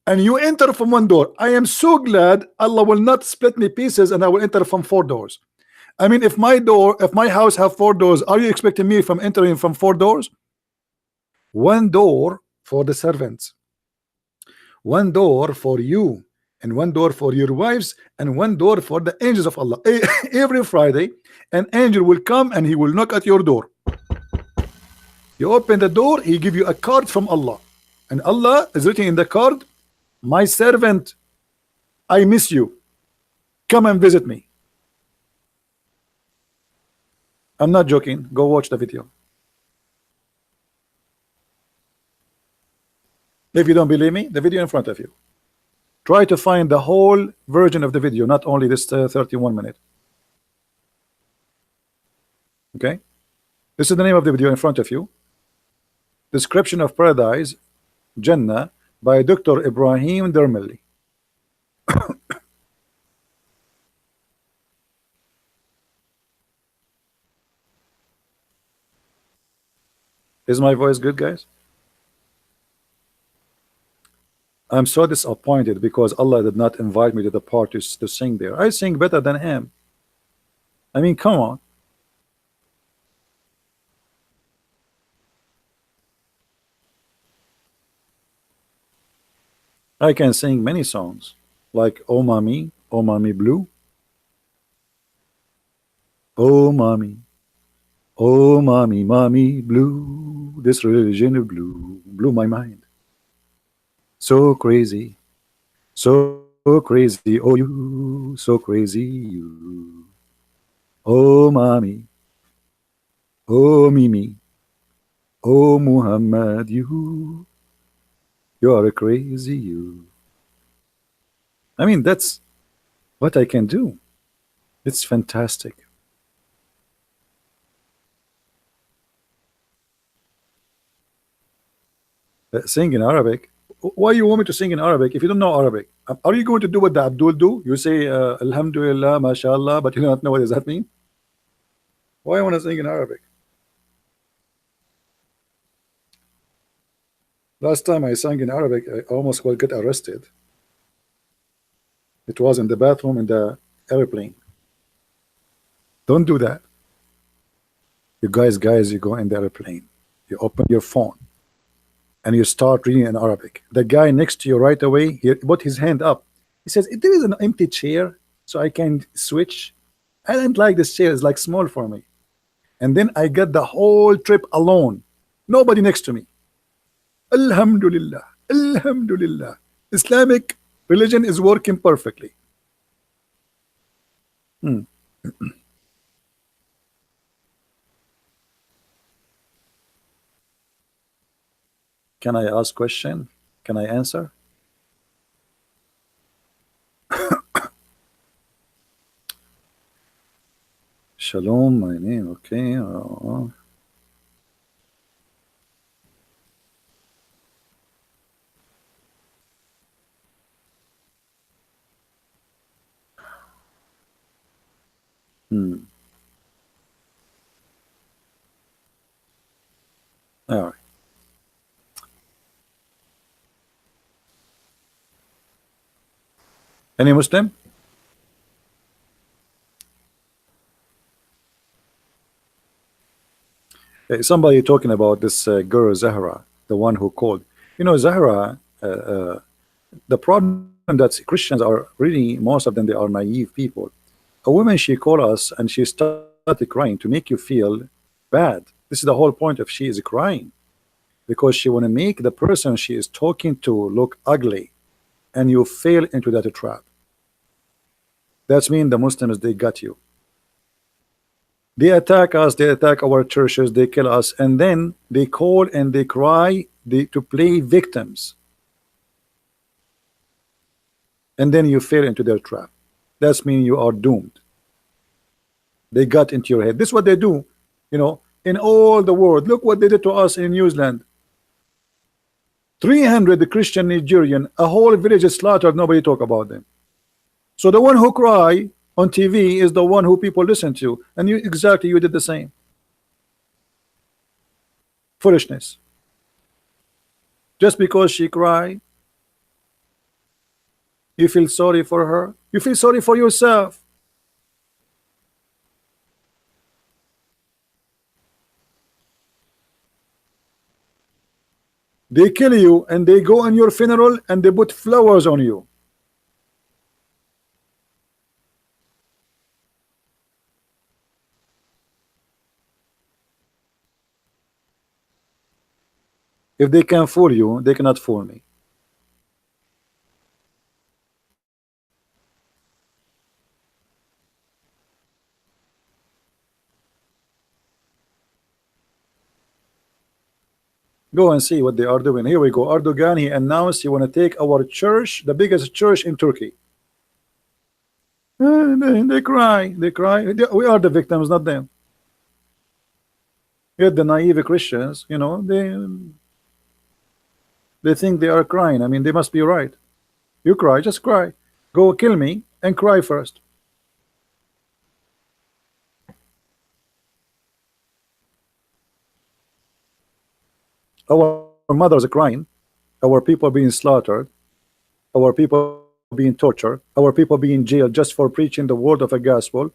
And you enter from 1 door. I am so glad Allah will not split me pieces and I will enter from 4 doors. I mean, if my house have 4 doors, are you expecting me from entering from 4 doors? 1 door for the servants, 1 door for you, and 1 door for your wives, and 1 door for the angels of Allah. Every Friday, an angel will come and he will knock at your door. You open the door, he give you a card from Allah, and Allah is written in the card, my servant, I miss you, come and visit me. I'm not joking. Go watch the video. If you don't believe me, the video in front of you. Try to find the whole version of the video, not only this 31 minute. Okay, this is the name of the video in front of you. Description of Paradise, Jannah, by Dr. Ibrahim Dermeli. Is my voice good, guys? I'm so disappointed because Allah did not invite me to the parties to sing there. I sing better than him. I mean, come on. I can sing many songs like Oh Mommy Blue, Oh Mommy, Oh Mommy, Mommy Blue. This religion of blue blew my mind. So crazy, so crazy. Oh, you, so crazy, you. Oh Mommy, Oh Mimi, Oh Muhammad, you are a crazy you. I mean, that's what I can do. It's fantastic. Sing in Arabic. Why you want me to sing in Arabic if you don't know Arabic? Are you going to do what the Abdul do? You say Alhamdulillah, MashaAllah, but you don't know what does that mean? Why I want to sing in Arabic? Last time I sang in Arabic, I almost will get arrested. It was in the bathroom in the airplane. Don't do that. You guys, you go in the airplane. You open your phone and you start reading in Arabic. The guy next to you right away, he put his hand up. He says, there is an empty chair, so I can switch. I don't like this chair, it's like small for me. And then I got the whole trip alone. Nobody next to me. Alhamdulillah. Alhamdulillah. Islamic religion is working perfectly. Hmm. Can I ask question? Can I answer? Shalom, my name. Okay. Hmm. All right. Any Muslim? Somebody talking about this girl Zahra, the one who called. You know, Zahra. The problem that Christians are really, most of them, they are naive people. A woman, she called us and she started crying to make you feel bad. This is the whole point of she is crying because she want to make the person she is talking to look ugly, and you fail into that trap. That's mean the Muslims, they got you. They attack us, they attack our churches, they kill us, and then they call and they cry to play victims, and then you fail into their trap. That's mean you are doomed. They got into your head. This is what they do, you know, in all the world. Look what they did to us in New Zealand. 300 Christian Nigerian, a whole village is slaughtered. Nobody talk about them. So the one who cry on TV is the one who people listen to, and you exactly you did the same. Foolishness. Just because she cry, you feel sorry for her. You feel sorry for yourself. They kill you and they go on your funeral and they put flowers on you. If they can fool you, they cannot fool me. Go and see what they are doing. Here we go. Erdogan, he announced he want to take our church, the biggest church in Turkey. They cry. They cry. We are the victims, not them. Yet the naive Christians, they think they are crying. I mean, they must be right. You cry, just cry. Go kill me and cry first. Our mothers are crying. Our people being slaughtered. Our people being tortured. Our people being jailed just for preaching the word of a gospel.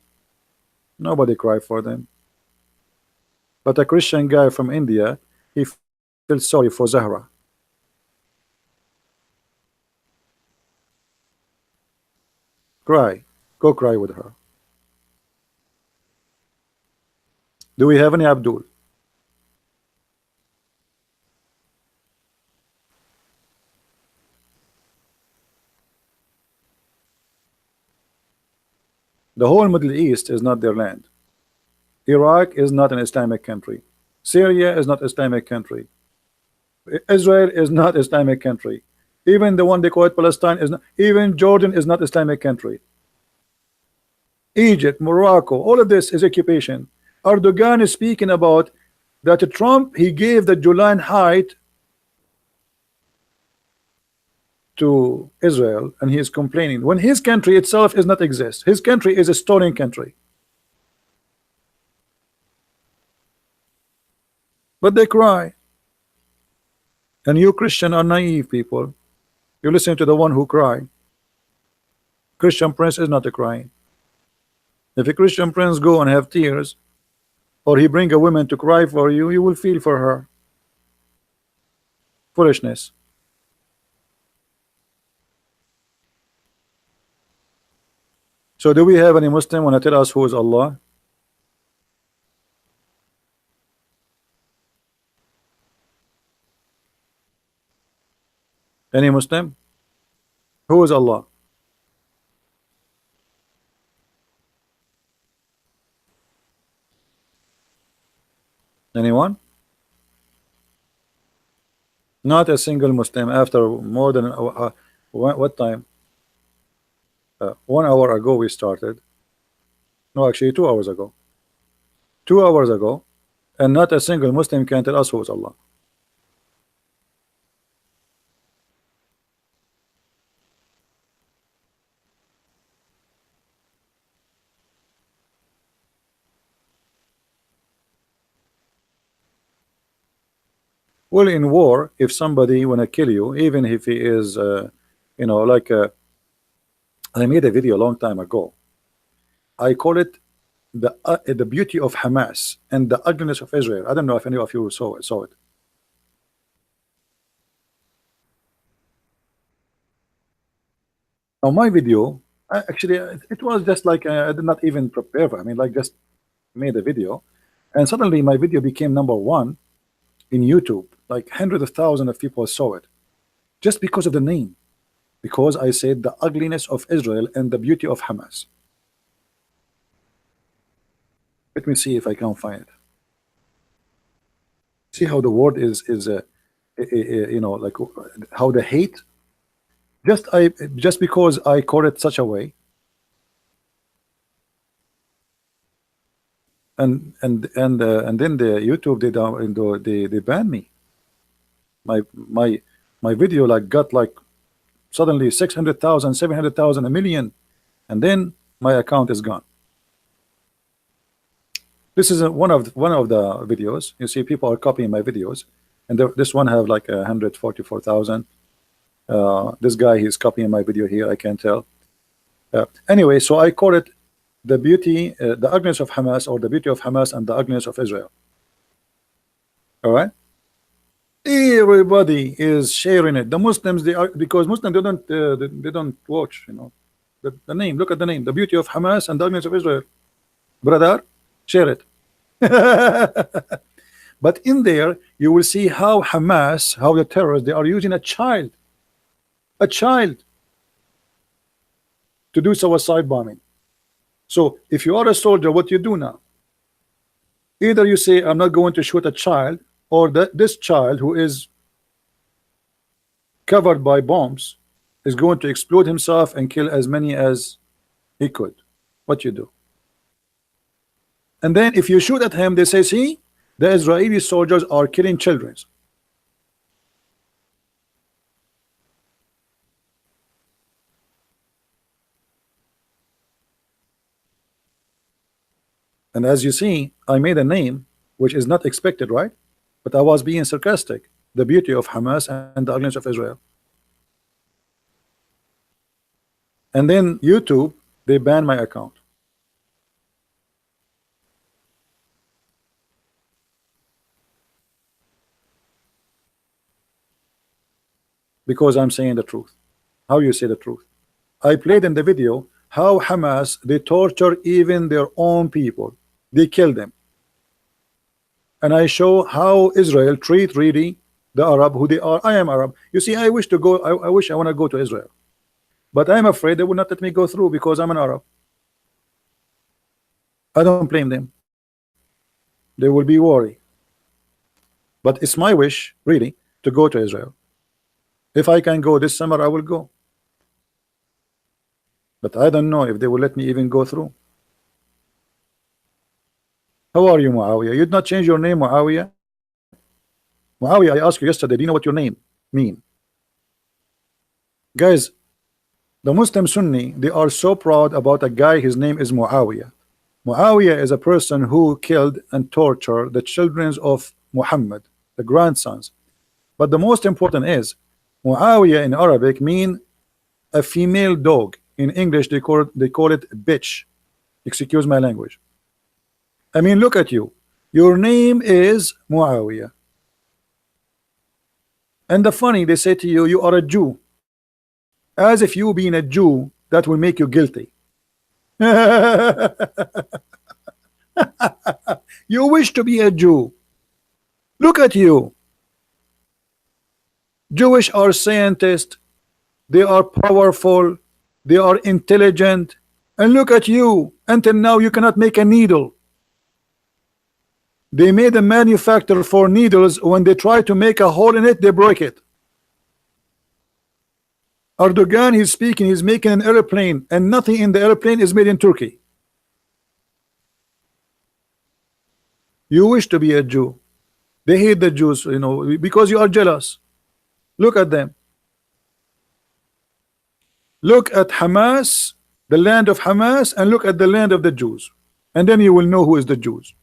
Nobody cry for them. But a Christian guy from India, he feels sorry for Zahra. Cry. Go cry with her. Do we have any Abdul? The whole Middle East is not their land. Iraq is not an Islamic country. Syria is not Islamic country. Israel is not Islamic country. Even the one they call it Palestine is not. Even Jordan is not Islamic country. Egypt, Morocco, all of this is occupation. Erdogan is speaking about that Trump, he gave the Golan Heights to Israel, and he is complaining when his country itself is not exist. His country is a stolen country. But they cry. And you Christian are naive people. You listen to the one who cry. Christian Prince is not a crying. If a Christian Prince go and have tears, or he bring a woman to cry for you, you will feel for her. Foolishness. So do we have any Muslim want to tell us who is Allah? Any Muslim? Who is Allah? Anyone? Not a single Muslim after more than what time? 1 hour ago we started. No, actually 2 hours ago. 2 hours ago, and not a single Muslim can tell us who is Allah. Well, in war, if somebody wanna kill you, even if he is, like I made a video a long time ago. I call it the beauty of Hamas and the ugliness of Israel. I don't know if any of you saw it. Now my video, actually, it was just like I did not even prepare for. I mean, like just made a video, and suddenly my video became #1 in YouTube. Like hundreds of thousands of people saw it, just because of the name. Because I said the ugliness of Israel and the beauty of Hamas. Let me see if I can find it. See how the word is like how the hate. Just because I call it such a way, and then the YouTube they ban me. My video like got like suddenly 600,000, 700,000, a million, and then my account is gone. This is one of the videos. You see, people are copying my videos, and this one have like 144,000. This guy, he's copying my video here. I can't tell. Anyway, so I call it the beauty, the ugliness of Hamas, or the beauty of Hamas and the ugliness of Israel. All right. Everybody is sharing it. The Muslims, they are, because Muslims they don't watch. The name. Look at the name. The beauty of Hamas and the ugliness of Israel. Brother, share it. But in there, you will see how Hamas, how the terrorists, they are using a child to do suicide bombing. So if you are a soldier, what you do now? Either you say, I'm not going to shoot a child, or this child who is covered by bombs is going to explode himself and kill as many as he could. What you do? And then if you shoot at him, they say, see, the Israeli soldiers are killing children. And as you see, I made a name which is not expected, right? But I was being sarcastic. The beauty of Hamas and the ugliness of Israel. And then YouTube, they banned my account. Because I'm saying the truth. How you say the truth? I played in the video how Hamas, they torture even their own people. They kill them. And I show how Israel treat really the Arab who they are. I am Arab. You see, I wish to go. I wish I want to go to Israel, but I'm afraid they will not let me go through because I'm an Arab. I don't blame them. They will be worried. But it's my wish, really, to go to Israel. If I can go this summer, I will go. But I don't know if they will let me even go through. How are you, Muawiyah? You did not change your name, Muawiyah. Muawiyah, I asked you yesterday, do you know what your name mean? Guys, the Muslim Sunni, they are so proud about a guy, his name is Muawiyah. Muawiyah is a person who killed and tortured the children of Muhammad, the grandsons. But the most important is, Muawiyah in Arabic mean a female dog. In English, they call it bitch. Excuse my language. I mean, look at you. Your name is Muawiyah. And the funny, they say to you, you are a Jew. As if you being a Jew, that will make you guilty. You wish to be a Jew. Look at you. Jewish are scientists. They are powerful. They are intelligent. And look at you. Until now, you cannot make a needle. They made a manufacturer for needles. When they try to make a hole in it, they break it. Erdogan, he's speaking, he's making an airplane, and nothing in the airplane is made in Turkey. You wish to be a Jew. They hate the Jews, you know, because you are jealous. Look at them. Look at Hamas, the land of Hamas, and look at the land of the Jews. And then you will know who is the Jews.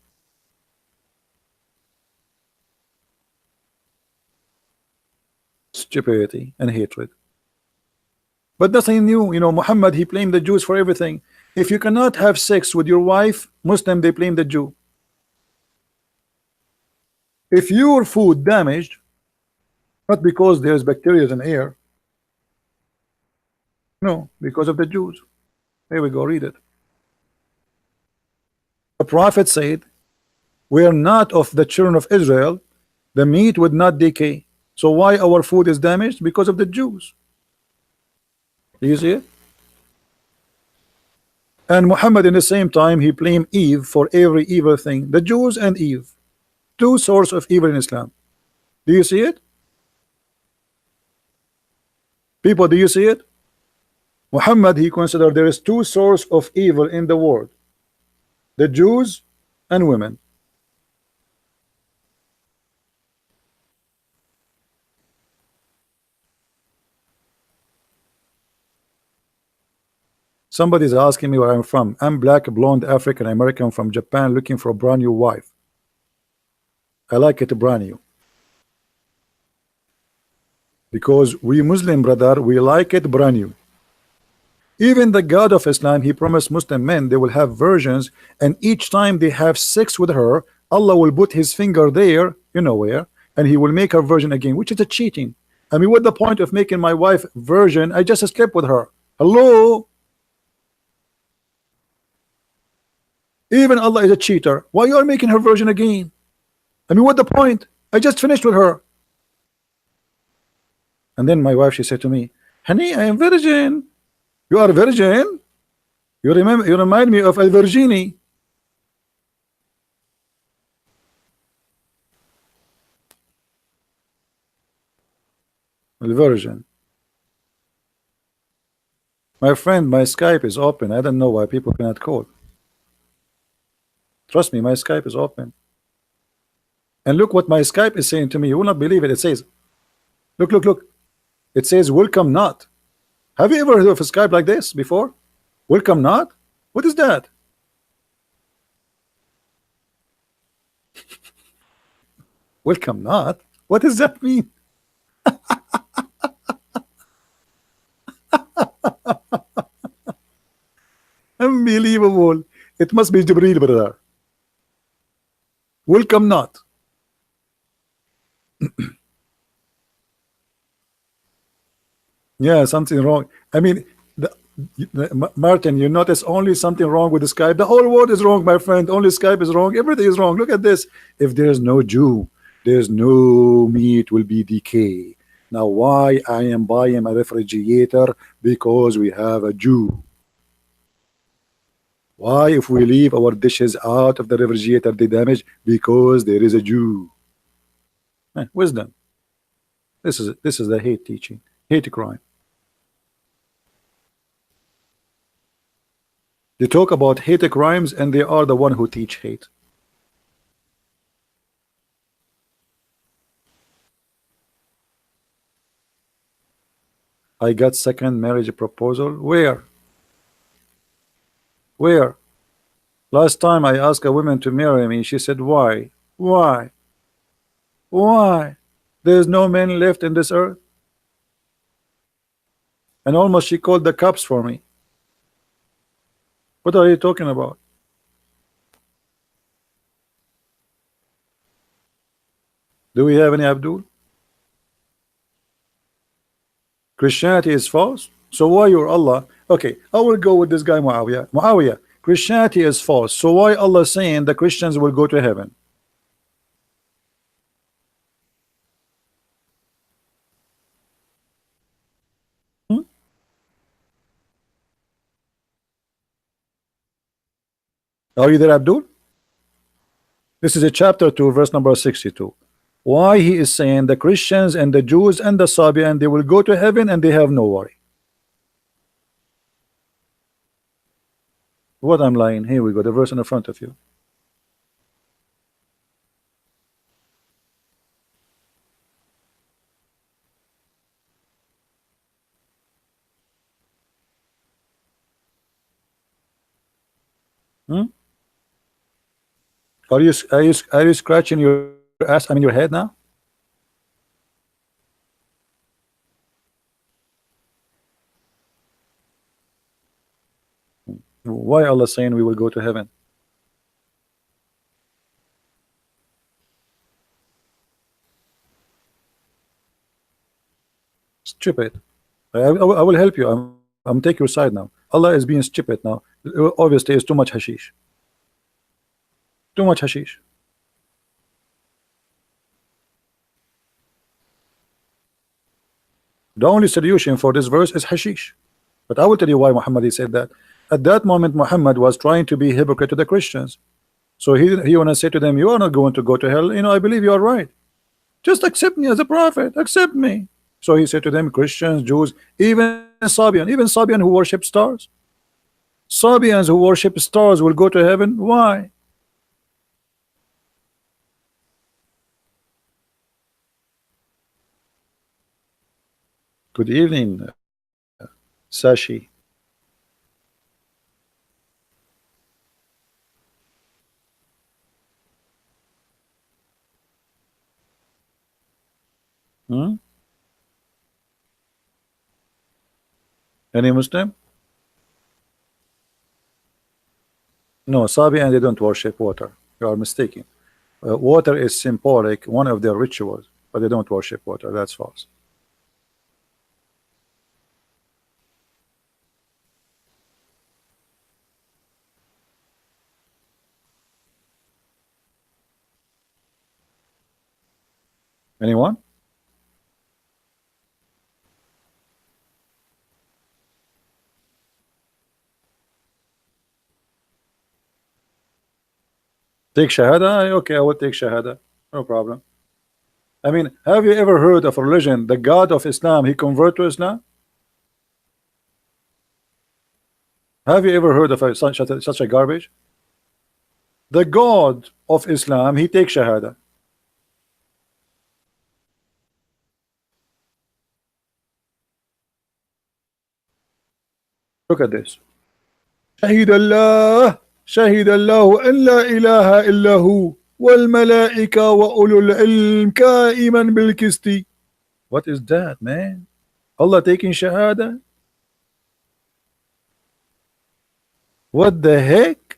Stupidity and hatred. But nothing new, you know. Muhammad, he blamed the Jews for everything. If you cannot have sex with your wife, Muslim, they blame the Jew. If your food damaged, not because there's bacteria in air, no, because of the Jews. Here we go, read it. The prophet said, we are not of the children of Israel, the meat would not decay. So why our food is damaged? Because of the Jews. Do you see it? And Muhammad in the same time, he blamed Eve for every evil thing. The Jews and Eve, two sources of evil in Islam. Do you see it? People, do you see it? Muhammad, he considered there is two sources of evil in the world. The Jews and women. Somebody's asking me where I'm from. I'm black, blonde, African American from Japan looking for a brand new wife. I like it brand new. Because we Muslim, brother, we like it brand new. Even the God of Islam, he promised Muslim men they will have virgins, and each time they have sex with her, Allah will put his finger there, you know where, and he will make her virgin again, which is a cheating. I mean, what's the point of making my wife virgin? I just slept with her. Hello? Even Allah is a cheater. Why you are making her virgin again? I mean, what the point? I just finished with her. And then my wife, she said to me, honey, I am virgin. You are virgin? You remind me of a Virginie. الversion. My friend, my Skype is open. I don't know why people cannot call. Trust me, my Skype is open. And look what my Skype is saying to me. You will not believe it. It says, look, look, look. It says, welcome not. Have you ever heard of a Skype like this before? Welcome not? What is that? Welcome not? What does that mean? Unbelievable. It must be Jibreel, brother. Welcome not. Yeah, something wrong. I mean, Martin, you notice only something wrong with the Skype. The whole world is wrong, my friend. Only Skype is wrong. Everything is wrong. Look at this. If there's no Jew, there's no meat will be decay. Now, why I am buying a refrigerator? Because we have a Jew. Why, if we leave our dishes out of the refrigerator, they damage? Because there is a Jew. Wisdom. This is the hate teaching, hate crime. They talk about hate crimes, and they are the one who teach hate. I got second marriage proposal. Where? Where? Last time I asked a woman to marry me, she said, why? Why? Why? There's no men left in this earth. And almost she called the cops for me. What are you talking about? Do we have any Abdul? Christianity is false. So why your Allah? Okay, I will go with this guy Muawiyah. Muawiyah, Christianity is false. So why Allah saying the Christians will go to heaven? Hmm? Are you there, Abdul? This is a chapter 2, verse number 62. Why he is saying the Christians and the Jews and the Sabian, they will go to heaven and they have no worry. What I'm lying? Here we go, the verse in the front of you. Hmm? Are you scratching your ass? I mean your head now? Why Allah saying we will go to heaven? Stupid. I will help you. I'm take your side now. Allah is being stupid now. Obviously, it's too much hashish. Too much hashish. The only solution for this verse is hashish. But I will tell you why Muhammad said that. At that moment, Muhammad was trying to be hypocrite to the Christians. So he wanna say to them, you are not going to go to hell. I believe you are right. Just accept me as a prophet. Accept me. So he said to them, Christians, Jews, even Sabian who worship stars. Sabians who worship stars will go to heaven. Why? Good evening, Sashi. Hmm? Any Muslim? No, Sabian, they don't worship water. You are mistaken. Water is symbolic, one of their rituals, but they don't worship water. That's false. Anyone? Take Shahada? Okay, I will take Shahada. No problem. I mean, have you ever heard of a religion, the God of Islam, he convert to Islam? Have you ever heard of such a garbage? The God of Islam, he takes Shahada. Look at this. شهد الله أن لا إله إلا هو والملائكة وأولو العلم قائما بالقسط. What is that, man? Allah taking Shahada? What the heck?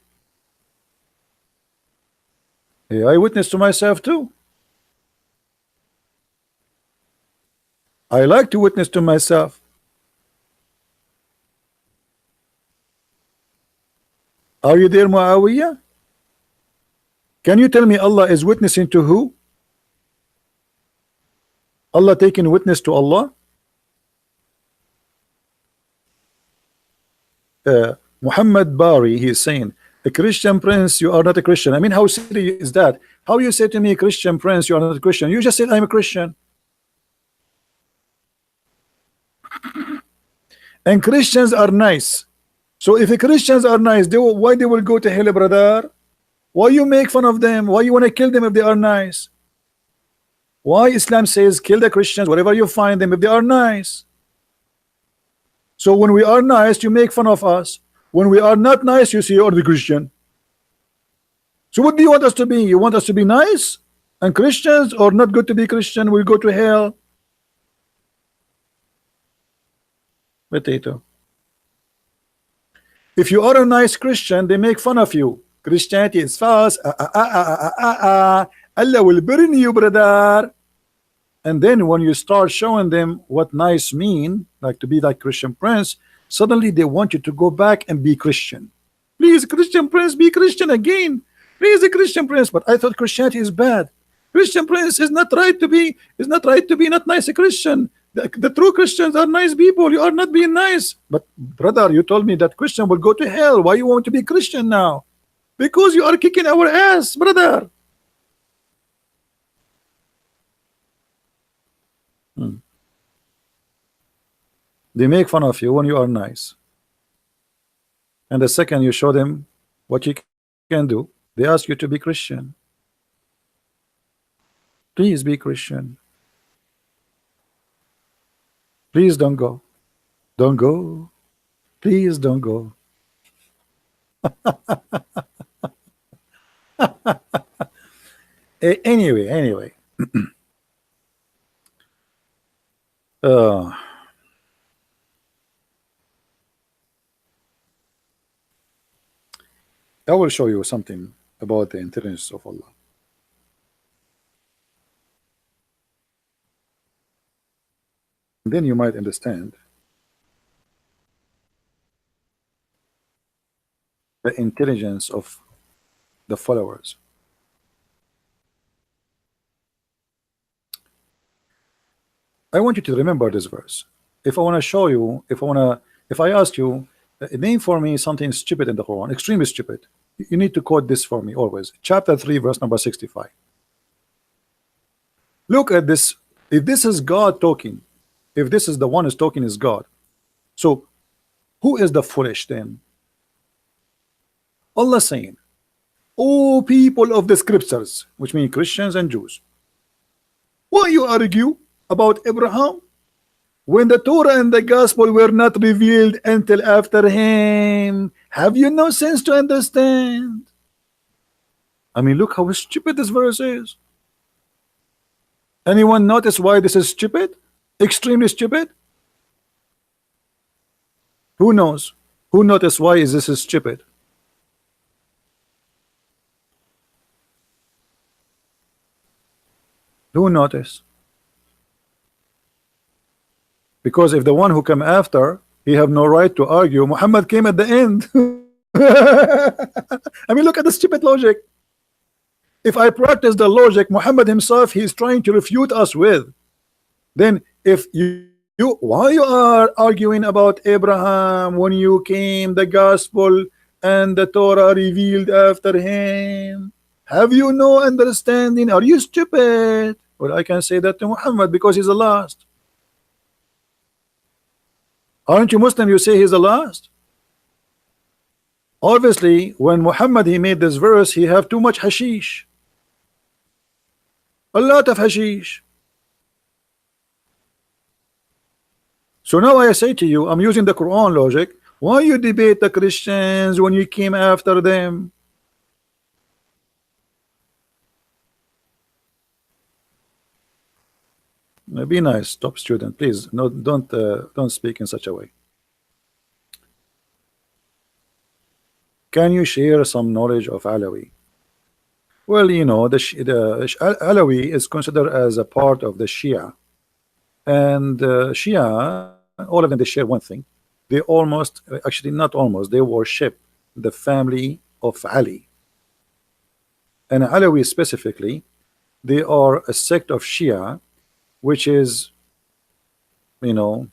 Hey, I witness to myself too. I like to witness to myself. Are you there, Muawiyah? Can you tell me Allah is witnessing to who? Allah taking witness to Allah? Muhammad Bari, he is saying, a Christian prince, you are not a Christian. I mean, how silly is that? How you say to me, Christian prince, you are not a Christian? You just said I'm a Christian. And Christians are nice. So if the Christians are nice, why they will go to hell, brother? Why you make fun of them? Why you want to kill them if they are nice? Why Islam says kill the Christians wherever you find them if they are nice? So when we are nice, you make fun of us. When we are not nice, you say you're the Christian. So what do you want us to be? You want us to be nice and Christians, or not good to be Christian? We'll go to hell. Potato. If you are a nice Christian, they make fun of you. Christianity is false. Allah will burn you, brother. And then when you start showing them what nice mean, like to be like Christian prince, suddenly they want you to go back and be Christian. Please, Christian prince, be Christian again. Please, a Christian prince. But I thought Christianity is bad. Christian prince is not right to be. Is not right to be not nice a Christian. The true Christians are nice people. You are not being nice. But brother, you told me that Christian will go to hell. Why you want to be Christian now? Because you are kicking our ass, brother. They make fun of you when you are nice. And the second you show them what you can do, they ask you to be Christian. Please be Christian. Please don't go. Don't go. Please don't go. Anyway. I will show you something about the intelligence of Allah. Then you might understand the intelligence of the followers. I want you to remember this verse. If I want to show you, if I ask you, name for me something stupid in the Quran, extremely stupid, you need to quote this for me always. Chapter 3, verse number 65. Look at this. If this is God talking, if this is the one who's talking is God, so who is the foolish then? Allah saying, "O people of the scriptures," which mean Christians and Jews, why you argue about Abraham when the Torah and the gospel were not revealed until after him? Have you no sense to understand? I mean, look how stupid this verse is. Anyone notice why this is stupid? Extremely stupid? Who knows? Who noticed why is this stupid? Who notice? Because if the one who came after, he have no right to argue. Muhammad came at the end. I mean, look at the stupid logic. If I practice the logic Muhammad himself he is trying to refute us with, then if you why you are arguing about Abraham when you came the gospel and the Torah revealed after him? Have you no understanding? Are you stupid? Well, I can say that to Muhammad because he's the last. Aren't you Muslim? You say he's the last. Obviously, when Muhammad he made this verse, he have too much hashish, a lot of hashish. So now I say to you, I'm using the Quran logic. Why you debate the Christians when you came after them? Be nice, top student, please. No, don't speak in such a way. Can you share some knowledge of Alawi? Well, you know, Alawi is considered as a part of the Shia, and Shia, all of them, they share one thing. They almost, actually not almost, they worship the family of Ali. And Alawi specifically, they are a sect of Shia, which is, you know,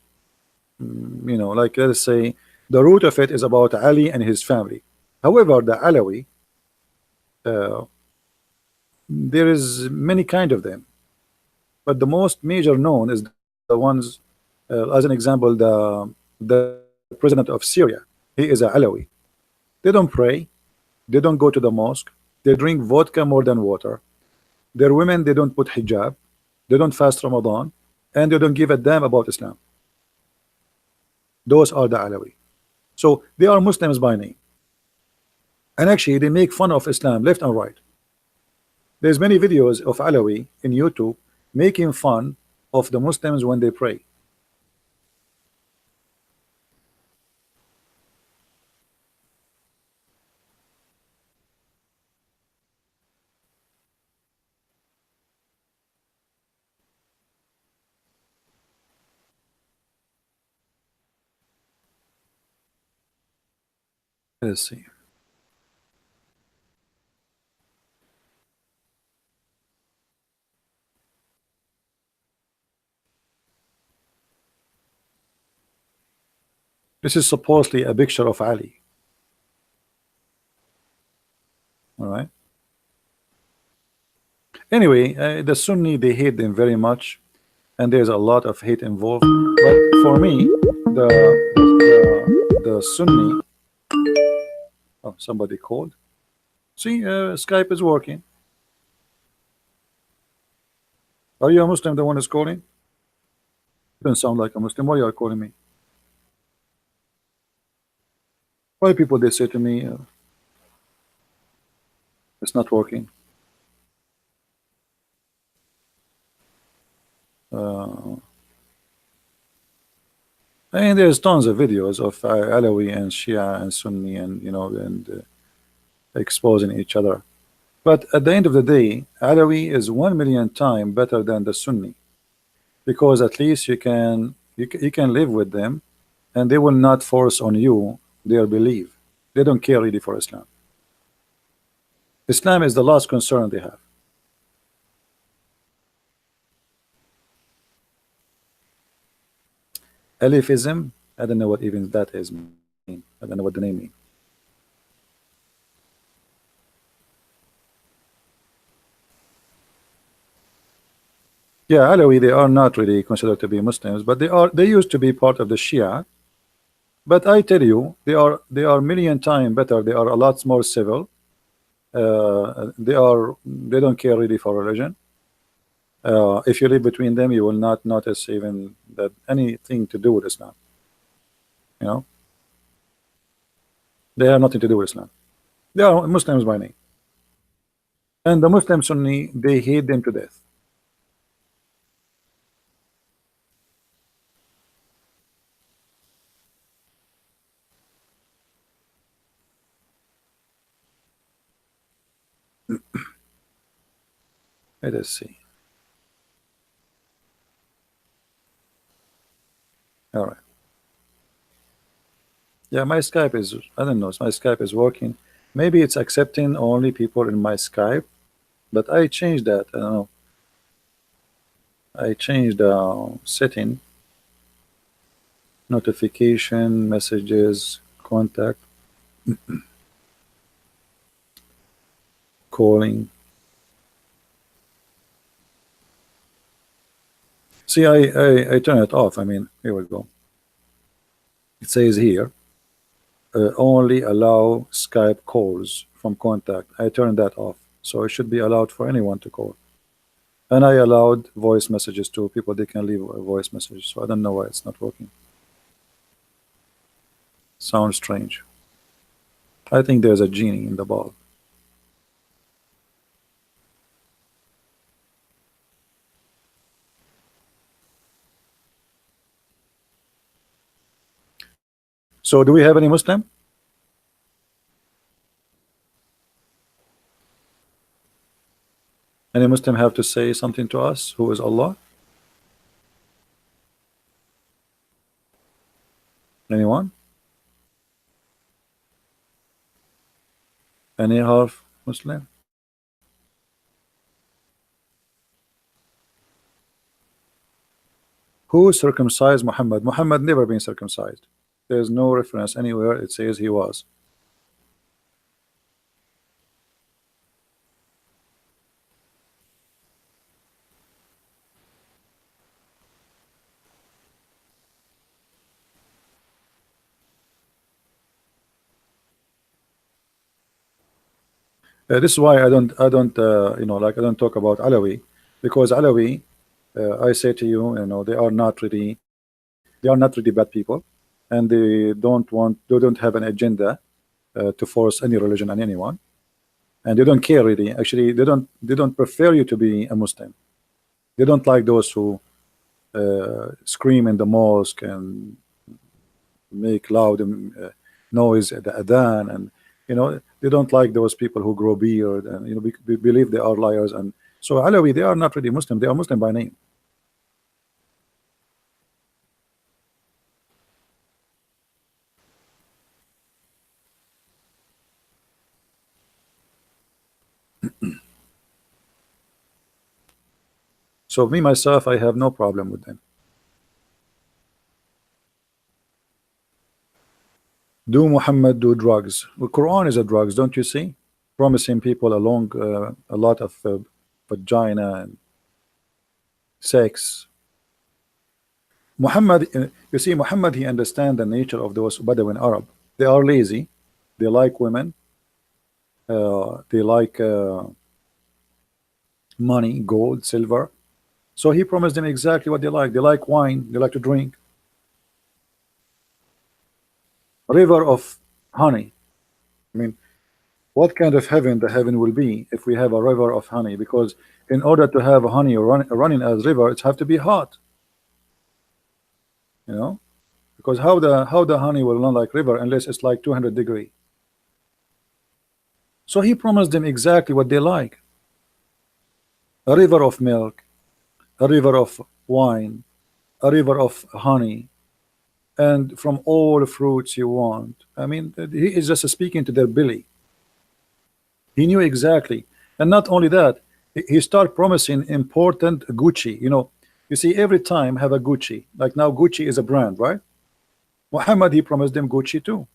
like let's say, the root of it is about Ali and his family. However, the Alawi, uh, there is many kind of them, but the most major known is the ones, as an example, the president of Syria. He is a Alawi. They don't pray, they don't go to the mosque, they drink vodka more than water. Their women, they don't put hijab, they don't fast Ramadan, and they don't give a damn about Islam. Those are the Alawi. So they are Muslims by name, and actually they make fun of Islam left and right. There's many videos of Alawi in YouTube making fun of the Muslims when they pray. Let's see. This is supposedly a picture of Ali. All right. Anyway, the Sunni, they hate them very much, and there's a lot of hate involved. But for me, the Sunni. Oh, somebody called. See, Skype is working. Are you a Muslim? The one is calling. You don't sound like a Muslim. Why are you calling me? Why people they say to me, it's not working. Uh, I mean, there's tons of videos of Alawi and Shia and Sunni, and exposing each other. But at the end of the day, Alawi is 1 million times better than the Sunni, because at least you can live with them, and they will not force on you their belief. They don't care really for Islam. Islam is the last concern they have. Alifism, I don't know what even that is mean. I don't know what the name means. Yeah, Alawi, they are not really considered to be Muslims, but they used to be part of the Shia. But I tell you, they are 1 million times better. They are a lot more civil. They don't care really for religion. If you live between them, you will not notice even that anything to do with Islam. You know, they have nothing to do with Islam. They are Muslims by name, and the Muslim Sunni, they hate them to death. Let us see. All right. Yeah, my Skype is, I don't know, my Skype is working. Maybe it's accepting only people in my Skype, but I changed that. I don't know. I changed the setting, notification, messages, contact, calling. See, I turn it off. I mean, here we go. It says here, only allow Skype calls from contact. I turned that off, so it should be allowed for anyone to call. And I allowed voice messages to people. They can leave a voice message. So I don't know why it's not working. Sounds strange. I think there's a genie in the ball. So do we have any Muslim? Any Muslim have to say something to us? Who is Allah? Anyone? Any half Muslim? Who circumcised Muhammad? Muhammad never been circumcised. There's no reference anywhere it says he was. This is why I don't like I don't talk about Alawi, because Alawi, I say to you, they are not really bad people, and they don't have an agenda to force any religion on anyone, and they don't care really. Actually, they don't prefer you to be a Muslim. They don't like those who scream in the mosque and make loud noise at the adhan, and they don't like those people who grow beard and believe they are liars. And so Alawi, they are not really Muslim. They are Muslim by name. So me myself, I have no problem with them. Do Muhammad do drugs? Well, Quran is a drugs, don't you see? Promising people a lot of vagina and sex. Muhammad, you see, Muhammad, he understand the nature of those Bedouin Arab. They are lazy. They like women. They like money, gold, silver. So he promised them exactly what they like. They like wine. They like to drink. River of honey. I mean, what kind of heaven the heaven will be if we have a river of honey? Because in order to have honey running as river, it have to be hot. Because how the honey will run like river unless it's like 200 degree. So he promised them exactly what they like: a river of milk, a river of wine, a river of honey, and from all fruits you want. I mean, he is just speaking to their belly. He knew exactly. And not only that, he started promising important Gucci. You see, every time have a Gucci. Like now Gucci is a brand, right? Muhammad, he promised them Gucci too.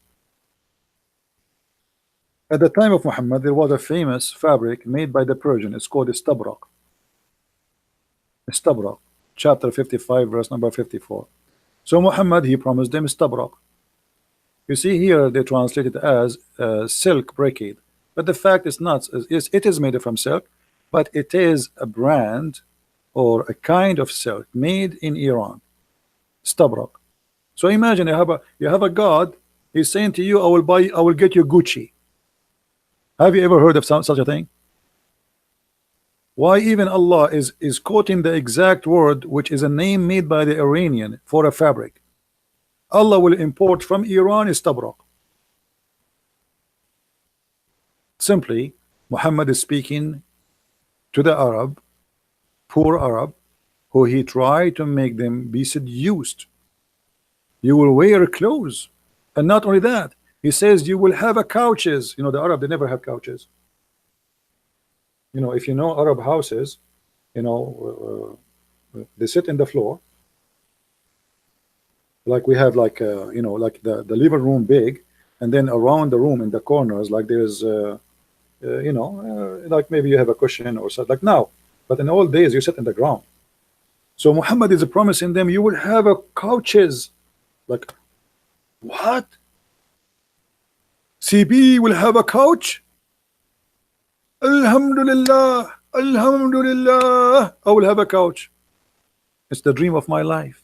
At the time of Muhammad, there was a famous fabric made by the Persian. It's called istabrak. Istabrak, chapter 55, verse number 54. So Muhammad, he promised them istabrak. You see here they translate it as silk brocade, but the fact is not. It is made from silk, but it is a brand or a kind of silk made in Iran, istabrak. So imagine you have a God. He's saying to you, I will get you Gucci. Have you ever heard of such a thing? Why even Allah is quoting the exact word, which is a name made by the Iranian for a fabric. Allah will import from Iran istabrak. Simply, Muhammad is speaking to the Arab, poor Arab, who he tried to make them be seduced. You will wear clothes, and not only that, he says you will have a couches. The Arab, they never have couches. If you know Arab houses, they sit in the floor, like we have, like like the living room big, and then around the room in the corners, like there's like maybe you have a cushion or something like now. But in old days, you sit in the ground. So Muhammad is promising them, you will have a couches. Like what? CB will have a couch? Alhamdulillah, Alhamdulillah, I will have a couch. It's the dream of my life.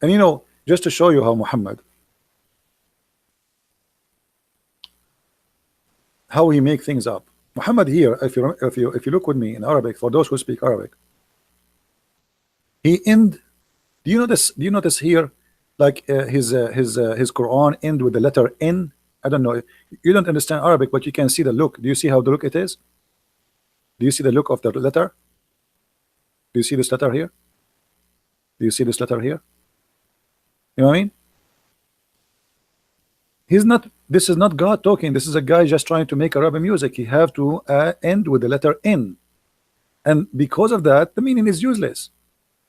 And just to show you how Muhammad, how he make things up. Muhammad here, if you look with me in Arabic, for those who speak Arabic, he end. Do you notice? Do you notice here, like his Quran end with the letter N? I don't know. You don't understand Arabic, but you can see the look. Do you see how the look it is? Do you see the look of the letter? Do you see this letter here? Do you see this letter here? You know what I mean? He's not. This is not God talking. This is a guy just trying to make Arabic music. He have to end with the letter N, and because of that, the meaning is useless.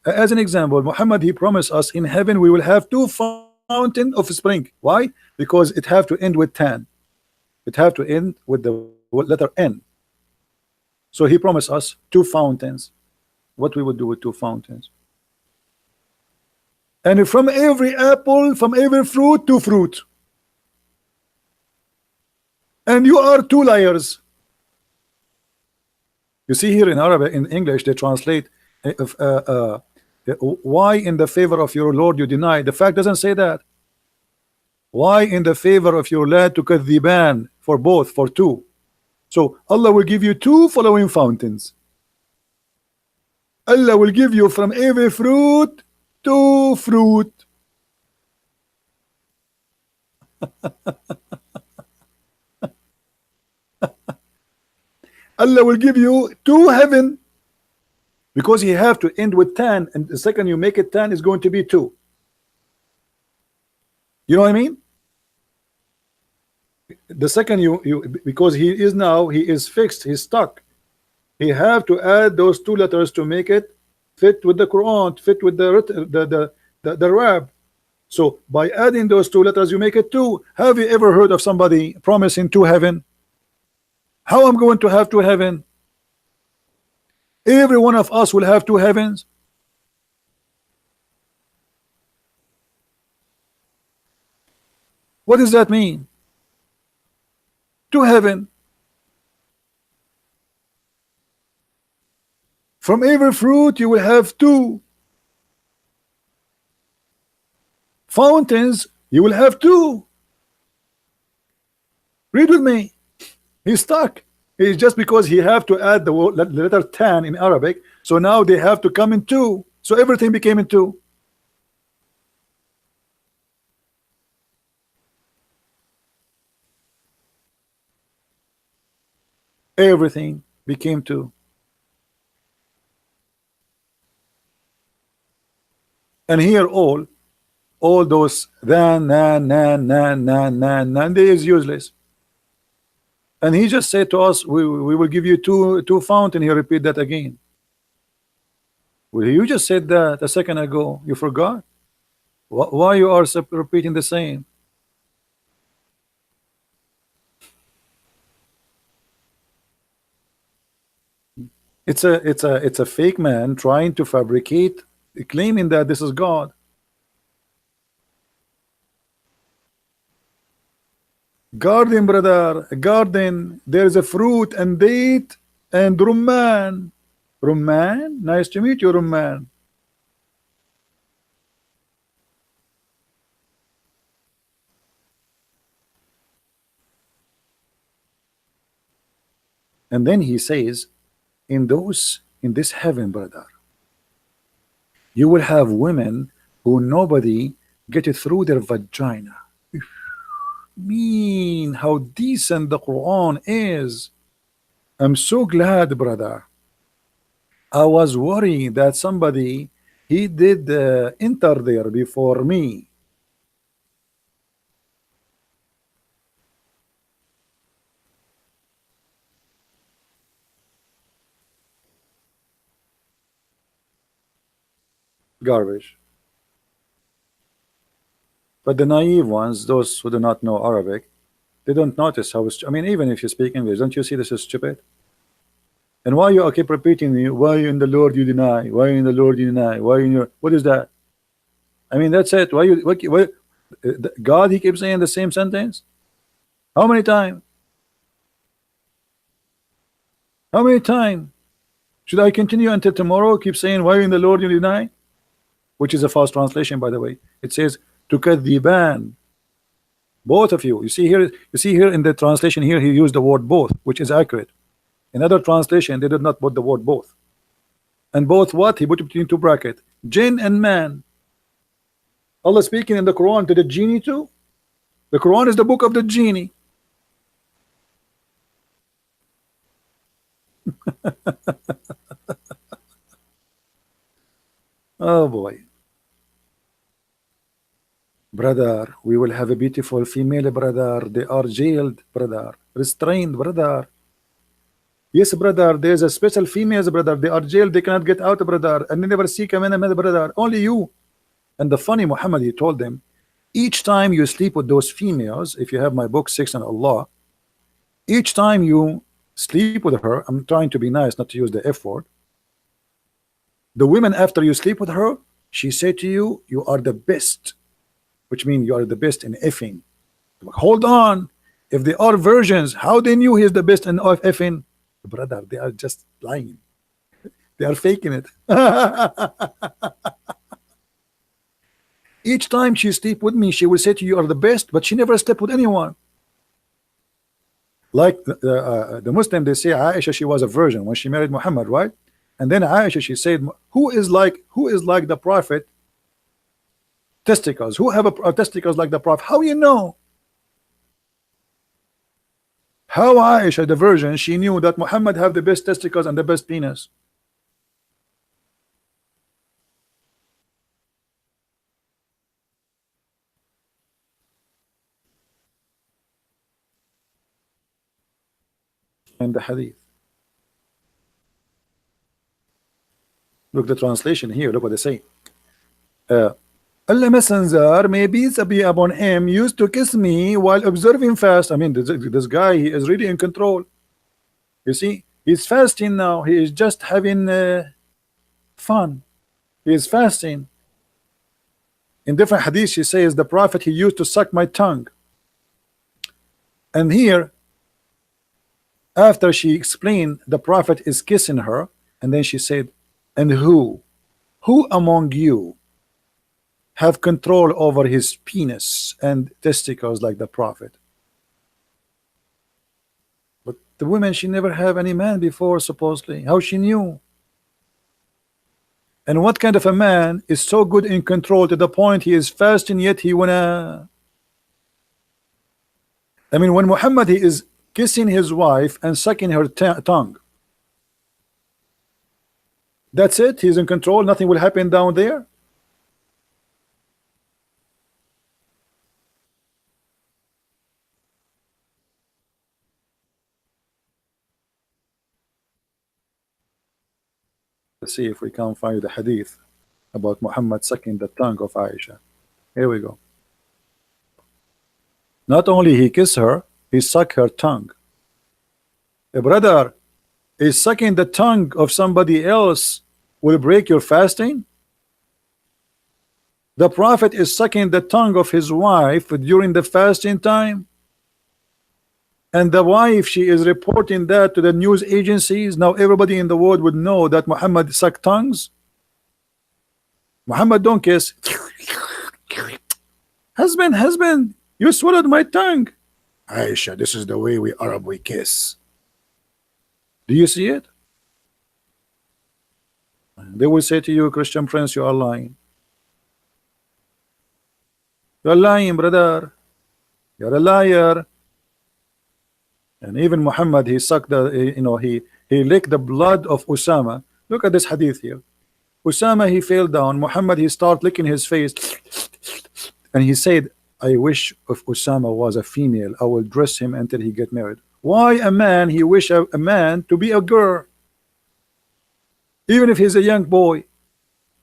As an example, Muhammad, he promised us in heaven we will have two fountain of spring. Why? Because it have to end with tan. It have to end with the letter N. So he promised us two fountains. What we would do with two fountains? And from every apple, from every fruit, two fruit. And you are two liars. You see here in Arabic, in English, they translate why in the favor of your Lord you deny. The fact doesn't say that. Why in the favor of your Lord tukadhiban, for both, for two. So Allah will give you two following fountains. Allah will give you from every fruit two fruit. Allah will give you two heaven, because he have to end with 10, and the second you make it 10 is going to be 2. You know what I mean? The second because he is fixed, he's stuck. He have to add those two letters to make it fit with the Quran, fit with the Rab. So by adding those two letters, you make it 2. Have you ever heard of somebody promising 2 heaven? How I'm going to have 2 heaven? Every one of us will have 2 heavens. What does that mean? 2 heaven. From every fruit you will have 2 fountains. You will have 2. Read with me. He's stuck. It's just because he have to add the letter 10 in Arabic. So now they have to come in 2. So everything became in 2. Everything became 2. And here all those then, nan, they is useless. And he just said to us, we will give you two fountain. He repeat that again. Well, you just said that a second ago. You forgot? Why you are repeating the same? It's a fake man trying to fabricate, claiming that this is God. Garden, brother, garden. There is a fruit and date and rumman. Rumman, nice to meet you, rumman. And then he says, in this heaven, brother, you will have women who nobody get it through their vagina. Mean how decent the Quran is. I'm so glad, brother. I was worried that somebody he did enter there before me. Garbage. But the naive ones, those who do not know Arabic, they don't notice how I mean, even if you speak English, don't you see this is stupid? And why you keep repeating me? Why in the Lord you deny? Why in the Lord you deny? Why in your what is that? I mean, that's it. Why you why God? He keeps saying the same sentence. How many times? How many times should I continue until tomorrow? Keep saying why in the Lord you deny, which is a false translation, by the way. It says to kadhiban. Both of you. You see here in the translation here, he used the word both, which is accurate. In other translation, they did not put the word both. And both what? He put it between two brackets. Jinn and man. Allah speaking in the Quran to the genie too. The Quran is the book of the genie. Oh boy. Brother, we will have a beautiful female brother. They are jailed, brother. Restrained, brother. Yes, brother, there's a special females, brother. They are jailed, they cannot get out, brother. And they never seek a man, brother. Only you. And the funny Muhammad, he told them, each time you sleep with those females, if you have my book, Six and Allah, each time you sleep with her, I'm trying to be nice, not to use the F word. The women, after you sleep with her, she said to you, you are the best, which means you are the best in effing. Hold on. If they are virgins, how they knew he's the best in effing? Brother, they are just lying. They are faking it. Each time she sleep with me, she will say to you, you are the best, but she never slept with anyone. Like the Muslim, they say Aisha, she was a virgin when she married Muhammad, right? And then Aisha, she said, who is like the prophet? Testicles. Who have a testicles like the prophet? How you know? How Aisha, the virgin, she knew that Muhammad have the best testicles and the best penis? In the hadith. Look the translation here. Look what they say. Allah Messenger, may peace be upon him, used to kiss me while observing fast. I mean, this guy, he is really in control. You see, he's fasting now. He is just having fun. He is fasting. In different hadith, she says, the prophet, he used to suck my tongue. And here, after she explained, the prophet is kissing her, and then she said, and who among you have control over his penis and testicles like the prophet? But the woman, she never have any man before, supposedly. How she knew? And what kind of a man is so good in control to the point he is fasting, yet he wanna... I mean, when Muhammad, he is kissing his wife and sucking her tongue, that's it? He's in control, nothing will happen down there? Let's see if we can find the hadith about Muhammad sucking the tongue of Aisha. Here we go. Not only he kissed her, he sucked her tongue. A brother is sucking the tongue of somebody else will break your fasting? The prophet is sucking the tongue of his wife during the fasting time, and the wife, she is reporting that to the news agencies. Now everybody in the world would know that Muhammad sucked tongues. Muhammad don't kiss. Husband, you swallowed my tongue. Aisha, this is the way we Arab we kiss. Do you see it? They will say to you, Christian Prince, you are lying. You are lying, brother. You are a liar. And even Muhammad, he sucked the, he licked the blood of Usama. Look at this hadith here. Usama, he fell down. Muhammad, he started licking his face, and he said, I wish if Usama was a female, I will dress him until he get married. Why a man, he wish a man to be a girl? Even if he's a young boy,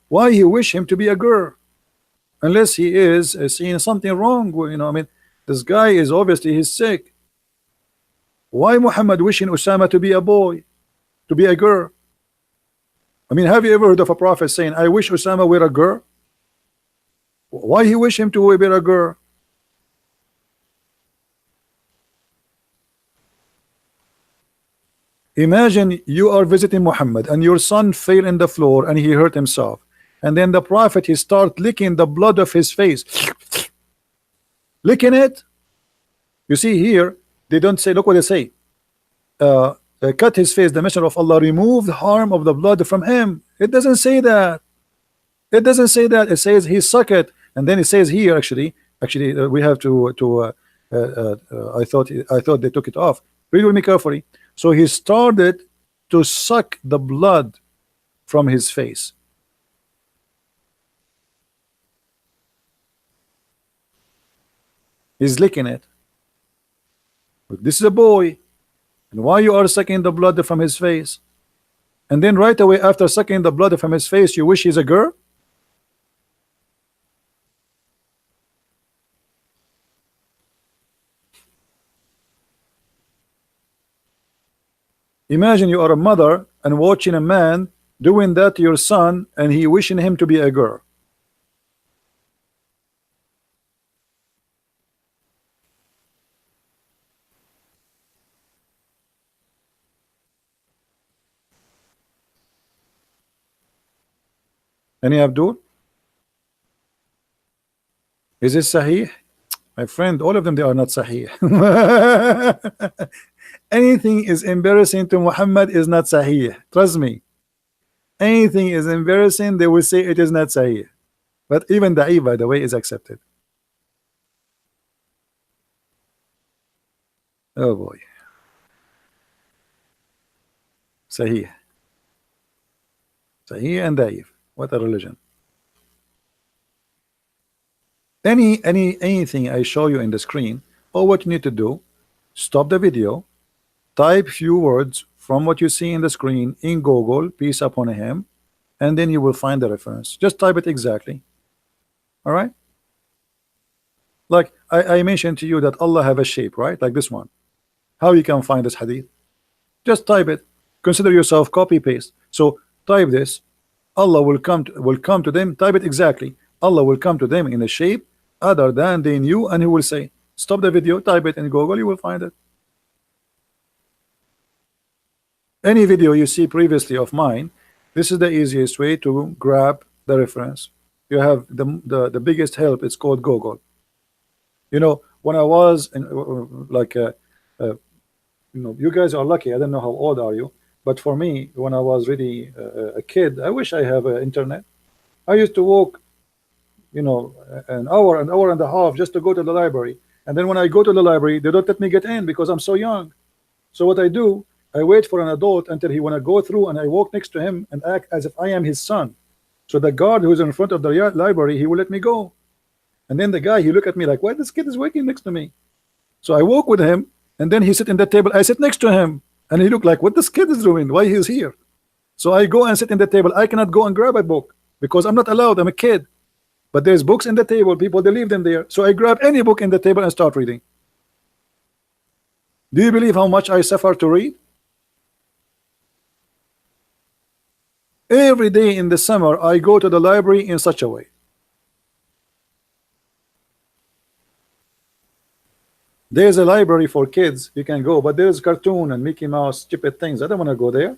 why he wish him to be a girl? Unless he is seeing something wrong, I mean, this guy is obviously, he's sick. Why Muhammad wishing Usama to be a boy? to be a girl. I mean, have you ever heard of a prophet saying, I wish Osama were a girl? Why he wish him to be a girl? Imagine you are visiting Muhammad and your son fell in the floor and he hurt himself. And then the prophet, he start licking the blood of his face. Licking it. You see here, they don't say, look what they say. Cut his face, the messenger of Allah removed harm of the blood from him. It doesn't say that. It doesn't say that. It says he suck it, and then it says here actually we have to I thought they took it off. Read with me carefully. So he started to suck the blood from his face. He's licking it. This is a boy. And why you are sucking the blood from his face? And then right away after sucking the blood from his face, you wish he's a girl? Imagine you are a mother and watching a man doing that to your son and he wishing him to be a girl. Any Abdul? Is it Sahih? My friend, all of them, they are not Sahih. Anything is embarrassing to Muhammad is not Sahih. Trust me. Anything is embarrassing, they will say it is not Sahih. But even Da'if, by the way, is accepted. Oh boy. Sahih. Sahih and Da'if. What a religion. Anything I show you in the screen, all what you need to do, stop the video, type few words from what you see in the screen in Google, peace upon him, and then you will find the reference. Just type it exactly. All right? Like I mentioned to you that Allah have a shape, right? Like this one. How you can find this hadith? Just type it. Consider yourself copy paste. So type this. Allah will come to them. Type it exactly. Allah will come to them in a shape other than they knew, and he will say, stop the video, type it in Google, you will find it. Any video you see previously of mine, this is the easiest way to grab the reference. You have the biggest help, it's called Google. You know, when I was in, you guys are lucky. I don't know how old are you, but for me, when I was really a kid, I wish I have internet. I used to walk, an hour and a half just to go to the library. And then when I go to the library, they don't let me get in because I'm so young. So what I do, I wait for an adult until he wanna go through, and I walk next to him and act as if I am his son. So the guard who's in front of the library, he will let me go. And then the guy, he look at me like, why this kid is working next to me? So I walk with him, and then he sit in the table. I sit next to him, and he look like, what this kid is doing? Why he's here? So I go and sit in the table. I cannot go and grab a book because I'm not allowed. I'm a kid. But there's books in the table. People, they leave them there. So I grab any book in the table and start reading. Do you believe how much I suffer to read? Every day in the summer, I go to the library in such a way. There's a library for kids, you can go, but there's cartoon and Mickey Mouse, stupid things. I don't want to go there.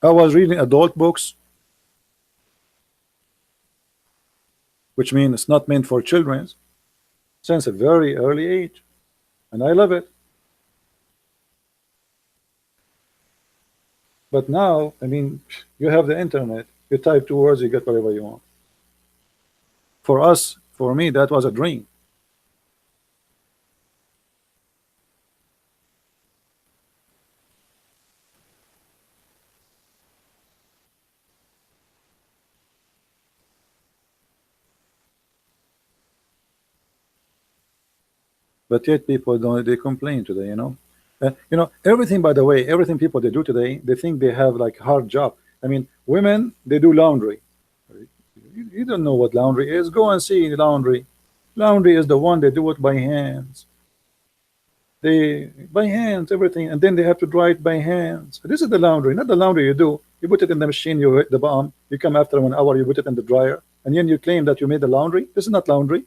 I was reading adult books, which means it's not meant for children, since a very early age, and I love it. But now, I mean, you have the internet, you type 2 words, you get whatever you want. For us, for me, that was a dream. But yet people don't, they complain today, everything, by the way, everything people they do today, they think they have like hard job. I mean, women, they do laundry. You don't know what laundry is. Go and see laundry. Laundry is the one they do it by hands. They by hands everything, and then they have to dry it by hands. This is the laundry, not the laundry you do. You put it in the machine, you hit the bomb, you come after 1 hour, you put it in the dryer, and then you claim that you made the laundry. This is not laundry.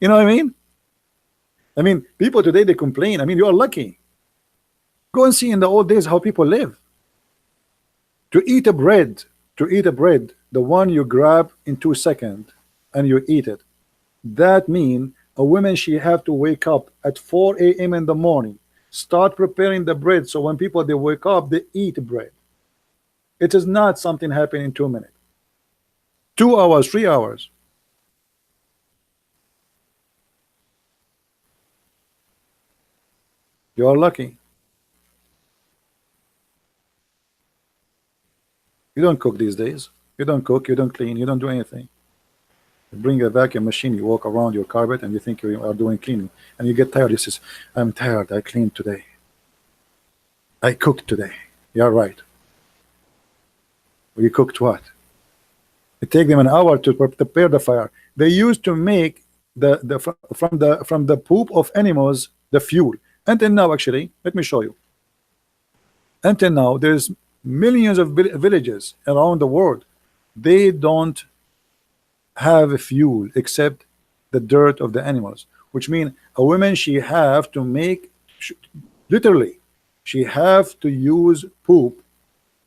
You know what I mean? I mean, people today they complain. I mean, you are lucky. Go and see in the old days how people live. To eat a bread, the one you grab in 2 seconds and you eat it. That mean a woman she have to wake up at 4 a.m. in the morning, start preparing the bread so when people they wake up they eat bread. It is not something happening in 2 minutes, 2 hours, 3 hours. You are lucky. You don't cook these days. You don't cook, you don't clean, you don't do anything. You bring a vacuum machine, you walk around your carpet and you think you are doing cleaning. And you get tired. You says, I'm tired, I cleaned today. I cooked today. You're right. You cooked what? It take them an hour to prepare the fire. They used to make from the poop of animals the fuel. Until now, actually, let me show you. Until now, there's millions of villages around the world. They don't have a fuel except the dirt of the animals, which means a woman she have to make literally she have to use poop,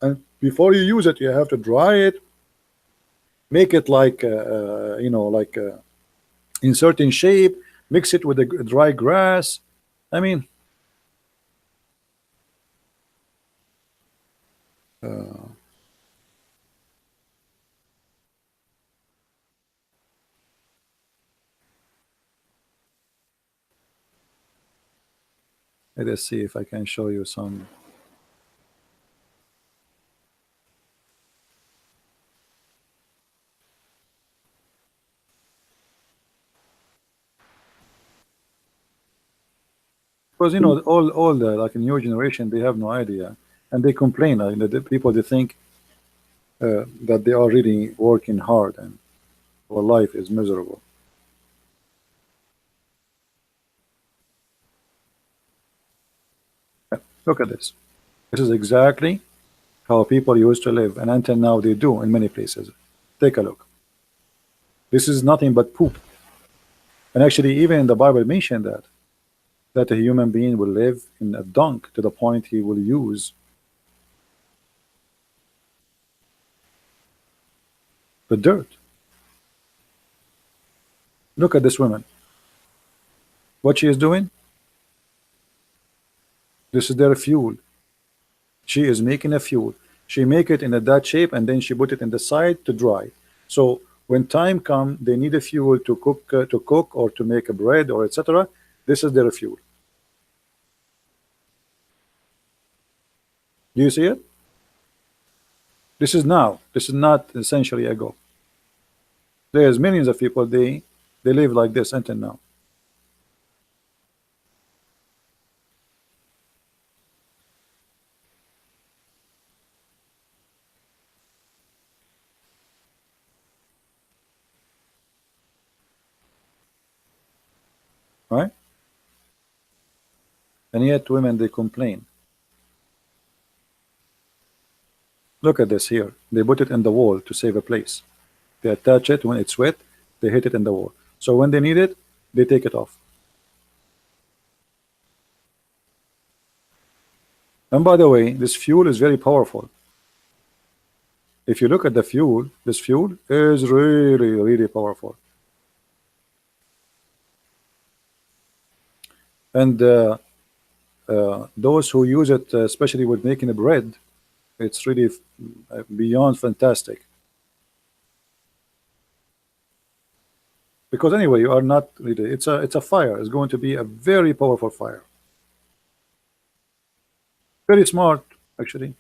and before you use it you have to dry it, make it like like in certain shape, mix it with the dry grass. I mean, let us see if I can show you some. Because all the like new generation they have no idea, and they complain the people they think that they are really working hard and our life is miserable. Look at this. This is exactly how people used to live, and until now they do in many places. Take a look. This is nothing but poop. And actually, even in the Bible mentioned that a human being will live in a dung to the point he will use the dirt. Look at this woman. What she is doing? This is their fuel. She is making a fuel. She make it in that shape and then she put it in the side to dry. So when time come, they need a fuel to cook or to make a bread or etc. This is their fuel. Do you see it? This is now. This is not a century ago. There's millions of people they live like this until now. Right? And yet women they complain. Look at this here. They put it in the wall to save a place. They attach it when it's wet, they hit it in the wall. So when they need it, they take it off. And by the way, this fuel is very powerful. If you look at the fuel, this fuel is really, really powerful. And those who use it, especially with making a bread, it's really beyond fantastic. Because anyway, you are not really. It's a fire. It's going to be a very powerful fire. Very smart, actually.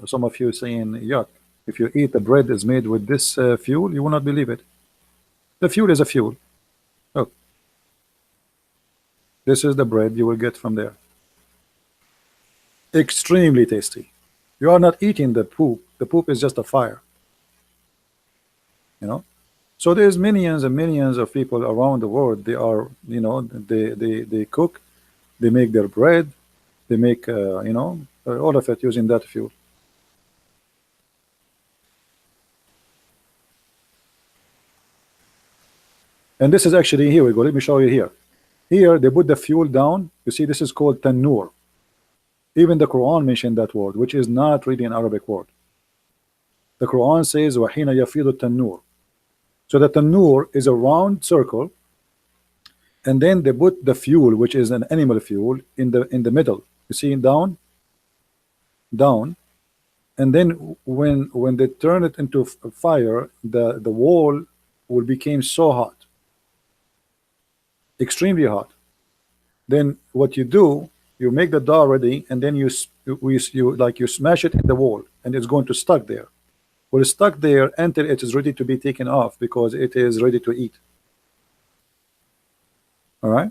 Some of you saying, yuck. If you eat the bread is made with this fuel, you will not believe it. The fuel is a fuel. Look, This is the bread you will get from there. Extremely tasty. You are not eating the poop. The poop is just a fire. You know. So there's millions and millions of people around the world. They are, they cook, they make their bread, they make, all of it using that fuel. And this is actually, here we go. Let me show you here. Here they put the fuel down. You see, this is called tanur. Even the Quran mentioned that word, which is not really an Arabic word. The Quran says وَحِينَ يَفِيضُ التَّنُّورُ. So the tanur is a round circle, and then they put the fuel, which is an animal fuel, in the middle. You see, down, down, and then when they turn it into fire, the wall will become so hot, extremely hot. Then what you do, you make the dough ready, and then you smash it in the wall, and it's going to stuck there. Well, it's stuck there until it is ready to be taken off, because it is ready to eat. All right.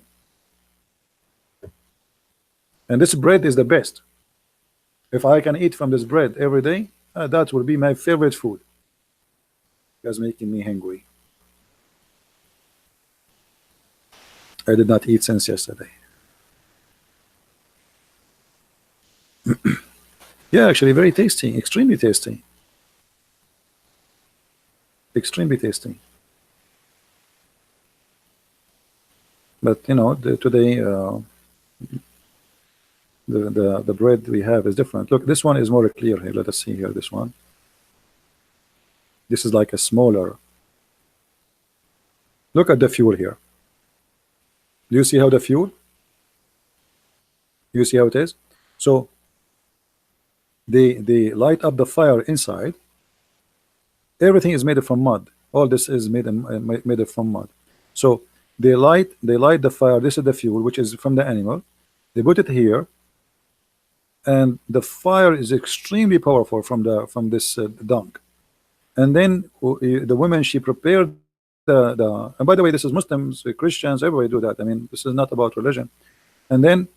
And this bread is the best. If I can eat from this bread every day, that will be my favorite food. You guys making me hungry. I did not eat since yesterday. Yeah, actually very tasty, extremely tasty. Extremely tasty. But today the bread we have is different. Look, this one is more clear here. Let us see here. This one. This is like a smaller. Look at the fuel here. Do you see how the fuel? You see how it is? So they light up the fire inside. Everything is made from mud. All this is made from mud. So they light the fire. This is the fuel, which is from the animal. They put it here, and the fire is extremely powerful from this dung. And then the women, she prepared the and by the way, this is Muslims, Christians, everybody do that. I mean, this is not about religion. And then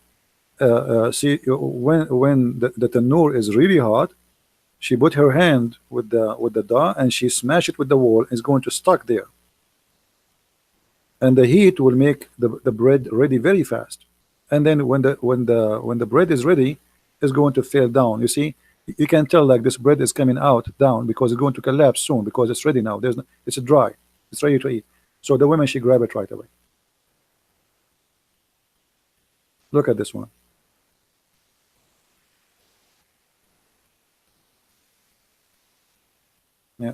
see, when the tanur is really hot, she put her hand with the dough, and she smashed it with the wall. It's going to stuck there, and the heat will make the bread ready very fast. And then when the bread is ready, it's going to fall down. You see, you can tell like this bread is coming out down, because it's going to collapse soon, because it's ready now. It's dry, it's ready to eat. So the women, she grab it right away. Look at this one. Yeah.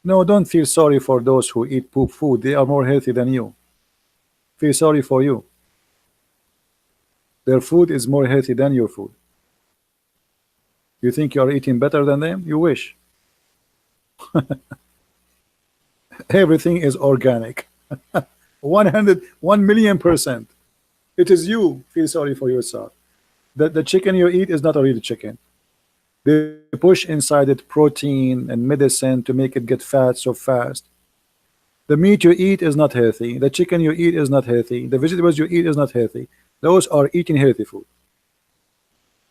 No, don't feel sorry for those who eat poop food. They are more healthy than you. Feel sorry for you. Their food is more healthy than your food. You think you are eating better than them? You wish. Everything is organic. 1,000,000%. It is you feel sorry for yourself. The chicken you eat is not a real chicken. They push inside it protein and medicine to make it get fat so fast. The meat you eat is not healthy. The chicken you eat is not healthy. The vegetables you eat is not healthy. Those are eating healthy food,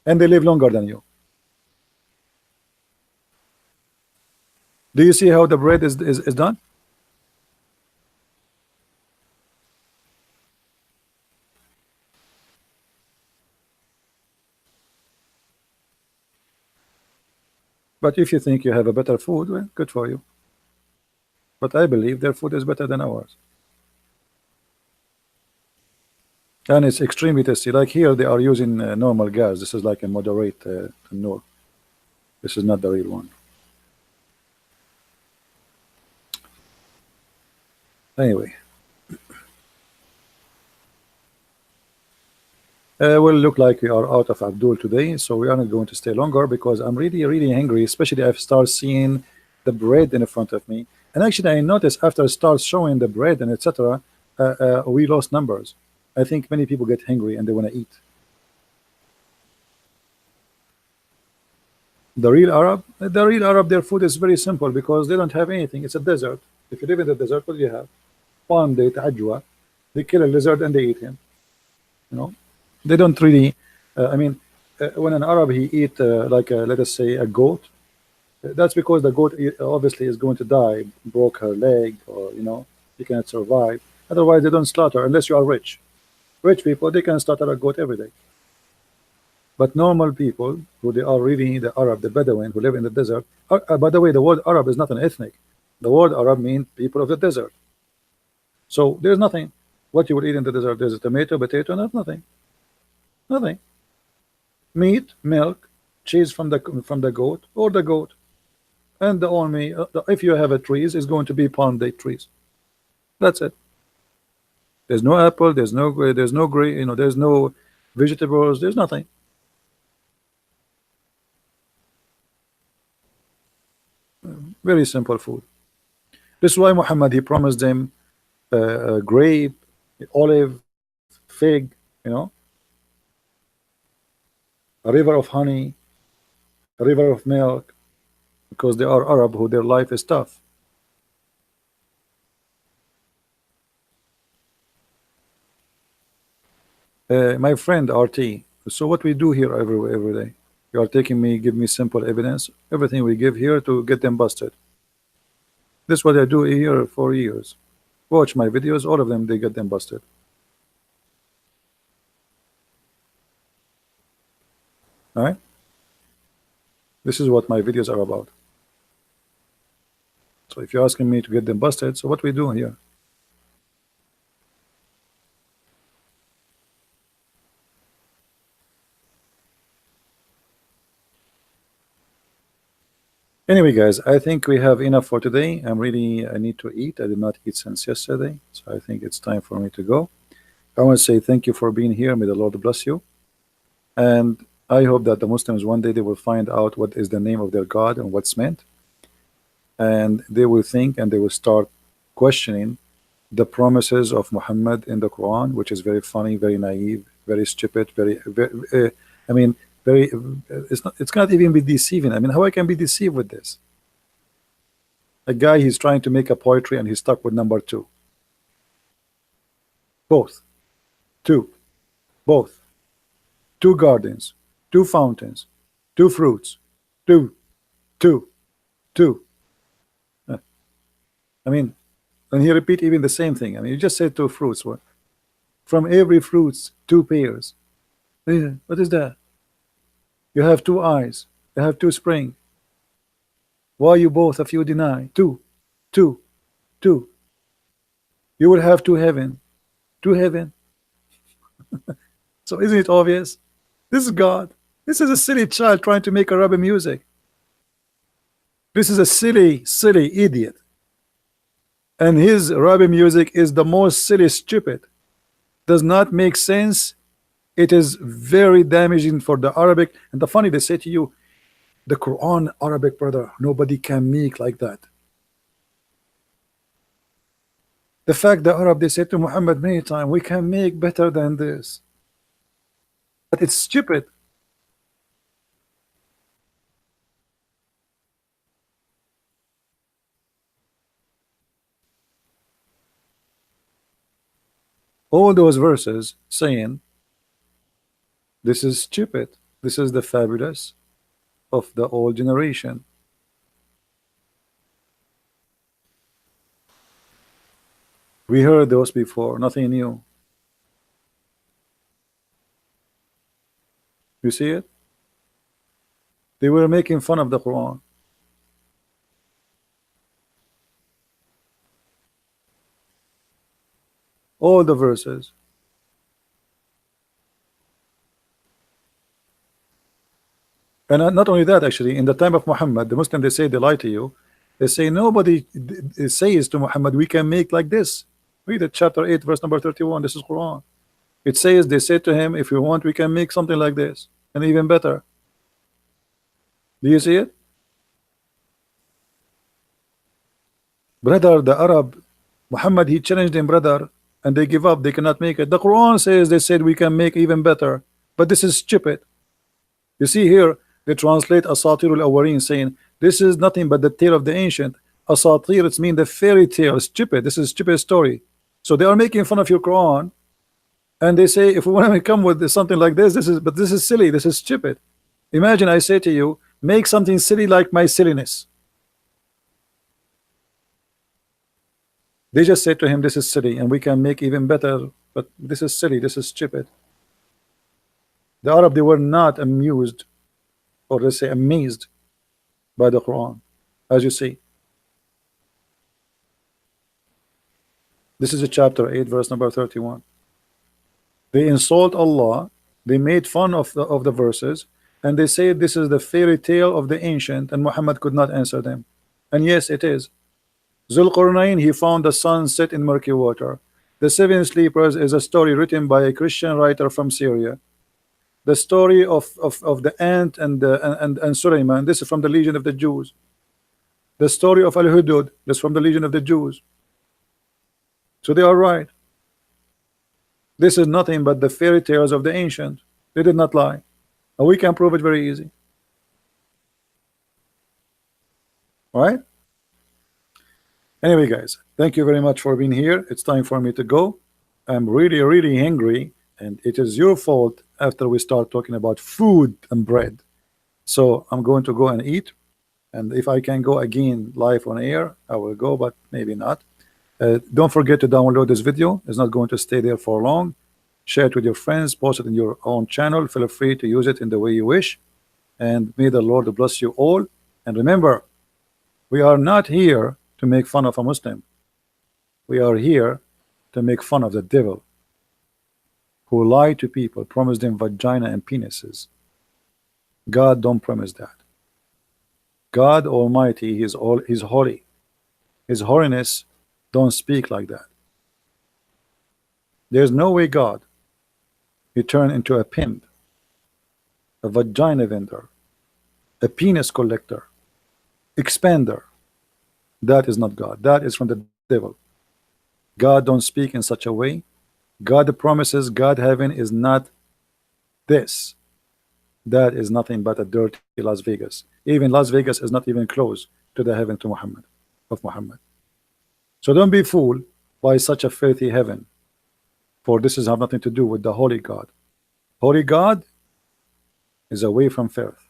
and they live longer than you. Do you see how the bread is done? But if you think you have a better food, well, good for you. But I believe their food is better than ours. And it's extremely tasty. Like here, they are using normal gas. This is like a moderate tanur. This is not the real one. Anyway, will look like we are out of Abdul today, so we are not going to stay longer, because I'm really, really hungry, especially if I start seeing the bread in front of me. And actually, I noticed after I start showing the bread and etc., we lost numbers. I think many people get hungry and they want to eat. The real Arab, their food is very simple because they don't have anything. It's a desert. If you live in the desert, what do you have? Palm date, ajwa. They kill a lizard and they eat him. You know, they don't really. I mean, when an Arab he eat like let us say a goat, that's because the goat obviously is going to die, broke her leg, or he cannot survive. Otherwise, they don't slaughter unless you are rich. Rich people they can slaughter a goat every day. But normal people who they are really the Arab, the Bedouin who live in the desert. By the way, the word Arab is not an ethnic. The word Arab means people of the desert. So there's nothing. What you will eat in the desert? There's a tomato, potato, nothing. Nothing. Meat, milk, cheese from the goat or the goat, and the only if you have a trees is going to be palm date trees. That's it. There's no apple. There's no grain. There's no vegetables. There's nothing. Very simple food. This is why Muhammad he promised them grape, olive, fig, a river of honey, a river of milk, because they are Arab who their life is tough. My friend RT. So what we do here every day? You are taking me, give me simple evidence. Everything we give here to get them busted. This is what I do here for years. Watch my videos, all of them they get them busted. All right. This is what my videos are about. So if you're asking me to get them busted, so what we do here? Anyway, guys, I think we have enough for today. I need to eat. I did not eat since yesterday, so I think it's time for me to go. I want to say thank you for being here. May the Lord bless you. And I hope that the Muslims one day they will find out what is the name of their God and what's meant. And they will think and they will start questioning the promises of Muhammad in the Quran, which is very funny, very naive, very stupid, I mean, very. It's cannot even be deceiving. I mean, how I can be deceived with this? A guy he's trying to make a poetry and he's stuck with number two. Both, two, both, two gardens, two fountains, two fruits, two, two, two. I mean, and he repeat even the same thing. I mean, you just said two fruits. What? From every fruits, two pairs. What is that? You have two eyes. You have two spring. Why you both of you deny? Two, two, two. You will have two heaven. Two heaven. So isn't it obvious? This is God. This is a silly child trying to make Arabic music. This is a silly, silly idiot. And his Arabic music is the most silly, stupid. Does not make sense. It is very damaging for the Arabic. And the funny, they say to you, the Quran Arabic, brother, nobody can make like that. The fact that Arab, they said to Muhammad many times, we can make better than this. But it's stupid. All those verses saying, this is stupid. This is the fabulous of the old generation. We heard those before, nothing new. You see it? They were making fun of the Quran. All the verses. And not only that, actually, in the time of Muhammad, the Muslims, they say they lie to you. They say nobody says to Muhammad, we can make like this. Read it, chapter 8, verse number 31. This is Quran. It says, they say to him, if you want, we can make something like this, and even better. Do you see it? Brother, the Arab, Muhammad, he challenged them, brother, and they give up. They cannot make it. The Quran says, they said we can make even better. But this is stupid. You see here, They translate Asatir al-Awwalin, saying this is nothing but the tale of the ancient. Asatir, it's mean the fairy tale. Stupid. This is stupid story. So they are making fun of your Quran, and they say if we want to come with something like this is silly. This is stupid. Imagine I say to you, make something silly like my silliness. They just say to him, this is silly, and we can make even better, but this is silly, this is stupid. The Arab, they were not amused, or let's say amazed, by the Quran, as you see. This is a chapter 8, verse number 31. They insult Allah, they made fun of the verses, and they say this is the fairy tale of the ancient, and Muhammad could not answer them. And yes, it is. Zulqarnain, he found the sun set in murky water. The Seven Sleepers is a story written by a Christian writer from Syria. The story of the ant and Sulaiman, this is from the Legion of the Jews. The story of Al-Hudud, this is from the Legion of the Jews. So they are right. This is nothing but the fairy tales of the ancient. They did not lie. And we can prove it very easy. Right? Anyway, guys, thank you very much for being here. It's time for me to go. I'm really hungry, and it is your fault after we start talking about food and bread. So I'm going to go and eat, and if I can go again live on air, I will go, but maybe not. Don't forget to download this video. It's not going to stay there for long. Share it with your friends, post it in your own channel. Feel free to use it in the way you wish, and may the Lord bless you all. And remember, we are not here to make fun of a Muslim. We are here to make fun of the devil, who lied to people, promised them vagina and penises. God don't promise that. God Almighty, He's holy. His holiness don't speak like that. There's no way God, He turned into a pimp, a vagina vendor, a penis collector, expander. That is not God. That is from the devil. God don't speak in such a way. God promises, God heaven is not this. That is nothing but a dirty Las Vegas. Even Las Vegas is not even close to the heaven to Muhammad, of Muhammad. So don't be fooled by such a filthy heaven, for this has nothing to do with the holy God. Holy God is away from filth,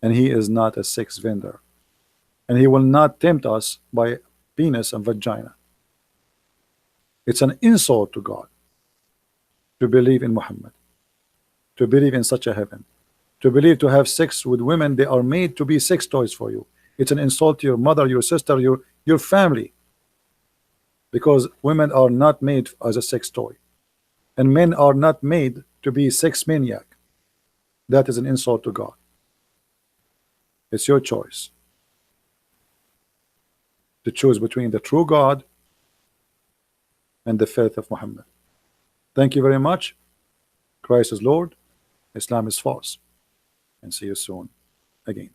and He is not a sex vendor, and He will not tempt us by penis and vagina. It's an insult to God to believe in Muhammad, to believe in such a heaven, to believe to have sex with women. They are made to be sex toys for you. It's an insult to your mother, your sister, your family, because women are not made as a sex toy, and men are not made to be sex maniac. That is an insult to God. It's your choice to choose between the true God and the faith of Muhammad. Thank you very much. Christ is Lord, Islam is false, and see you soon again.